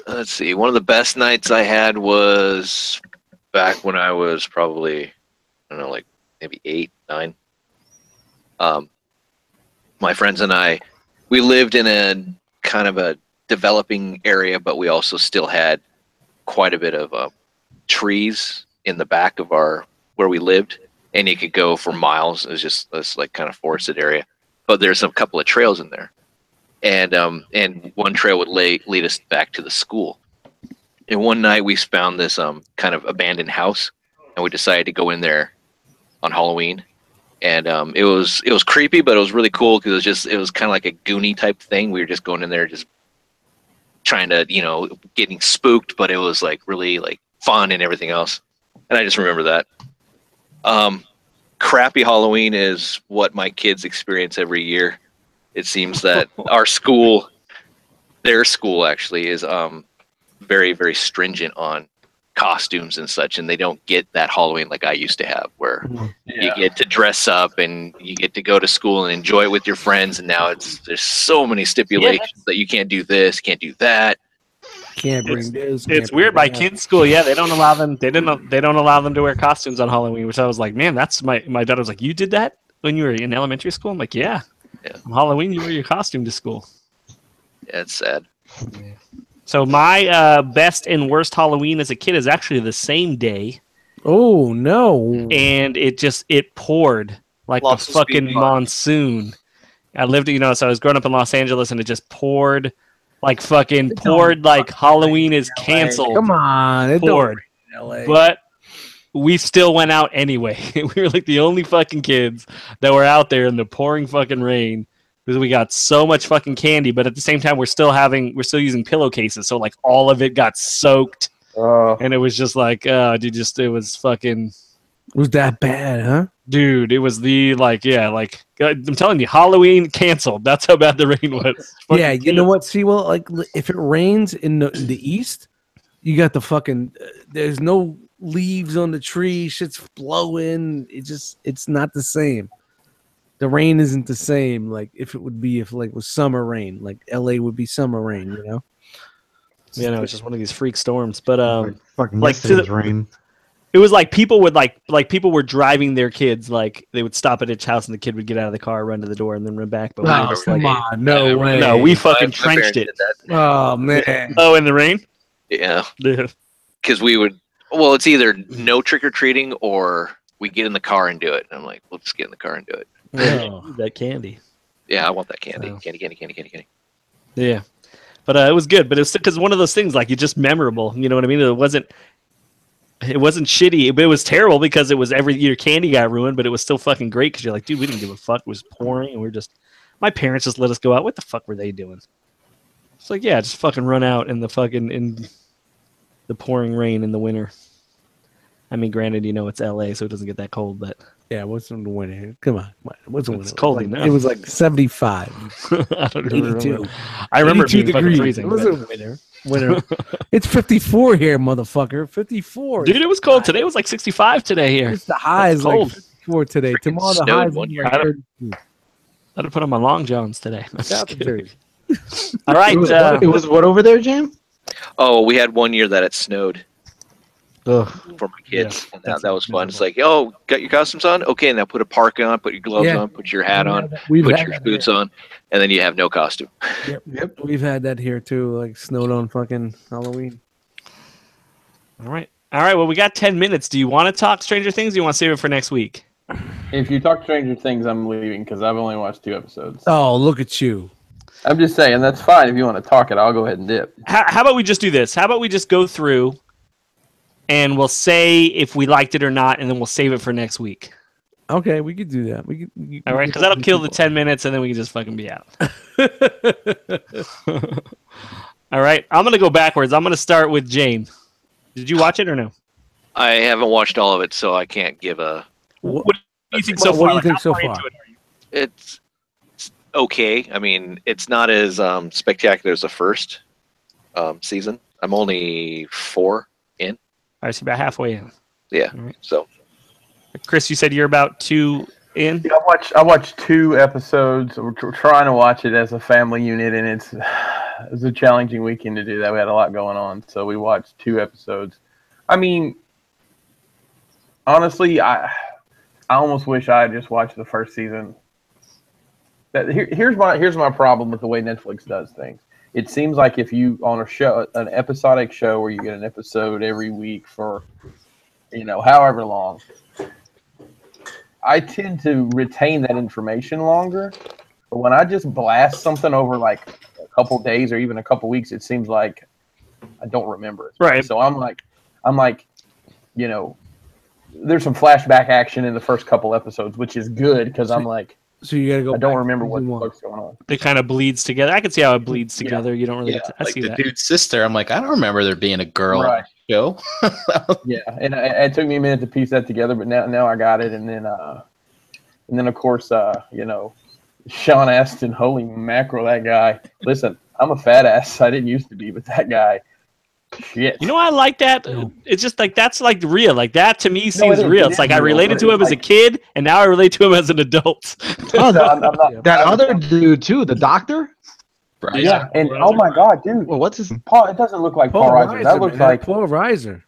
Let's see. One of the best nights I had was back when I was probably, I don't know, like maybe 8, 9. My friends and I, we lived in a kind of a developing area, but we also still had quite a bit of trees in the back of where we lived, and you could go for miles. It was just this like kind of forested area, but there's a couple of trails in there, and one trail would lead us back to the school. And one night we found this kind of abandoned house, and we decided to go in there on Halloween. And it was creepy, but it was really cool because it was kind of like a Goonie type thing. We were just going in there, just trying to, getting spooked, but it was like really like fun and everything else. And I just remember that. Crappy Halloween is what my kids experience every year. It seems that their school actually is very, very stringent on costumes and such, and they don't get that Halloween like I used to have, where you get to dress up and you get to go to school and enjoy it with your friends. And now there's so many stipulations that you can't do this, can't do that. Can't bring this. It's weird. My kids' school, they don't allow them. They don't allow them to wear costumes on Halloween, which I was like, man, that's my daughter was like, you did that when you were in elementary school? I'm like, yeah. On Halloween, you wear your costume to school. Yeah, it's sad. So my best and worst Halloween as a kid is actually the same day. Oh no! And it poured like Lots the of fucking speed. monsoon. I lived, so I was growing up in Los Angeles, and it just poured like fucking poured like Halloween is canceled. Come on, it poured. LA. But we still went out anyway. We were like the only fucking kids that were out there in the pouring fucking rain because we got so much fucking candy. But at the same time, we're still using pillowcases, so like all of it got soaked, and it was just like, it was fucking. Was that bad, huh? Dude, it was I'm telling you, Halloween canceled. That's how bad the rain was. Yeah, you know what? See, well, like if it rains in the east, you got the fucking. There's no leaves on the tree. Shit's blowing. It's not the same. The rain isn't the same. Like if it was summer rain, like LA would be summer rain. It's just one of these freak storms. But fucking like yesterday's rain. it was like people would like people were driving their kids, like they would stop at each house and the kid would get out of the car, run to the door, and then run back. But we were just come on, no way. No, we fucking My trenched parents it. did that. Oh man. Oh, in the rain? Yeah, Yeah. because we would. Well, it's either no trick or treating or we get in the car and do it. And I'm like, we'll just get in the car and do it. Oh. That candy. Yeah, I want that candy. So. Candy. Yeah. But it was good. But it was because one of those things, like, it's just memorable. You know what I mean? It wasn't shitty, but it was terrible because it was every year candy got ruined, but it was still fucking great because you're like, dude, we didn't give a fuck. It was pouring, and my parents just let us go out. What the fuck were they doing? It's like, yeah, just fucking run out in the pouring rain in the winter. I mean, granted, it's LA, so it doesn't get that cold, but Yeah, what's in the winter? Come on. What's in the winter? It's cold It was enough. like, it was like 75. I don't even 82. remember. I remember it 82 being fucking degrees. freezing. It was but- a winter. It's 54 here, motherfucker. 54. Dude, it was cold today. It was like 65 today here. It's the high is like cold. 54 today. Tomorrow the snowed high is one year. like 32. I had to put on my long johns today. I'm just South of kidding. Jersey. All right. It was what over there, Jam? Oh, we had one year that it snowed Ugh. for my kids, and that's that was fun. It's like, oh, got your costumes on? Okay, now put a parka on, put your gloves Yeah. on, put your hat on, We've put had your that boots here. on, and then you have no costume. Yep. We've had that here too, like snowed on fucking Halloween. All right. Well, we got 10 minutes. Do you want to talk Stranger Things? Or do you want to save it for next week? If you talk Stranger Things, I'm leaving because I've only watched 2 episodes. Oh, look at you. I'm just saying, that's fine. If you want to talk it, I'll go ahead and dip. How about we just do this? How about we just go through and we'll say if we liked it or not, and then we'll save it for next week. Okay, we could do that. All right, because that'll kill the 10 minutes, and then we can just fucking be out. All right, I'm going to go backwards. I'm going to start with Jane. Did you watch it or no? I haven't watched all of it, so I can't give a. What do you think so far? What do you think How so far far? into it are you? It's okay. I mean, it's not as spectacular as the first season. I'm only 4 in. All right, so about halfway in. Yeah. All right. So Chris, you said you're about 2 in? Yeah, I watched 2 episodes. We're trying to watch it as a family unit, and it was a challenging weekend to do that. We had a lot going on, so we watched 2 episodes. I mean, honestly, I almost wish I had just watched the first season. Here's my problem with the way Netflix does things. It seems like if you on an episodic show where you get an episode every week for however long, I tend to retain that information longer. But when I just blast something over like a couple days or even a couple weeks, it seems like I don't remember it. Right. So I'm like, there's some flashback action in the first couple episodes, which is good because I'm like, So you gotta go. I don't back remember to what the season one. fuck's going on. It kind of bleeds together. I can see how it bleeds together. You don't really. Yeah, I like see the that. dude's sister. I'm like, I don't remember there being a girl on Right. the show. Yeah, and it took me a minute to piece that together, but now I got it. And then of course, you know, Sean Astin, holy mackerel, that guy. Listen, I'm a fat ass. I didn't used to be, but that guy, shit. You know, I like that. It's just like that's like real. Like that to me seems it is. real. It It's is like I real, related but to him it's as a like- kid, and now I relate to him as an adult. Oh, I'm not- that other dude too, the doctor. Right. Yeah, and oh my god, dude, Well, what's his? Paul. It doesn't look like Paul Reiser. That looks man. like Paul Reiser.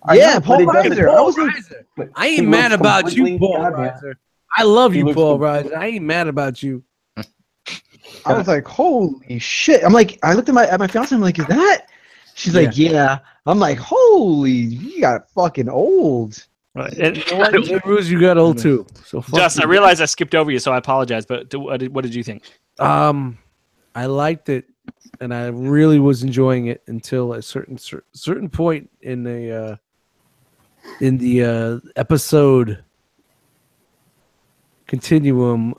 I Yeah, know, Paul but it doesn't- Reiser. I was like, but I he ain't mad looks about you, completely- Paul goddamn. Reiser. I love He you, looks Paul com- Reiser. I ain't mad about you. I was like, holy shit! I'm like, I looked at my fiance. I'm like, is that? She's like, yeah. I'm like, holy, you got fucking old. Right. And, You know what? Jay Ruse, you got old too. So fuck Just, I you. realized I skipped over you, so I apologize. But what did you think? I liked it, and I really was enjoying it until a certain point in the episode continuum,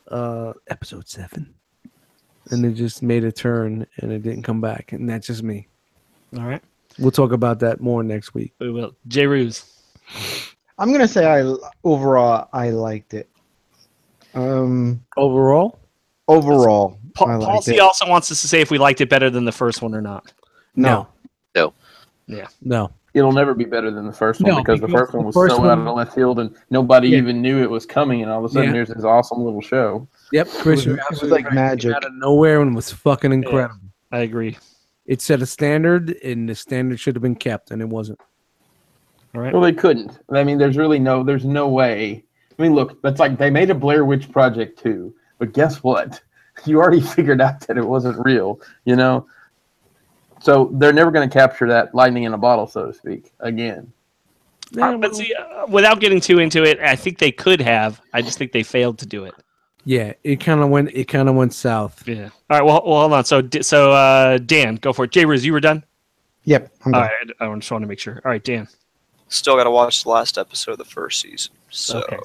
episode 7, and it just made a turn, and it didn't come back, and that's just me. All right, We'll talk about that more next week. we will. J. Ruse. I'm gonna say overall I liked it. Overall, Overall, I liked Paul C. it. also wants us to say if we liked it better than the first one or not. no. No. It'll never be better than the first one No, because the because first one was the first so one- out of left field and nobody Yeah. even knew it was coming, and all of a sudden Yeah. here's this awesome little show. Yep, Chris, It you're was absolutely like right. It magic. came out of nowhere and was fucking incredible. I agree. It set a standard, and the standard should have been kept, and it wasn't. All right. Well, they couldn't. I mean, there's no way. I mean, look, that's like they made a Blair Witch Project too, but guess what? You already figured out that it wasn't real, you know? So they're never going to capture that lightning in a bottle, so to speak, again. But see, without getting too into it, I think they could have. I just think they failed to do it. Yeah, it kind of went south. Yeah. All right. Well, hold on. So Dan, go for it. J. Ruse, you were done. Yep. I'm All done. right. I just want to make sure. All right, Dan. Still got to watch the last episode of the first season. So, Okay,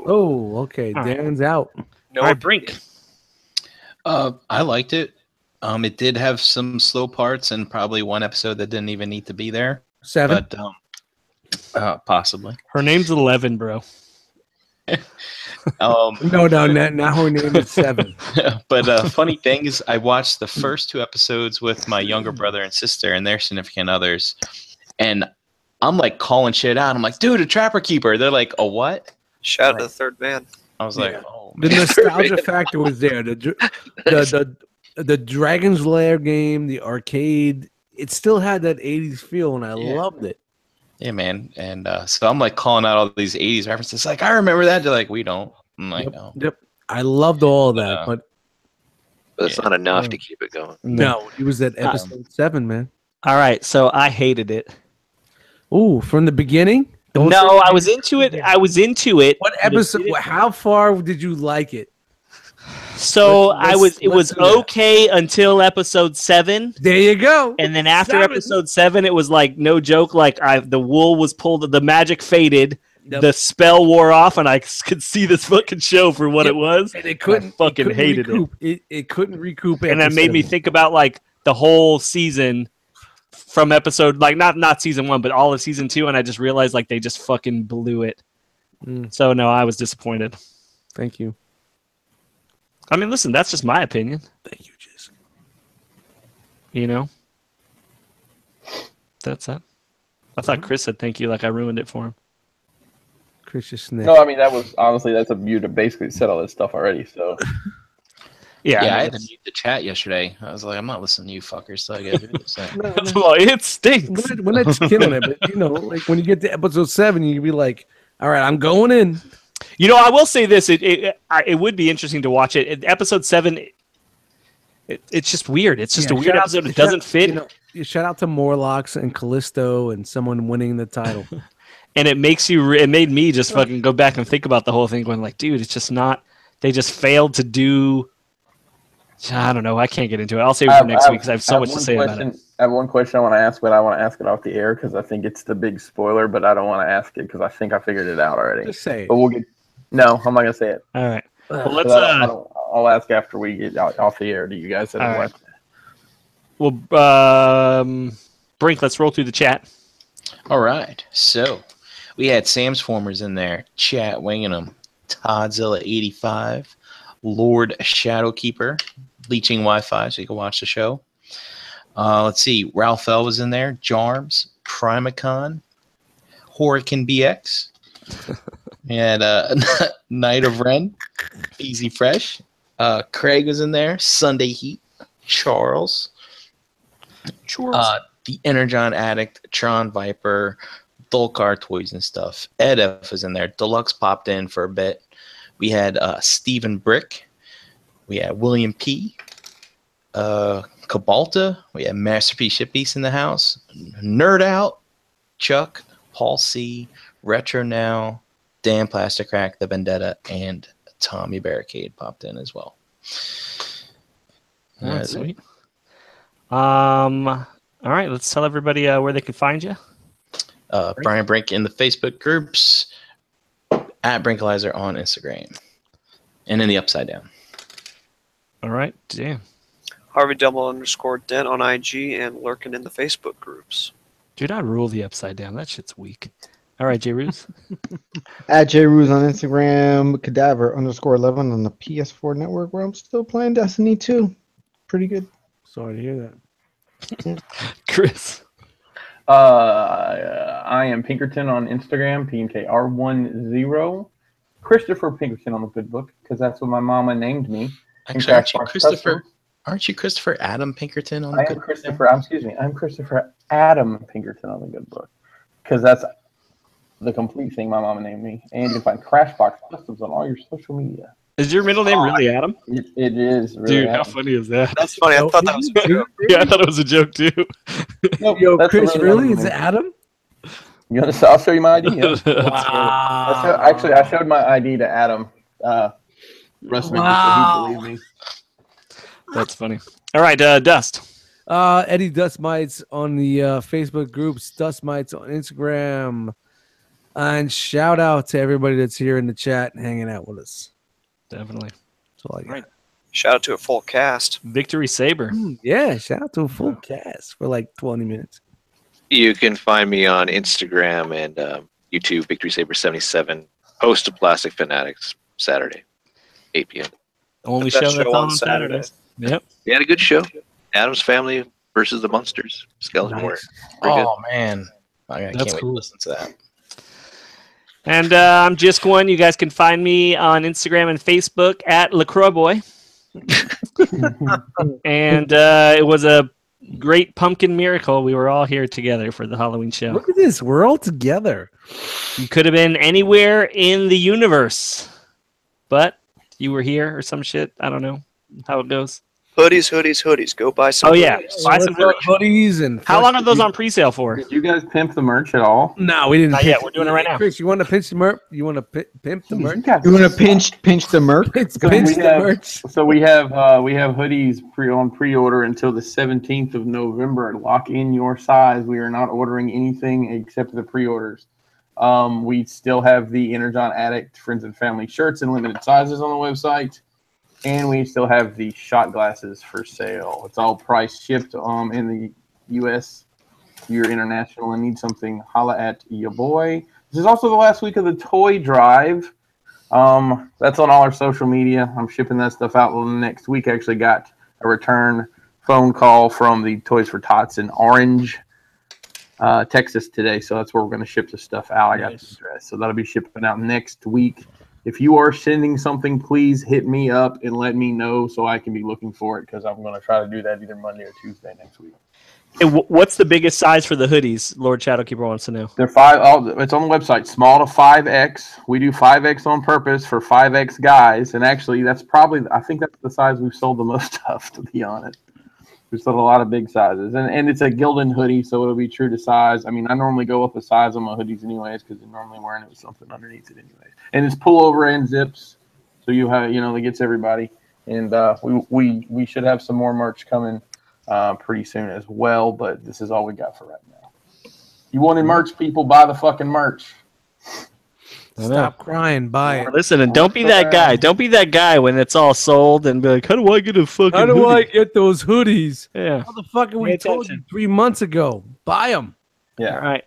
Oh, okay. All right. Dan's out. no All right, Brink. I liked it. It did have some slow parts and probably one episode that didn't even need to be there. 7. But possibly. Her name's 11, bro. No, not her name is 7. But funny thing is, I watched the first 2 episodes with my younger brother and sister and their significant others, and I'm like calling shit out. I'm like, dude, a trapper keeper. They're like, a what? shout out to the third man. I was like, oh, The man. nostalgia factor was there. The Dragon's Lair game, the arcade, it still had that 80s feel, and I loved it. Yeah, man. And so I'm like calling out all these 80s references. Like, I remember that. They're like, we don't. I'm like, Yep. no. Yep. I loved all of that, but But it's not enough to keep it going. no, it was at episode 7, man. All right. So I hated it. Ooh, from the beginning? Don't No, say- I was into it. I was into it. What but it episode? didn't- How far did you like it? So it was let's do that. okay until episode 7. There you go. And then after 7. episode 7, it was like no joke. Like the wool was pulled, the magic faded, Yep. the spell wore off, and I could see this fucking show for what Yep. it was. And it couldn't. fucking it couldn't hated it. recoup. It couldn't recoup. And that after made me 7. think about like the whole season from episode like not season 1, but all of season 2, and I just realized like they just fucking blew it. Mm. So no, I was disappointed. Thank you. I mean, listen, that's just my opinion. Thank you, Jason. You know, that's that. I thought Chris said thank you, like I ruined it for him. Chris, you snake. No, I mean, that was honestly, that's a view to basically said all this stuff already. So Yeah, Yeah, I I had mean, to mute the chat yesterday. I was like, I'm not listening to you fuckers. So I gotta do this. that's well, it stinks. We're not killing it, but you know, like when you get to episode 7, you can be like, "All right, I'm going in." You know, I will say this: it would be interesting to watch it. Episode 7, it's just weird. It's just Yeah, a weird shout out- episode. It shout- doesn't fit, You know, shout out to Morlocks and Callisto and someone winning the title. and it makes you. It made me just fucking go back and think about the whole thing, going like, dude, it's just not. They just failed to do. I don't know. I can't get into it. I'll save it for next week because I have so much to say about it. I have one question I want to ask, but I want to ask it off the air because I think it's the big spoiler, but I don't want to ask it because I think I figured it out already. Just say it. But we'll get. No, I'm not gonna say it. All right. Well, 'Cause let's. I don't I'll ask after we get off the air. Do you guys have All a right. question? Well, Brink, let's roll through the chat. All right. So we had Sam's Formers in there, chat winging them. Toddzilla85, Lord Shadowkeeper, Bleaching Wi-Fi, so you can watch the show. Let's see. Ralph L was in there. Jarms, Primacon, Hurricane BX, and Night of Ren, Easy Fresh. Craig was in there. Sunday Heat, Charles. The Energon Addict, Tron Viper, Dulcar Toys and Stuff. Ed F was in there. Deluxe popped in for a bit. We had Stephen Brick. We had William P. Cabalta. We had Masterpiece Shippiece in the house. Nerd Out, Chuck, Paul C, Retro Now, Dan Plastic Crack, The Vendetta, and Tommy Barricade popped in as well. That's sweet. All right, let's tell everybody where they can find you. Brian Brink in the Facebook groups, at Brinkalizer on Instagram, and in the Upside Down. All right, damn. Harvey_Dent on IG and lurking in the Facebook groups. Dude, I rule the Upside Down. That shit's weak. All right, J. Ruse. At JRuse on Instagram, Cadaver_11 on the PS4 network, where I'm still playing Destiny 2. Pretty good. Sorry to hear that. Chris. I am Pinkerton on Instagram, PMKR10. Christopher Pinkerton on the good book, because that's what my mama named me. Actually, aren't you Christopher Adam Pinkerton on the good book? I'm Christopher Adam Pinkerton on the good book, because that's the complete thing my mama named me. And you can find Crashbox Customs on all your social media. Is your middle name really Adam? It is. Really Dude, Adam. how funny is that? That's funny. I thought that was a joke. Yeah, I thought it was a joke too. Nope, Yo, that's Chris, really really? Is it Adam? You want to? I'll show you my ID. Yeah. Wow. I showed my ID to Adam. Russman, so he believed me. That's funny. All right, Dust. Eddie Dust Mites on the Facebook groups, Dust Mites on Instagram. And shout out to everybody that's here in the chat hanging out with us. Definitely. That's all I got. Right. Shout out to a full cast. Victory Saber. Yeah, shout out to a full cast for like 20 minutes. You can find me on Instagram and YouTube, Victory Saber 77. Host of Plastic Fanatics, Saturday, 8 p.m. Only The best show that's show on on Saturday. Saturdays. Yep. We had a good show. Adam's Family versus the Munsters. Skeleton Nice. Warrior. Pretty good. Oh, man. I can't That's wait cool. to listen to that. And I'm Just One. You guys can find me on Instagram and Facebook at LaCroix Boy. And it was a great pumpkin miracle. We were all here together for the Halloween show. Look at this. We're all together. You could have been anywhere in the universe, but you were here or some shit. I don't know how it goes. Hoodies. Go buy some. Oh, yeah. hoodies. Buy some hoodies. hoodies and How long are those on pre-sale for? Did you guys pimp the merch at all? No, we didn't. Not yet. We're doing it right now. Chris, you want to pinch the merch? You want to pimp the merch? You want to pinch the merc? Pinch So the we have- merch. So we have hoodies on pre-order until the 17th of November. Lock in your size. We are not ordering anything except the pre-orders. We still have the Energon Addict Friends and Family shirts in limited sizes on the website, and we still have the shot glasses for sale. It's all price shipped in the U.S. If you're international and need something, holla at your boy. This is also the last week of the toy drive. That's on all our social media. I'm shipping that stuff out next week. I actually got a return phone call from the Toys for Tots in Orange, Texas today. So that's where we're going to ship the stuff out. I got the address. So that'll be shipping out next week. If you are sending something, please hit me up and let me know so I can be looking for it, because I'm going to try to do that either Monday or Tuesday next week. And what's the biggest size for the hoodies? Lord Shadowkeeper wants to know. They're it's on the website, small to 5X. We do 5X on purpose for 5X guys, and actually I think that's the size we've sold the most of, to be honest. We've sold a lot of big sizes, and it's a Gildan hoodie, so it'll be true to size. I mean, I normally go up a size on my hoodies anyways, because I'm normally wearing it with something underneath it anyways. And it's pullover and zips, so you have, that gets everybody. And we should have some more merch coming pretty soon as well, but this is all we got for right now. You wanted merch, people, buy the fucking merch. I know. Stop crying. Buy it. Listen, and don't be that guy. Don't be that guy when it's all sold and be like, how do I get a fucking How do I hoodie? get those hoodies? Yeah. Motherfucker, we Pay told you attention. 3 months ago. Buy them. Yeah. All right.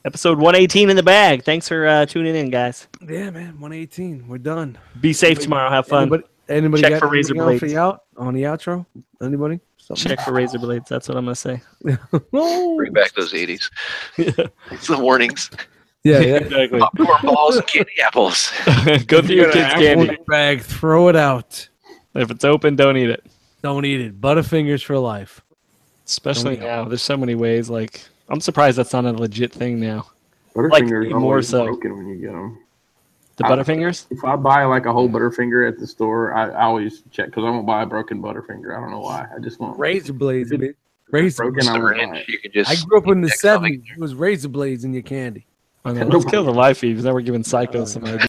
Episode 118 in the bag. Thanks for tuning in, guys. Yeah, man. 118. We're done. Be safe tomorrow. Have fun. Anybody Check got for razor anything else blades. on the outro? Anybody? Something? Check for razor blades. That's what I'm going to say. Bring back those 80s. It's the warnings. Yeah, yeah. Exactly. Popcorn balls and candy apples. Go through your kids' candy. Apple bag, throw it out. If it's open, don't eat it. Don't eat it. Butterfingers for life. Especially Don't eat now. There's so many ways. Like, I'm surprised that's not a legit thing now. Butterfingers Like, more always so. broken when you get them. The Butterfingers? If I buy like a whole Butterfinger at the store, I always check because I won't buy a broken Butterfinger. I don't know why. I just won't. Razor blades, man. Razor. Broken, I won't buy Syringe, it. you can just I grew up in the next time 70s. It was razor blades in your candy. I know. Let's kill the life feed because now we're giving psychos some ideas.